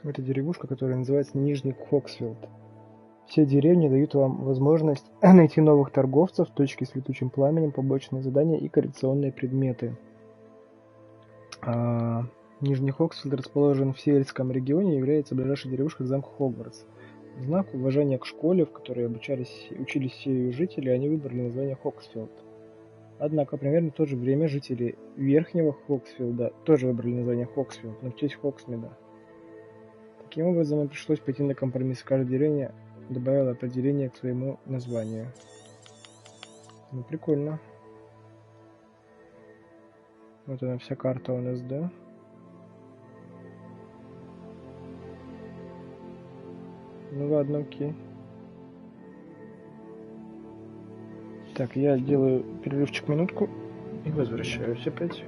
Это деревушка, которая называется Нижний Хоксфилд. Все деревни дают вам возможность найти новых торговцев, точки с летучим пламенем, побочные задания и коллекционные предметы. Нижний Хоксфилд расположен в сельском регионе и является ближайшей деревушкой к замку Хогвартс. В знак уважения к школе, в которой учились все ее жители, они выбрали название Хоксфилд. Однако, примерно в то же время жители Верхнего Хоксфилда тоже выбрали название Хоксфилд, но в честь Хоксмида. Таким образом, им пришлось пойти на компромисс. Каждая деревня добавила определение к своему названию. Ну, прикольно. Вот она вся карта у нас, да? Ну ладно, окей. Так, я делаю перерывчик минутку и возвращаюсь опять.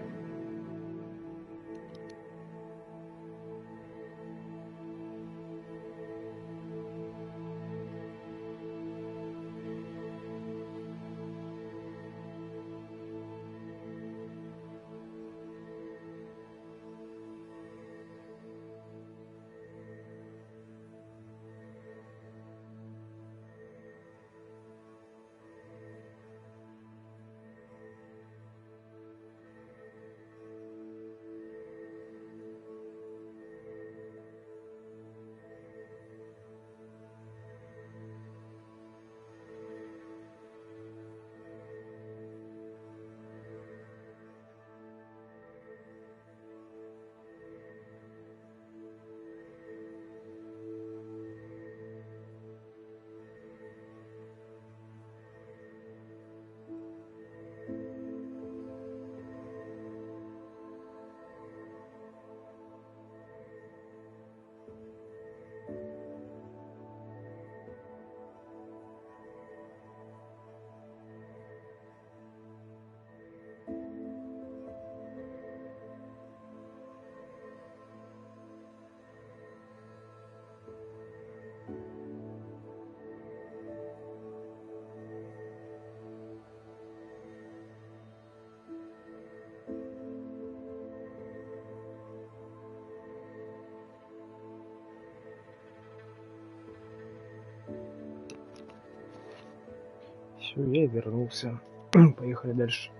Все, я вернулся. Поехали дальше.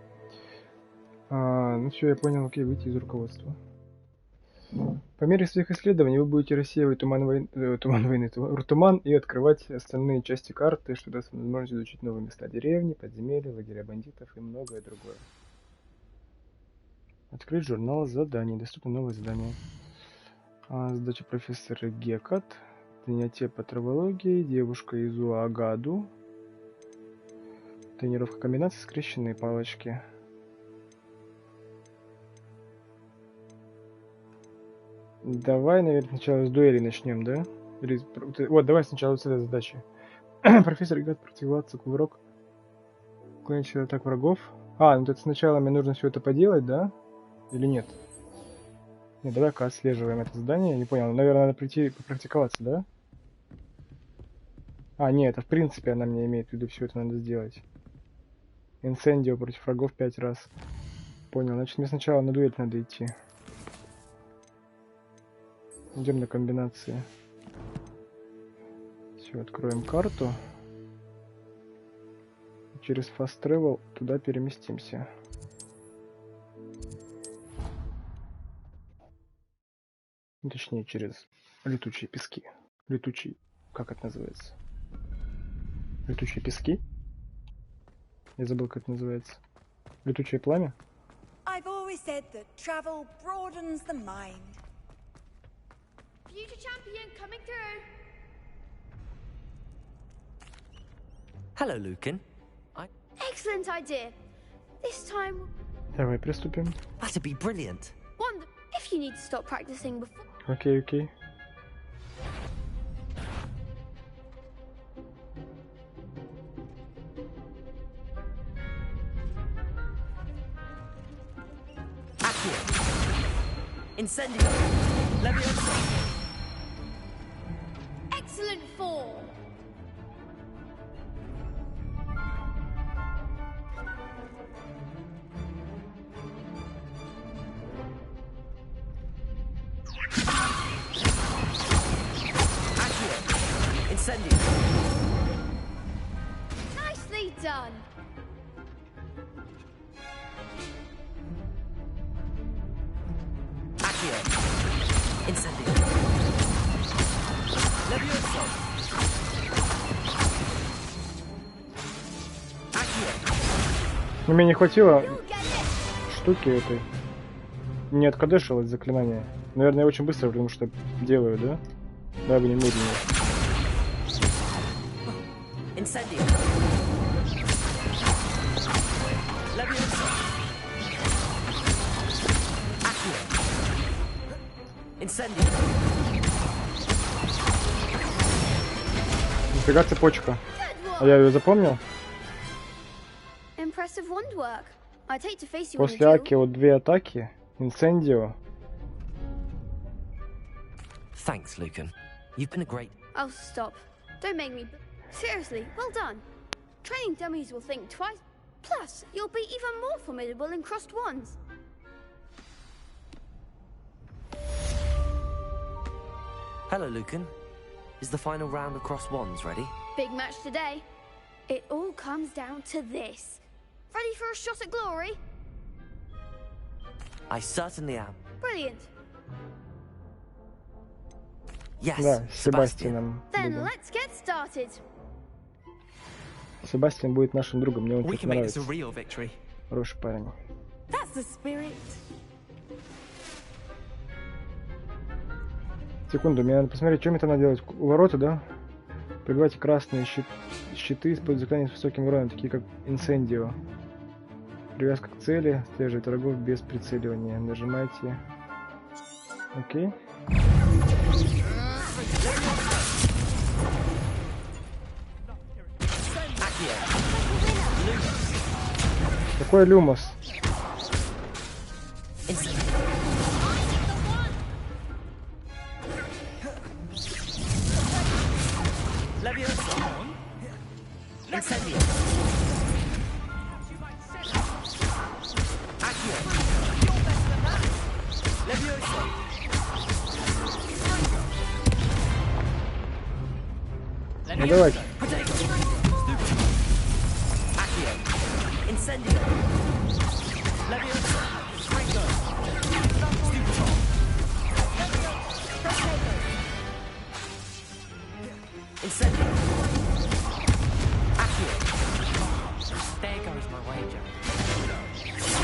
Ну все, я понял, окей, выйти из руководства. По мере своих исследований вы будете рассеивать туман и открывать остальные части карты, что даст возможность изучить новые места деревни, подземелья, лагеря бандитов и многое другое. Открыть журнал заданий. Доступны новые задания. Задача профессора Гекат. Занятие по травологии. Девушка из Уагаду. Тренировка комбинаций, скрещенные палочки. Давай, наверное, сначала с дуэли начнем, да? Вот, давай сначала с этой задачи. Профессор Гекат противаться кувырок. Уклонить атак врагов. Ну это сначала мне нужно все это поделать, да? Или нет? Нет, давай-ка отслеживаем это задание. Не понял. Наверное, надо прийти попрактиковаться, да? Нет, это в принципе она мне имеет в виду, все это надо сделать. Инсендио против врагов 5 раз. Понял, значит мне сначала на дуэль надо идти. Идем на комбинации. Все, откроем карту. Через Fast Travel туда переместимся. Точнее, через летучие пески. Летучий... Как это называется? Летучие пески? Я забыл, как это называется. Летучее пламя? I've always said that travel broadens the mind. Future champion coming through. Hello, Lucan. Excellent idea. This time. Давай приступим. That'd be brilliant. Wonder if you need to stop practicing before. Окей, окей. Incendio. Leviosa. Excellent form. Incendio. Nicely done. Incendio. Leviosa. Мне не хватило штуки этой. Не откадешилось заклинание. Наверное, я очень быстро, потому что делаю, да? Да, будем медленнее. Incendio. Leviosa. Incendio. Нифига цепочка. А я ее запомнил? Impressive wandwork. I'd hate to face you После Аки вот 2 атаки. Инсендио. Thanks, Lucan. You've been a great... Oh, stop. Don't make me... Seriously, well done. Training dummies will think twice. Plus, you'll be even more formidable in crossed wands. Hello, Lucan. Is the final round across wands ready? Big match today. It all comes down to this. Ready for a shot at glory? I certainly am. Brilliant. Yes, Да, с Себастьяном. Then let's get started. Себастьян будет нашим другом, мне он We очень can make this нравится. a real victory. Хороший парень. That's the spirit. Секунду, мне надо посмотреть, что мне там надо делать. У ворота, да? Прибивайте красные щиты, используя заклинания с высоким уроном, такие как Инсендио. Привязка к цели, стежить врагов без прицеливания. Нажимайте. Окей. Какой люмос? Incendio. Accio. Leviosa. Ну давайте. Incendio. Leviosa. Springo. Stupefy. Incendio. Accio. There goes my wager.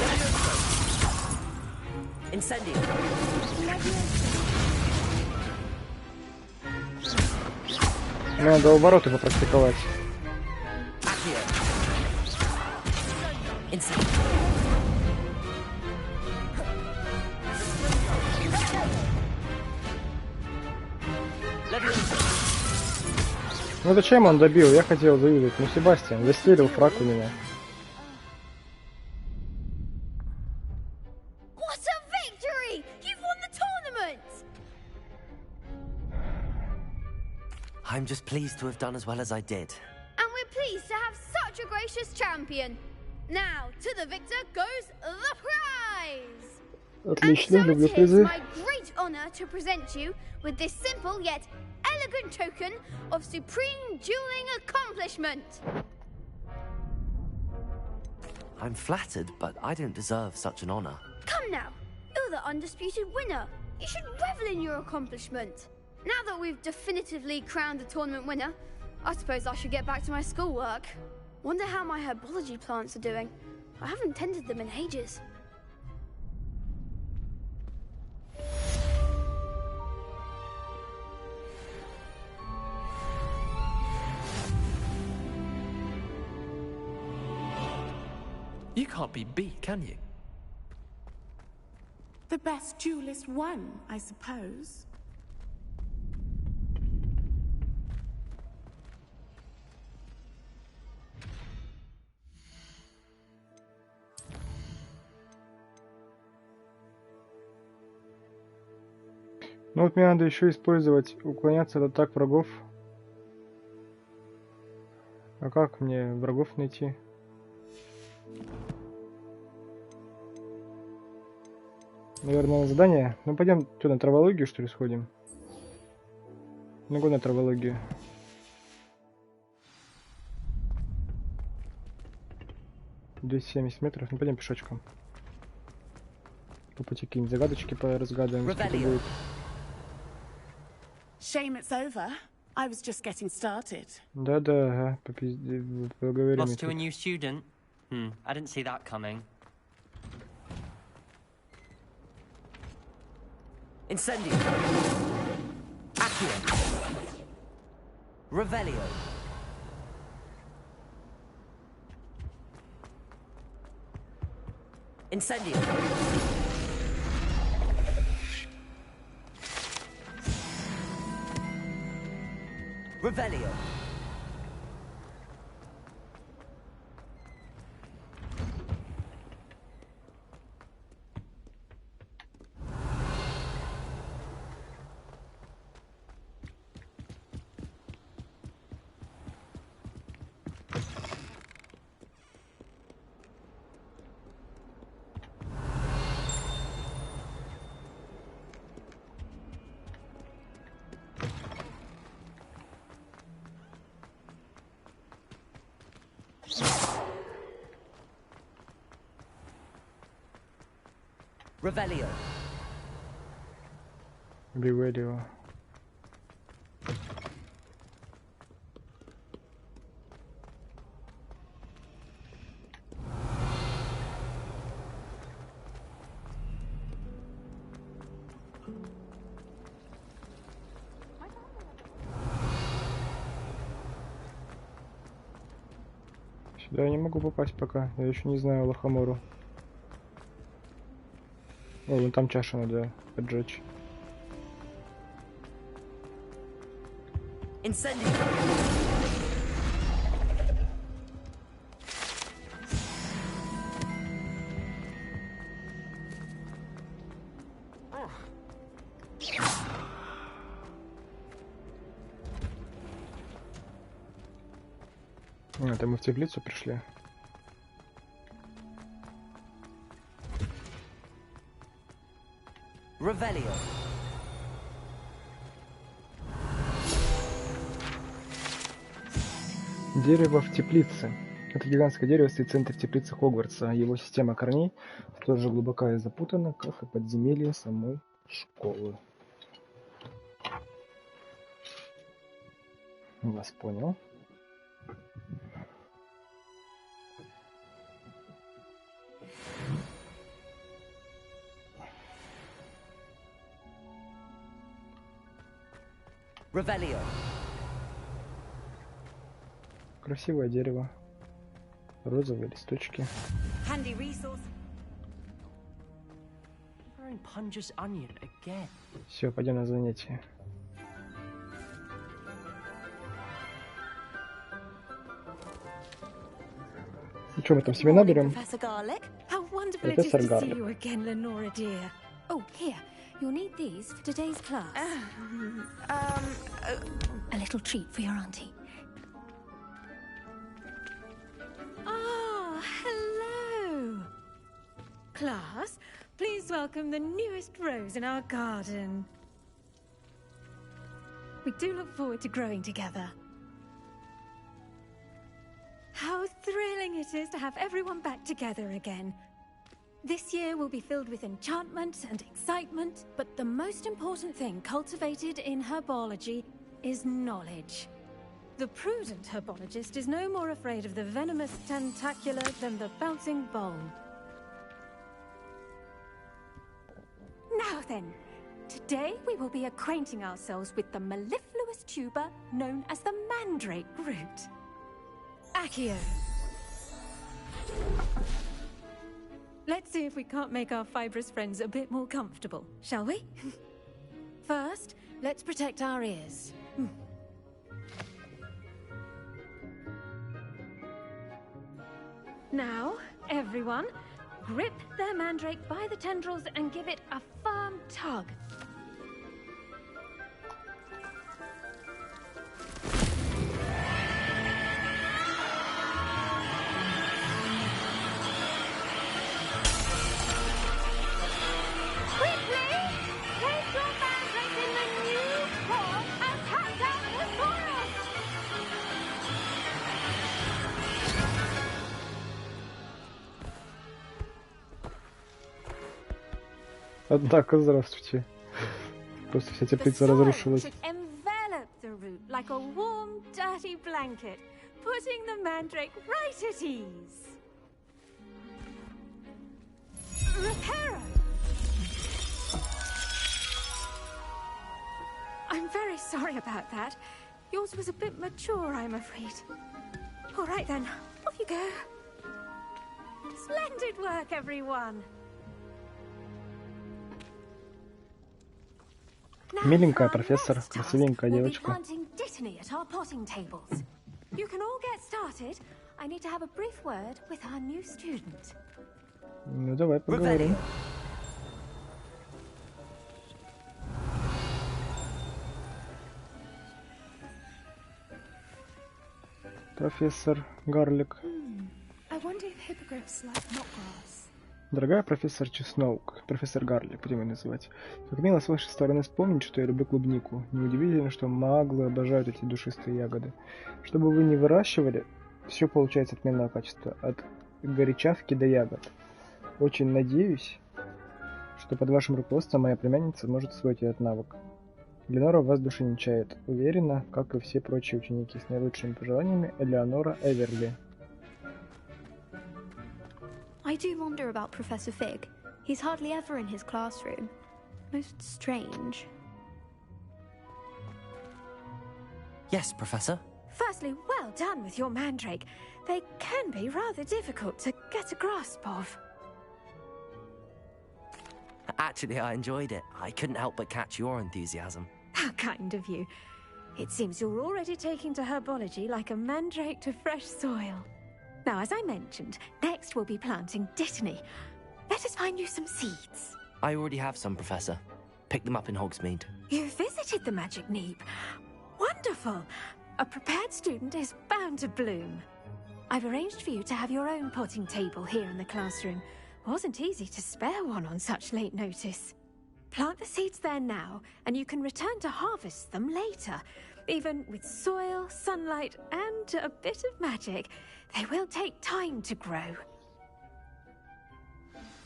Leviosa. Incendio. Надо обороты попрактиковать. Ну зачем он добил? Я хотел завидовать. Ну Себастьян застелил фраг у меня. What a victory! You've won the tournament! I'm just pleased to have done as well as I did. And we're pleased to have such a gracious champion. Now, to the victor goes the prize! Отлично, люблю It is призы. my great honor to present you with this simple yet elegant token of supreme dueling accomplishment. I'm flattered, but I don't deserve such an honor. Come now, you're the undisputed winner. You should revel in your accomplishment. Now that we've definitively crowned the tournament winner, I suppose I should get back to my schoolwork. Wonder how my herbology plants are doing. I haven't tended them in ages. You can't be beat, can you? The best duelist won, I suppose. Ну вот мне надо еще использовать, уклоняться от атак врагов. А как мне врагов найти? Наверное, на задание. Ну пойдем что, на травологию что ли сходим? Ну-ка на травологию. $270 метров, ну пойдем пешочком. По пути какие-нибудь загадочки поразгадаем. Shame it's over. I was just getting started. Да-да, ага, поговорим. Lost to a new student? I didn't see that coming. Incendio. Accio. Revelio. Incendio. Revelio. Revelio. Revelio. Сюда я не могу попасть пока. Я еще не знаю Лохомору. О, вон там чашу надо поджечь. Incendio. Это мы в теплицу пришли. Revelio. Дерево в теплице. Это гигантское дерево стоит в центре теплицы Хогвартса. Его система корней столь же глубока и запутана, как и подземелье самой школы. Вас понял. Revelio. Красивое дерево. Розовые листочки. Handy resource. Wearing Punja's onion again. Все, пойдем на занятие. Что мы там себе наберем? Professor Garlic. How wonderful it is Профессор to see Гарлик. you again, Lenora dear. Oh, here. You'll need these for today's class. A little treat for your auntie. Ah, hello. Class, please welcome the newest rose in our garden. We do look forward to growing together. How thrilling it is to have everyone back together again. This year will be filled with enchantment and excitement, But the most important thing cultivated in herbology is knowledge. the prudent herbologist is no more afraid of the venomous tentacular than the bouncing bowl. Now then, today we will be acquainting ourselves with the mellifluous tuber known as the mandrake root. Accio. Let's see if we can't make our fibrous friends a bit more comfortable, shall we? First, let's protect our ears. Now, everyone, grip their mandrake by the tendrils and give it a firm tug. Quickly! Take your mandrake in the new form and cut down the soil! Однако, здравствуйте. Просто вся The теплица soil разрушилась. should envelop the root like a warm, dirty blanket, putting the mandrake right at ease. Reparo! I'm very sorry about that. Yours was a bit mature, I'm afraid. All right then, off you go. Splendid work, everyone. Миленькая профессор, красивенькая We'll be девочка. planting dittany at our potting tables. You can all get started. I need to have a brief word with our new student. Ну давай поговорим. Профессор Гарлик. I wonder if hippogriffs like knotgrass. Дорогая профессор Чесноук, профессор Гарлик, будем ее называть. Как мило с вашей стороны вспомнить, что я люблю клубнику. Неудивительно, что маглы обожают эти душистые ягоды. Что бы вы ни выращивали, все получается отменного качества. От горячавки до ягод. Очень надеюсь, что под вашим руководством моя племянница сможет освоить этот навык. Элеонора в вас души не чает. Уверена, как и все прочие ученики. С наилучшими пожеланиями, Элеонора Эверли. I do wonder about Professor Fig. He's hardly ever in his classroom. Most strange. Yes, Professor. Firstly, well done with your mandrake. They can be rather difficult to get a grasp of. Actually, I enjoyed it. I couldn't help but catch your enthusiasm. How kind of you. It seems you're already taking to herbology like a mandrake to fresh soil. Now, as I mentioned, next we'll be planting dittany. Let us find you some seeds. I already have some, Professor. Picked them up in Hogsmeade. You visited the Magic Neep. Wonderful. A prepared student is bound to bloom. I've arranged for you to have your own potting table here in the classroom. Wasn't easy to spare one on such late notice. Plant the seeds there now, and you can return to harvest them later. Even with soil, sunlight, and a bit of magic, they will take time to grow.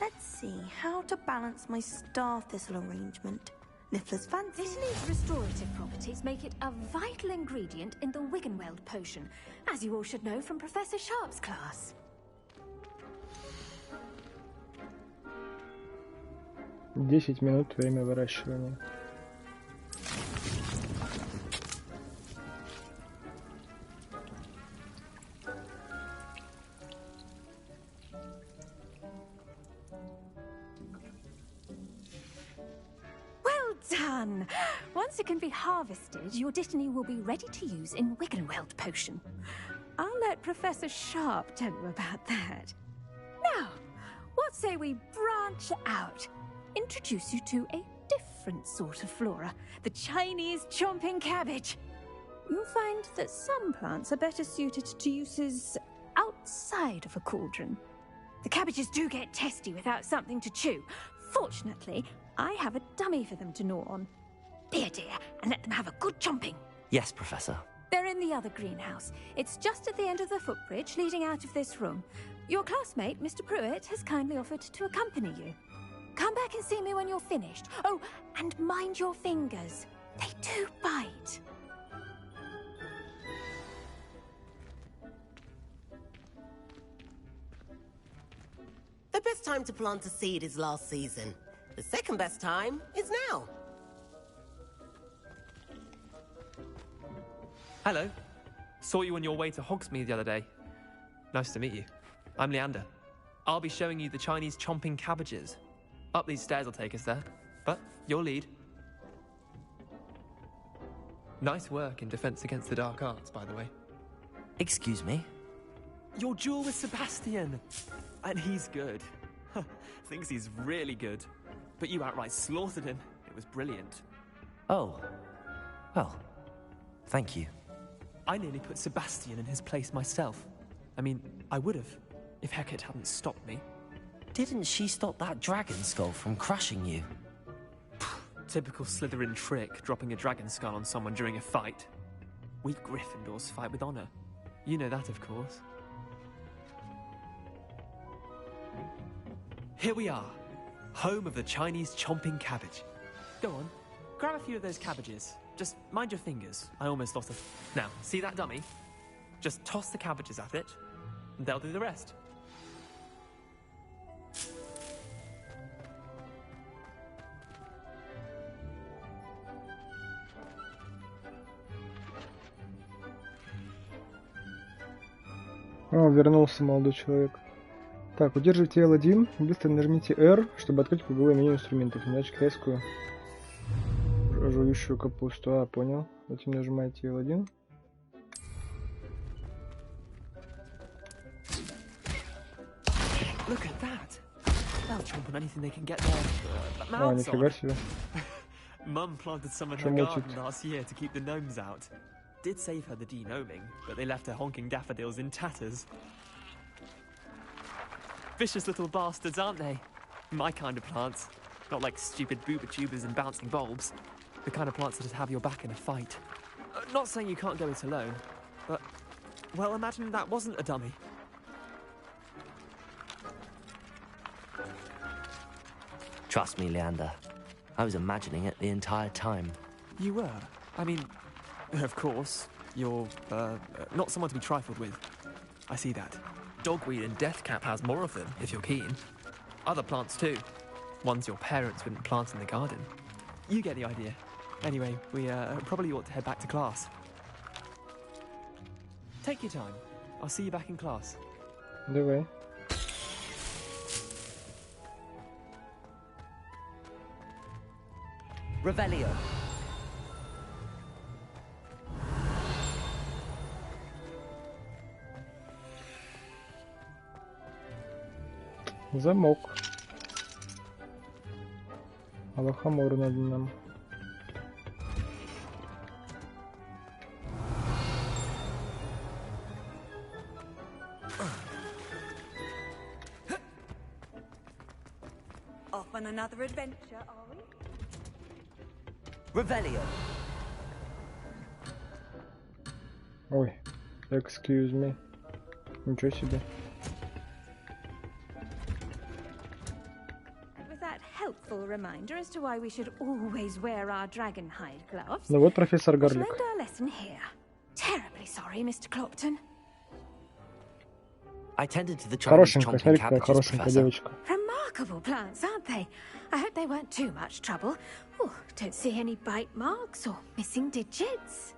Let's see how to balance my star thistle arrangement. Niffler's fancy. Thistle's restorative properties make it a vital ingredient in the Wiggenweld potion, as you all should know from Professor Sharp's class. 10 минут время выращивания. Well done! Once it can be harvested, your Dittany will be ready to use in Wiggenweld potion. I'll let Professor Sharp tell you about that. Now, what say we branch out? Introduce you to a different sort of flora, the Chinese chomping cabbage. You'll find that some plants are better suited to uses outside of a cauldron. The cabbages do get testy without something to chew. Fortunately, I have a dummy for them to gnaw on. Be a dear and let them have a good chomping. Yes, Professor. They're in the other greenhouse. It's just at the end of the footbridge leading out of this room. Your classmate, Mr. Pruitt, has kindly offered to accompany you. Come back and see me when you're finished. Oh, and mind your fingers. They do bite. The best time to plant a seed is last season. The second best time is now. Hello. Saw you on your way to Hogsmeade the other day. Nice to meet you. I'm Leander. I'll be showing you the Chinese chomping cabbages. Up these stairs will take us there, but your lead. Nice work in Defense Against the Dark Arts, by the way. Excuse me? Your duel with Sebastian! And he's good. Thinks he's really good. But you outright slaughtered him. It was brilliant. Oh. Well, thank you. I nearly put Sebastian in his place myself. I mean, I would have, if Hecate hadn't stopped me. Didn't she stop that dragon skull from crushing you? Typical Slytherin trick, dropping a dragon skull on someone during a fight. We Gryffindors fight with honor. You know that, of course. Here we are, home of the Chinese chomping cabbage. Go on, grab a few of those cabbages. Just mind your fingers. I almost lost a... Now, see that dummy? Just toss the cabbages at it, and they'll do the rest. О, вернулся молодой человек. Так, удерживайте L1, быстро нажмите R, чтобы открыть круговое меню инструментов. Иначе китайскую жующую капусту. А, понял. Затем нажимаете L1. Look at that! They'll chomp on anything they can get their А, mouths нифига on. себе. Mum planted some in her Чё garden мутит? last year to keep the gnomes out. Did save her the de-gnoming, but they left her honking daffodils in tatters. Vicious little bastards, aren't they? My kind of plants. Not like stupid booba tubers and bouncing bulbs. The kind of plants that'd have your back in a fight. Not saying you can't go it alone, but... Well, imagine that wasn't a dummy. Trust me, Leander. I was imagining it the entire time. You were? I mean, of course, you're, not someone to be trifled with. I see that. Dogweed and deathcap has more of them, if you're keen. Other plants too. Ones your parents wouldn't plant in the garden. You get the idea. Anyway, we probably ought to head back to class. Take your time. I'll see you back in class. Давай. Revelio. Замок. Алахамор надо нам. Off on another adventure, are we? Revelio. Ой, excuse me. Ничего себе. Helpful reminder as to why we should always wear our dragon hide gloves. Ну вот профессор Гарлик. We'll end our lesson here. Terribly sorry, Mr. Clopton. I tended to the Chinese Хорошенькая, chomping смотри, какая cabbages, хорошенькая Professor. девочка. Remarkable plants, aren't they? I hope they weren't too much trouble. Oh, don't see any bite marks or missing digits.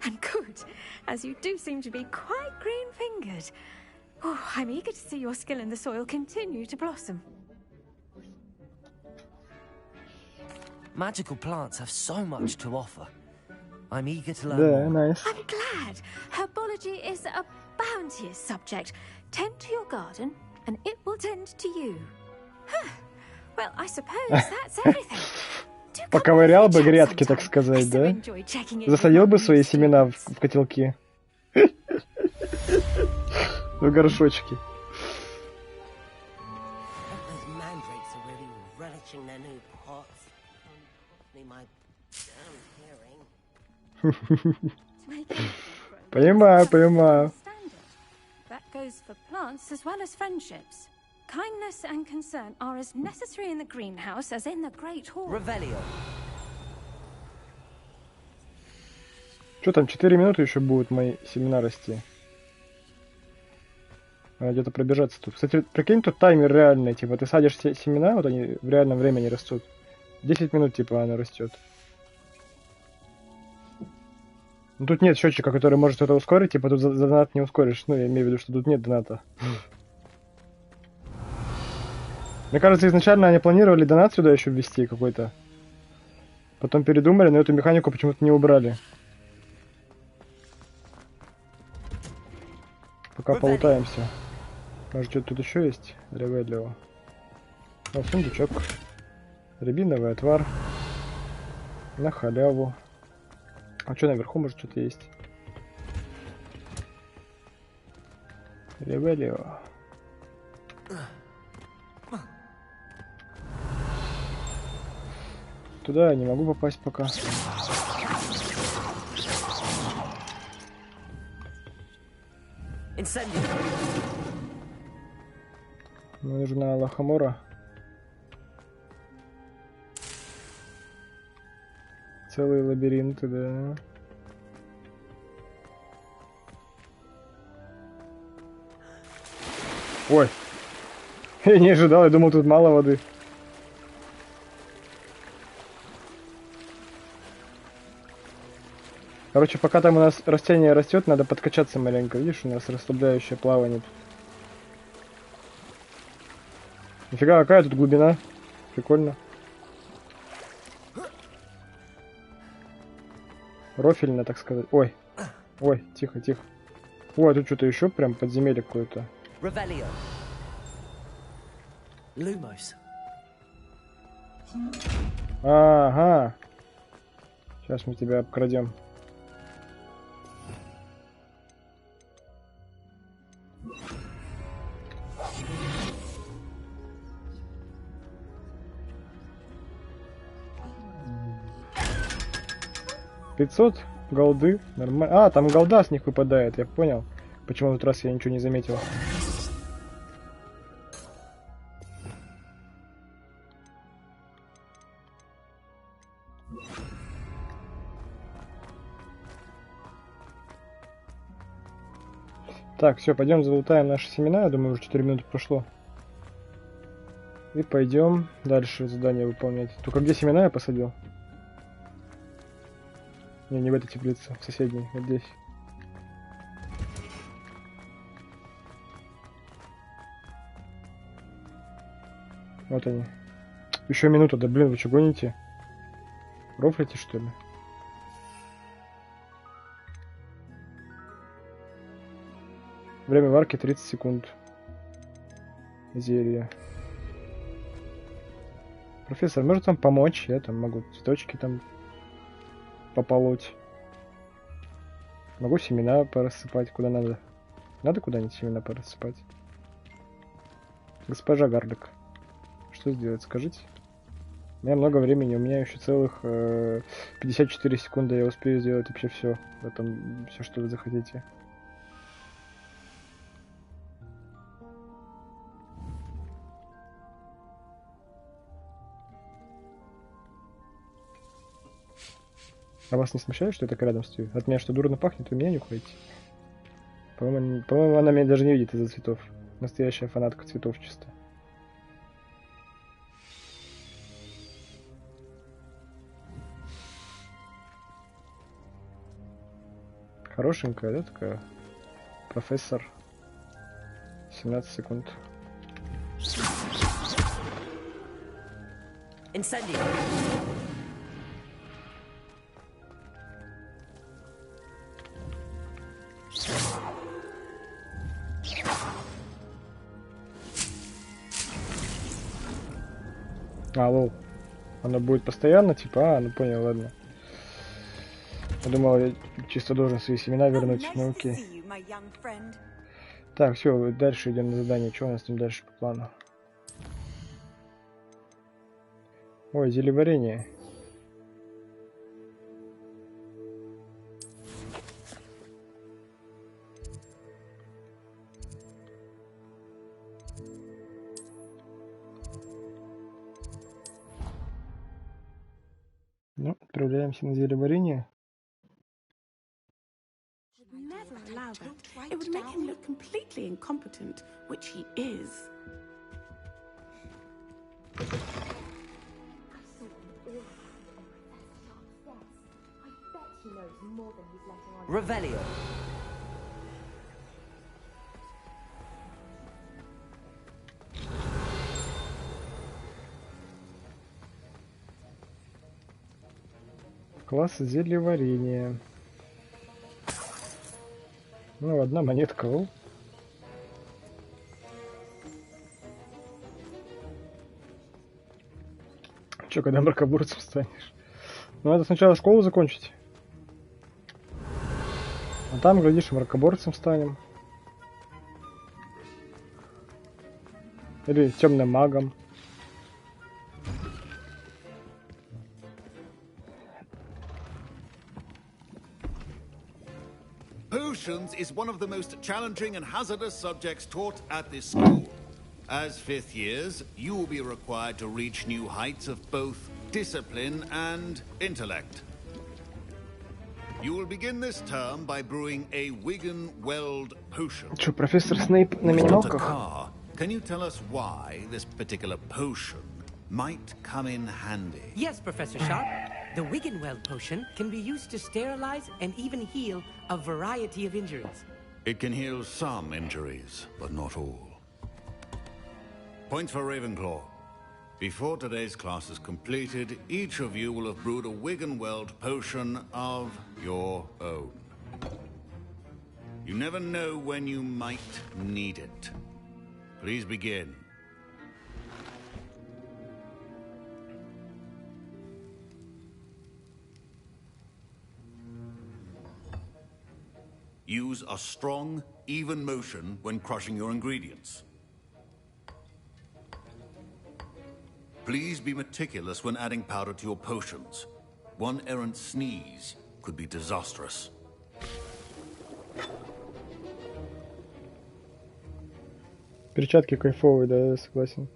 And good, as you do seem to be quite green-fingered. Oh, I'm eager to see your skill in the soil continue to blossom. Magical plants have so much to offer. I'm eager to learn Да, more. nice. I'm glad. Herbology is a bounteous subject. Tend to your garden, and it will tend to you. Huh. Well, I suppose that's everything. Поковырял бы грядки, так сказать, да? Засадил бы свои семена в котелки. В горшочки. Понимаю, понимаю. That goes for plants as well as friendships. Kindness and concern are as necessary in the greenhouse as in the great hall. Revelio. Что там, 4 минуты еще будут мои семена расти. Надо где-то пробежаться тут. Кстати, прикинь, тут таймер реальный. Типа, ты садишь семена, вот они в реальном времени растут. 10 минут, типа, она растет. Ну, тут нет счетчика, который может это ускорить. Типа, тут за донат не ускоришь. Ну, я имею в виду, что тут нет доната. Мне кажется, изначально они планировали донат сюда еще ввести какой-то. Потом передумали, но эту механику почему-то не убрали. Пока полутаемся. Может, что-то тут еще есть? Ревелио. О, сундучок. Рябиновый отвар. На халяву. А что наверху, может, что-то есть? Ревелио. Туда я не могу попасть пока. Мне нужна лохомора. Целые лабиринты, да. Ой. Я не ожидал, я думал, тут мало воды. Короче, пока там у нас растение растет, надо подкачаться маленько. Видишь, у нас расслабляющее плавание тут. Нифига, какая тут глубина. Прикольно. Рофельно, так сказать. Ой. Ой, тихо, тихо. Ой, тут что-то еще прям подземелье какое-то. Ага. Сейчас мы тебя обкрадем. $500 голды, нормально. А, там голда с них выпадает, я понял. Почему в этот раз я ничего не заметил. Так, все, пойдем залутаем наши семена. Я думаю, уже 4 минуты прошло. И пойдем дальше задание выполнять. Только где семена я посадил? Не в этой теплице, в соседней, вот здесь. Вот они. Еще минута, да блин, вы что гоните? Рофлите, что ли? Время варки 30 секунд. Зелье. Профессор, может вам помочь? Я там могу цветочки там пополоть. Могу семена порассыпать куда надо. Надо куда-нибудь семена порассыпать? Госпожа Гарлик. Что сделать, скажите? У меня много времени, у меня еще целых 54 секунды, я успею сделать вообще все. В этом все, что вы захотите. А вас не смущает, что я так рядом стою? От меня что, дурно пахнет, вы меня нюхаете? По-моему, она меня даже не видит из-за цветов. Настоящая фанатка цветов чисто. Хорошенькая, да, такая? Профессор. 17 секунд. Incendio. А, лол. Она будет постоянно, типа, ну понял, ладно. Я думал, я чисто должен свои семена вернуть, ну окей. Так, все, дальше идем на задание. Что у нас там дальше по плану? Ой, зелеварение. Ну, отправляемся на зелеварение. Never allow that. It would make him look completely incompetent, which he is. Revelio. Класс зельеварения. Ну, одна монетка, о. Че, когда мракоборцем станешь? Ну, надо сначала школу закончить. А там, глядишь, мракоборцем станем. Или темным магом. Potions is one of the most challenging and hazardous subjects taught at this school. As fifth years, you will be required to reach new heights of both discipline and intellect. You will begin this term by brewing a Wigan-Weld potion. Что, профессор Снейп на минималках? Carr, can you tell us why this particular potion might come in handy? Yes, Professor Sharp. The Wigan-Weld potion can be used to sterilize and even heal a variety of injuries. It can heal some injuries, but not all. Points for Ravenclaw. Before today's class is completed, each of you will have brewed a Wigan-Weld potion of your own. You never know when you might need it. Please begin. Use a strong, even motion when crushing your ingredients. Please be meticulous when adding powder to your potions. One errant sneeze could be disastrous. Перчатки кайфовые, да, я согласен.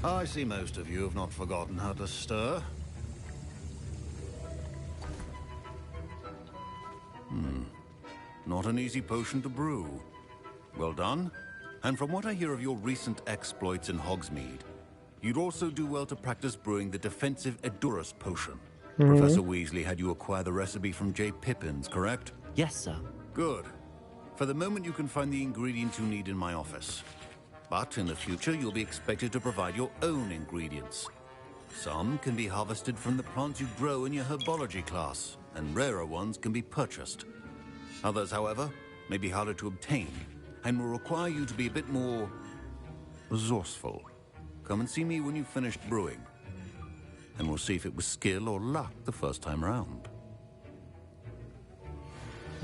I see most of you have not forgotten how to stir. Not an easy potion to brew. Well done. And from what I hear of your recent exploits in Hogsmeade, you'd also do well to practice brewing the defensive Edurus potion. Professor Weasley had you acquire the recipe from J. Pippin's, correct? Yes, sir. Good. For the moment, you can find the ingredients you need in my office. But in the future, you'll be expected to provide your own ingredients. Some can be harvested from the plants you grow in your herbology class, and rarer ones can be purchased. Others, however, may be harder to obtain, and will require you to be a bit more resourceful. Come and see me when you've finished brewing, and we'll see if it was skill or luck the first time around.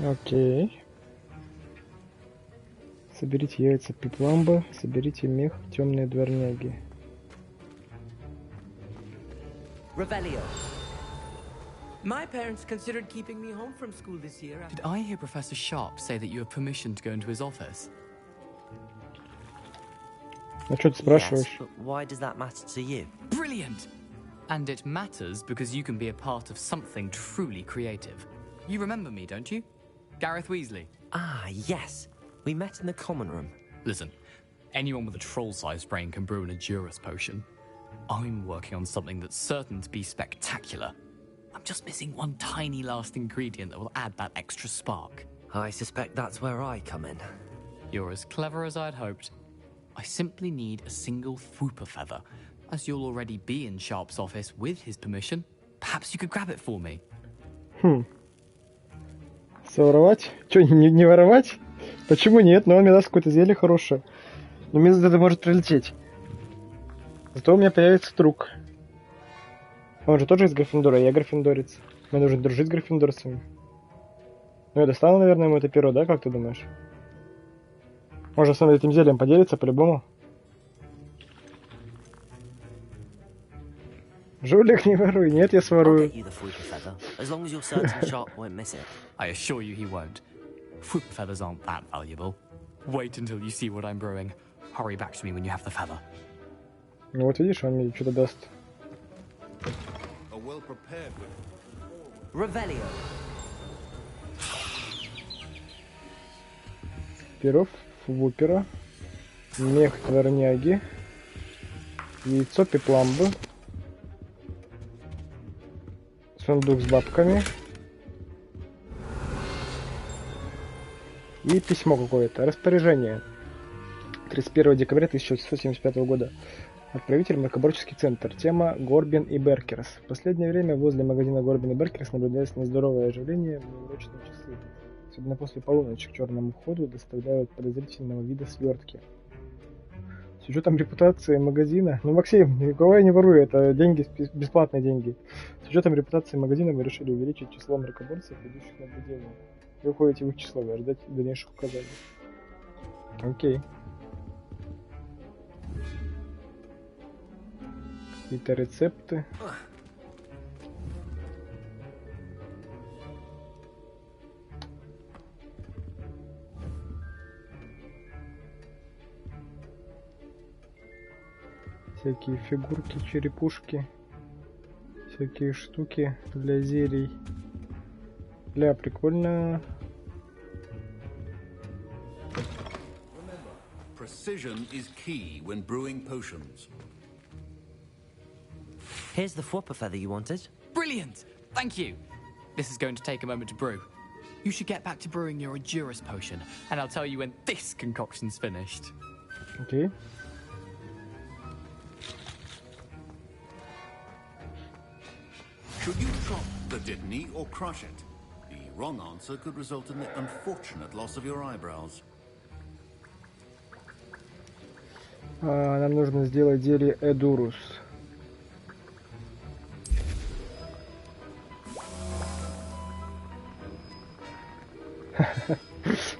Окей. Соберите яйца пипламба, соберите мех темной дворняги. Revelio. My parents considered keeping me home from school this year. Did I hear Professor Sharp say that you have permission to go into his office? А что ты спрашиваешь? Yes, but why does that matter to you? Brilliant! And it matters because you can be a part of something truly creative. You remember me, don't you? Gareth Weasley. Ah, yes. We met in the common room. Listen, anyone with a troll-sized brain can brew an Adurus potion. I'm working on something that's certain to be spectacular. I'm just missing one tiny last ingredient that will add that extra spark. I suspect that's where I come in. You're as clever as I'd hoped. I simply need a single Fwooper feather. As you'll already be in Sharp's office with his permission, perhaps you could grab it for me. Своровать? Чё, не воровать? Почему нет? Но он мне даст какое-то зелье хорошее. Но мне это может прилететь. Зато у меня появится друг. Он же тоже из Гриффиндора, я гриффиндорец. Мне нужно дружить с гриффиндорцами. Ну я достану, наверное, ему это перо, да? Как ты думаешь? Может, с нами этим зельем поделиться по-любому? Жулик, не воруй. Нет, я сворую. I assure you he won't. Fwooper feathers aren't that valuable. Wait until you see what I'm brewing. Hurry back to me when you have the feather. Ну вот видишь, он мне что-то даст. Revelio. Перо Фвупера, мех дворняги, яйцо пипламбы, сундук с бабками и письмо какое-то. Распоряжение. 31 декабря 1875 года. Отправитель Мракоборческий центр. Тема Горбин и Беркерс. В последнее время возле магазина Горбин и Беркерс наблюдается нездоровое оживление в неурочные часы. Особенно после полуночи к черному входу доставляют подозрительного вида свертки. С учетом репутации магазина... Ну, Максим, никого я не ворую, это деньги, бесплатные деньги. С учетом репутации магазина мы решили увеличить число мракоборцев, идущих на наблюдение. Вы входите в их число, и ждать дальнейших указаний. Окей. Какие-то рецепты. Всякие фигурки, черепушки. Всякие штуки для зелий. Бля, прикольно. Precision is key when brewing potions. Here's the Fwooper feather you wanted. Brilliant! Thank you. This is going to take a moment to brew. You should get back to brewing your Adurus potion, and I'll tell you when this concoction's finished. Okay. Should you drop the Dittany or crush it? The wrong answer could result in the unfortunate loss of your eyebrows. Нам нужно сделать зелье Эдурус.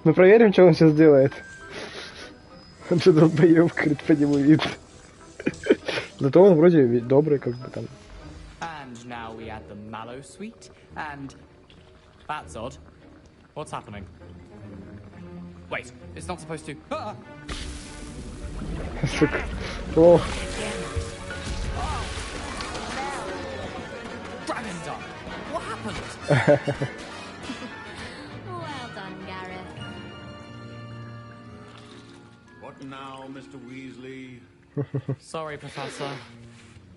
Ну проверим, что он сейчас делает. Он же долбоёб, говорит, по нему видно. Зато он вроде добрый, как бы там. And now we add the mallow sweet, and that's odd. What's happening? Wait, it's not supposed to. Ah! Сука. О. Dragon's up. What happened? Well done, Gareth. What now, Mr. Weasley? Sorry, Professor.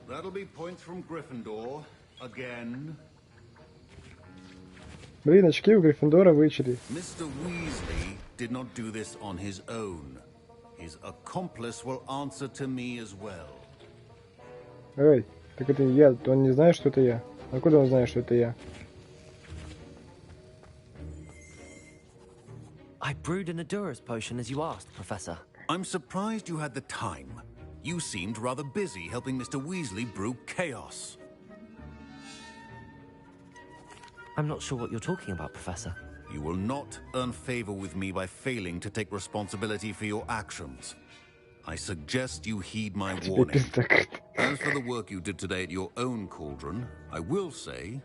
That'll be points from Gryffindor again. Блин, очки у Гриффиндора вычли. Mr. Weasley did not do this on his own. His accomplice will answer to me as well. Ой, Так это я, он не знает, что это я. Откуда он знает, что это я? I brewed an Adura's potion as you asked, Professor. I'm surprised you had the time. You seemed rather busy helping Mr. Weasley brew chaos. I'm not sure what you're talking about, Professor. You will not earn favor with me by failing to take responsibility for your actions. I suggest you heed my warning. As for the work you did today at your own cauldron, I will say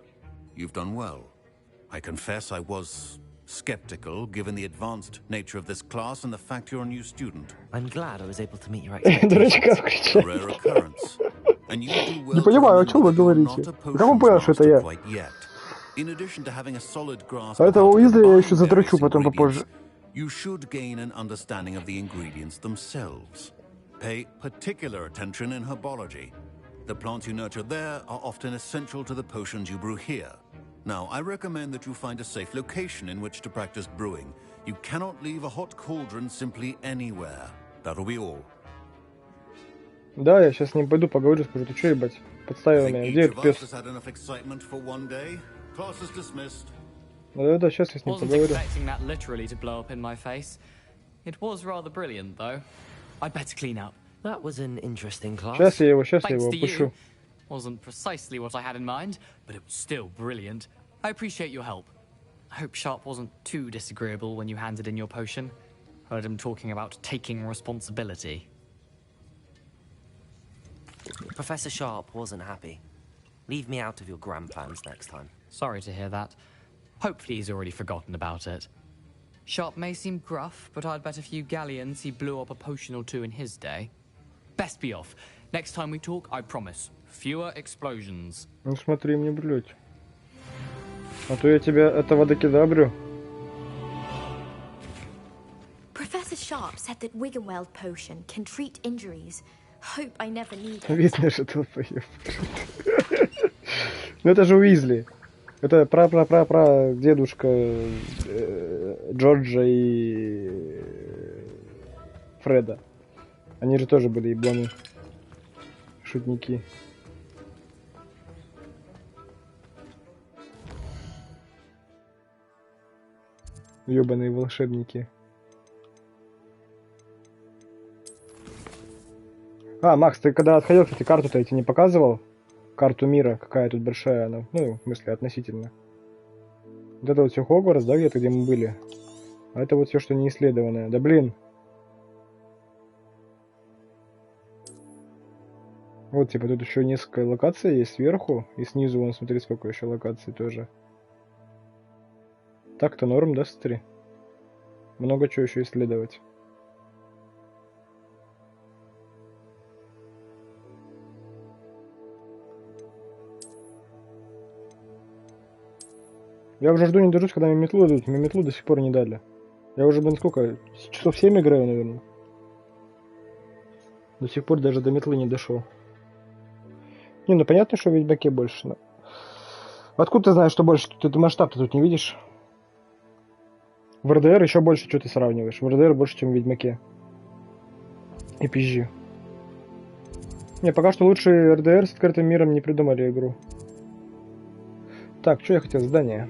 you've done well. I confess I was skeptical, given the advanced nature of this class and the fact you're a new student. I'm glad I was able to meet your expectations. A rare occurrence. And you do well Не понимаю, о чем вы говорите. Как он понял, что это я? In addition to having a solid grasp А этого Уизли я еще затрачу потом попозже. You should gain an understanding of the ingredients themselves. Pay particular attention in herbology. The plants you nurture there are often essential to the potions you brew here. Now, I recommend that you find a safe location in which to practice brewing. You cannot leave a hot cauldron simply anywhere. That'll be all. Да, я сейчас с ним пойду поговорю, скажу, ты что, ебать, подставил меня, где этот пес? Да, сейчас я с ним поговорю. Wasn't expecting that literally to blow up in my face. It was rather brilliant, though. I'd better clean up. That was an interesting class. Сейчас я его пущу. Wasn't precisely what I had in mind, but it was still brilliant. I appreciate your help. I hope Sharp wasn't too disagreeable when you handed in your potion. Heard him talking about taking responsibility. Professor Sharp wasn't happy. Leave me out of your grand plans next time. Sorry to hear that. Hopefully he's already forgotten about it. Sharp may seem gruff, but I'd bet a few galleons he blew up a potion or two in his day. Best be off. Next time we talk, I promise. Fewer explosions. Ну смотри, мне блять. А то я тебя этого докидабрю. Professor Sharp said that Wiggenweld potion can treat injuries. Hope I never need it. Видно, что толпоёб. Ну это же Уизли. Это дедушка Джорджа и Фреда. Они же тоже были ебланы. Шутники. Ёбаные волшебники. А, Макс, ты когда отходил, кстати, карту-то я тебе не показывал? Карту мира, какая тут большая она. Ну, в смысле, относительно. Вот это вот все Хогвартс, да, где-то, где мы были. А это вот все, что не исследованное. Да блин. Вот, типа, тут еще несколько локаций есть сверху. И снизу, вон, смотри, сколько еще локаций тоже. Так-то норм, да, смотри? Много чего еще исследовать. Я уже жду не дождусь, когда мне метлу дадут. Мне метлу до сих пор не дали. Я уже, блин, сколько? Часов 7 играю, наверное. До сих пор даже до метлы не дошел. Не, ну понятно, что в Ведьмаке больше. Но... Откуда ты знаешь, что больше? Ты масштаб-то тут не видишь? В РДР еще больше, что ты сравниваешь? В РДР больше, чем в Ведьмаке. И PG. Не, пока что лучше РДР с открытым миром не придумали игру. Так, что я хотел? Задание.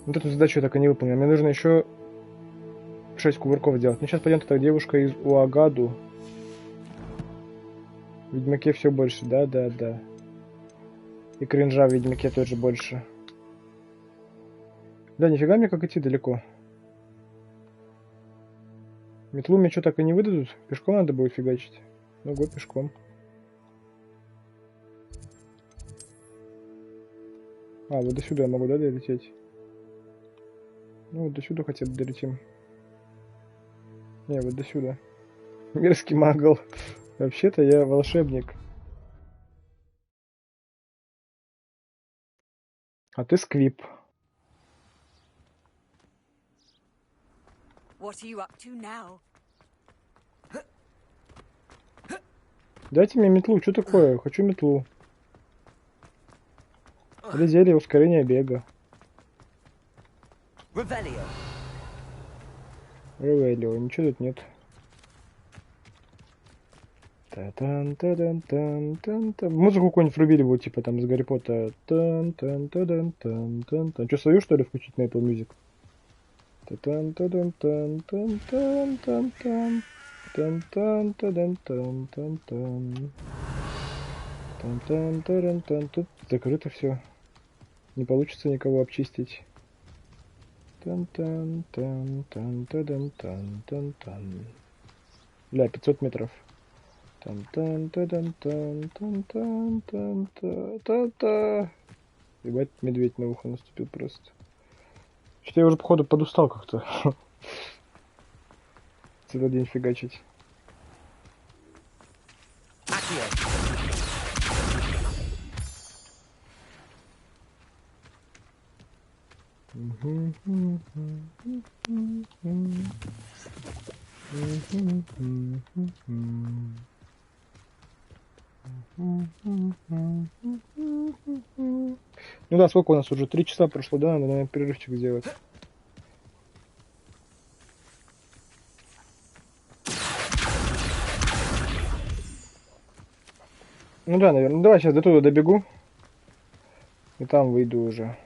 Вот эту задачу я так и не выполнил. Мне нужно еще 6 кувырков сделать. Ну, сейчас пойдем так, девушка из Уагаду. В Ведьмаке все больше, да. И кринжа в Ведьмаке тоже больше. Да, нифига мне как идти далеко. Метлу мне что так и не выдадут? Пешком надо будет фигачить. Ну, год пешком. А, вот до сюда я могу, да, долететь? Ну, вот до сюда хотя бы долетим. Не, вот до сюда. Мерзкий магл. Вообще-то я волшебник. А ты сквип. What are you up to now? Дайте мне метлу, что такое? Хочу метлу. Или зелье ускорения бега. Ревелио, ничего тут нет. Музыку какую-нибудь врубили бы, типа там из Гарри Поттера. Что, свою, что ли, включить на Apple Music? Тут закрыто все. Не получится никого обчистить. Бля, 500 метров. Ебать, медведь на ухо наступил просто. Что-то я уже, походу, подустал как-то. Целый день фигачить. Ну да, сколько у нас уже? 3 часа прошло, да? Надо, наверное, перерывчик сделать. Ну да, наверное. Давай сейчас до туда добегу. И там выйду уже.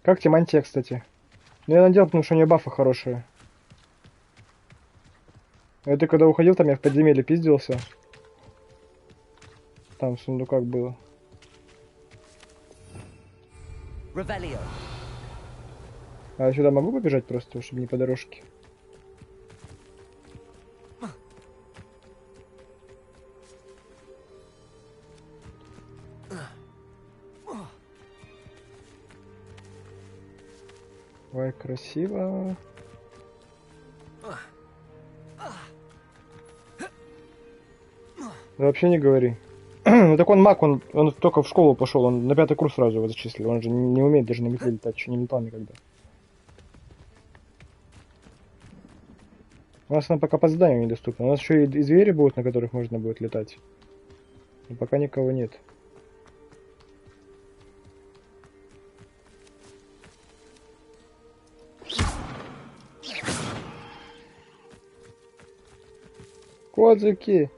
Как тебе мантия, кстати? Ну, я надел, потому что у нее бафы хорошие. Это когда уходил, там я в подземелье пиздился. Там в сундуках было. А я сюда могу побежать просто, чтобы не по дорожке? Ой, красиво. Да вообще не говори. Ну так он маг, он только в школу пошел, он на 5-й курс сразу его зачислил. Он же не умеет даже на метле летать, еще не летал никогда. У нас она пока по заданию недоступна. У нас еще и звери будут, на которых можно будет летать. Но пока никого нет. Кодзуки!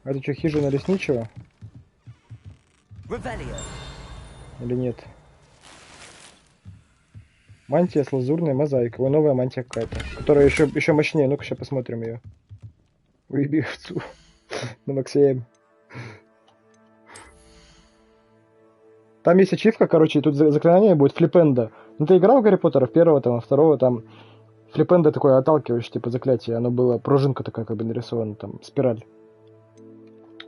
А это что, хижина лесничего? Или нет? Мантия с лазурной мозаикой. Ой, новая мантия какая-то. Которая еще мощнее. Ну-ка, сейчас посмотрим ее. Уеби овцу. На максимум. Там есть ачивка, короче, и тут заклинание будет флипенда. Ну ты играл в Гарри Поттера? В первого, там, второго, там... Флипенда такое отталкивающее, типа, заклятие. Оно было, пружинка такая, как бы нарисована, там, спираль.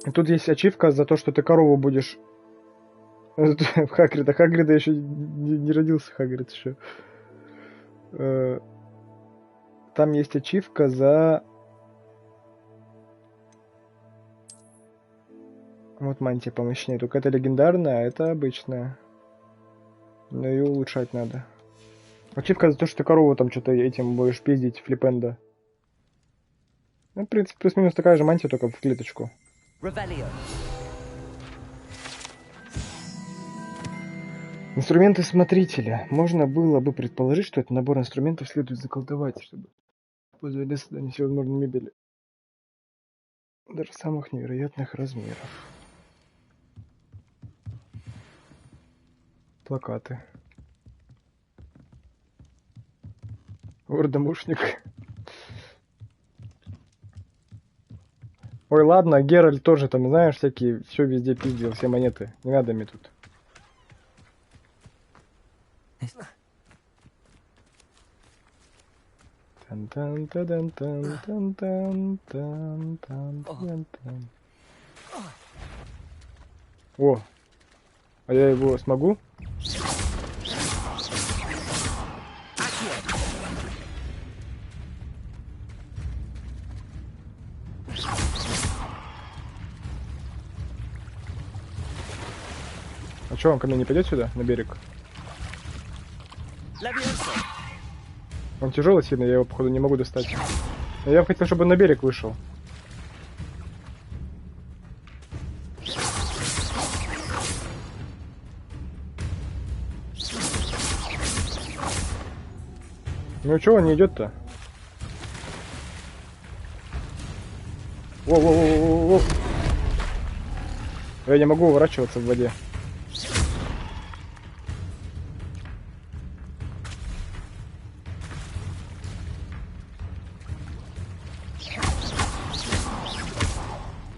И тут есть ачивка за то, что ты корову будешь... Хагрида еще не родился, Хагрид еще. Там есть ачивка за... Вот мантия помощнее. Только это легендарная, а это обычная. Но ее улучшать надо. Ачивка за то, что ты корову там что-то этим будешь пиздить, флипенда. Ну, в принципе, плюс-минус такая же мантия, только в клеточку. Инструменты смотрителя. Можно было бы предположить, что этот набор инструментов следует заколдовать, чтобы позволили создание всевозможной мебели. Даже самых невероятных размеров. Плакаты. Вор-домушник. Ой, ладно, Геральт тоже там, знаешь, всякие, все везде пиздил, все монеты. Не надо мне тут. О, а я его смогу? А что, он ко мне не пойдет сюда, на берег? Он тяжелый сильно, я его, походу, не могу достать. Но я бы хотел, чтобы он на берег вышел. Ну чего он не идет-то? Воу-воу-воу-воу-воу. Я не могу уворачиваться в воде.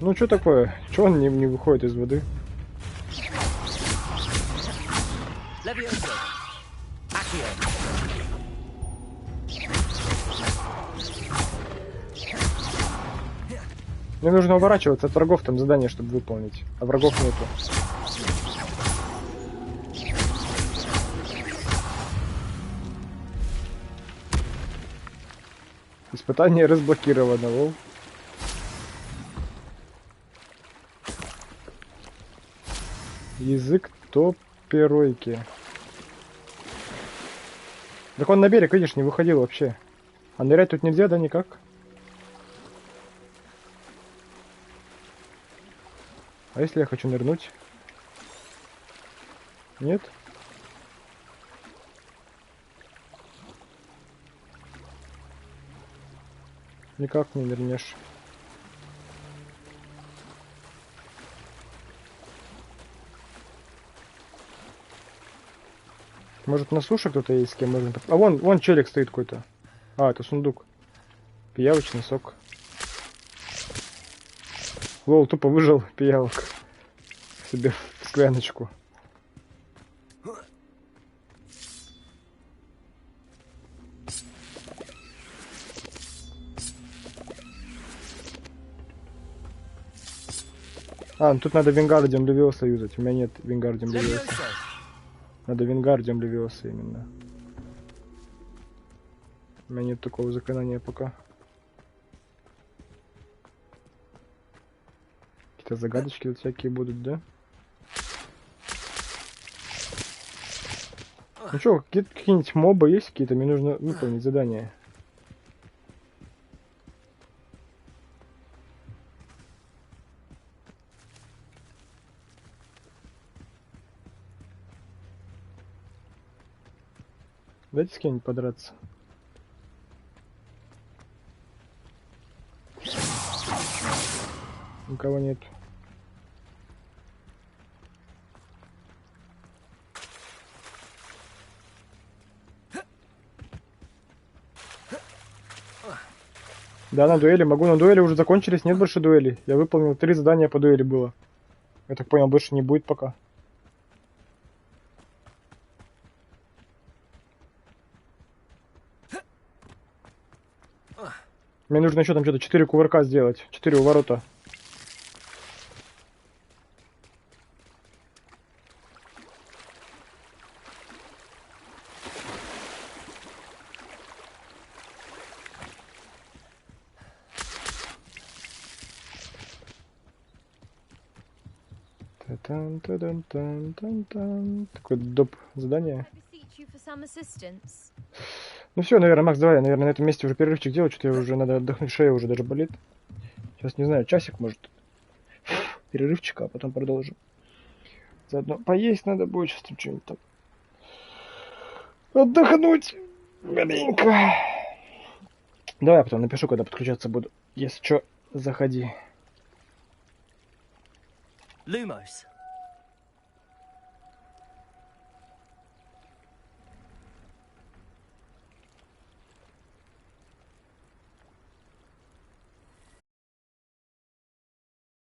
Ну что такое? Чего он не выходит из воды? Мне нужно уворачиваться от врагов, там задание, чтобы выполнить. А врагов нету. Испытание разблокировано, лол. Язык топеройки. Так он на берег, видишь, не выходил вообще. А нырять тут нельзя, да, никак? А если я хочу нырнуть? Нет? Никак не нырнешь. Может на суше кто-то есть, с кем можно... А вон челик стоит какой-то. А, это сундук. Пиявочный сок. Лол, тупо выжил пиявок себе в скляночку. А, ну тут надо Вингардиум Левиоса юзать. У меня нет Вингардиум Левиоса. Надо Вингардиум Левиоса именно. У меня нет такого заклинания пока. Какие-то загадочки вот всякие будут, да? Ну что, какие-нибудь мобы есть какие-то? Мне нужно выполнить задание. Дайте с кем-нибудь подраться. Никого нет. Да, на дуэли могу. Но дуэли уже закончились, нет больше дуэлей. Я выполнил 3 задания по дуэли было. Я так понял, больше не будет пока. Мне нужно еще там что-то 4 кувырка сделать. 4 уворота. Такое доп задание. Ну все, наверное, Макс, давай, наверное, на этом месте уже перерывчик делать, что-то я уже надо отдохнуть, шея уже даже болит. Сейчас, не знаю, часик, может, перерывчика, а потом продолжим. Заодно поесть надо будет, сейчас там что-нибудь там. Отдохнуть, маленько. Давай я потом напишу, когда подключаться буду. Если что, заходи. Lumos,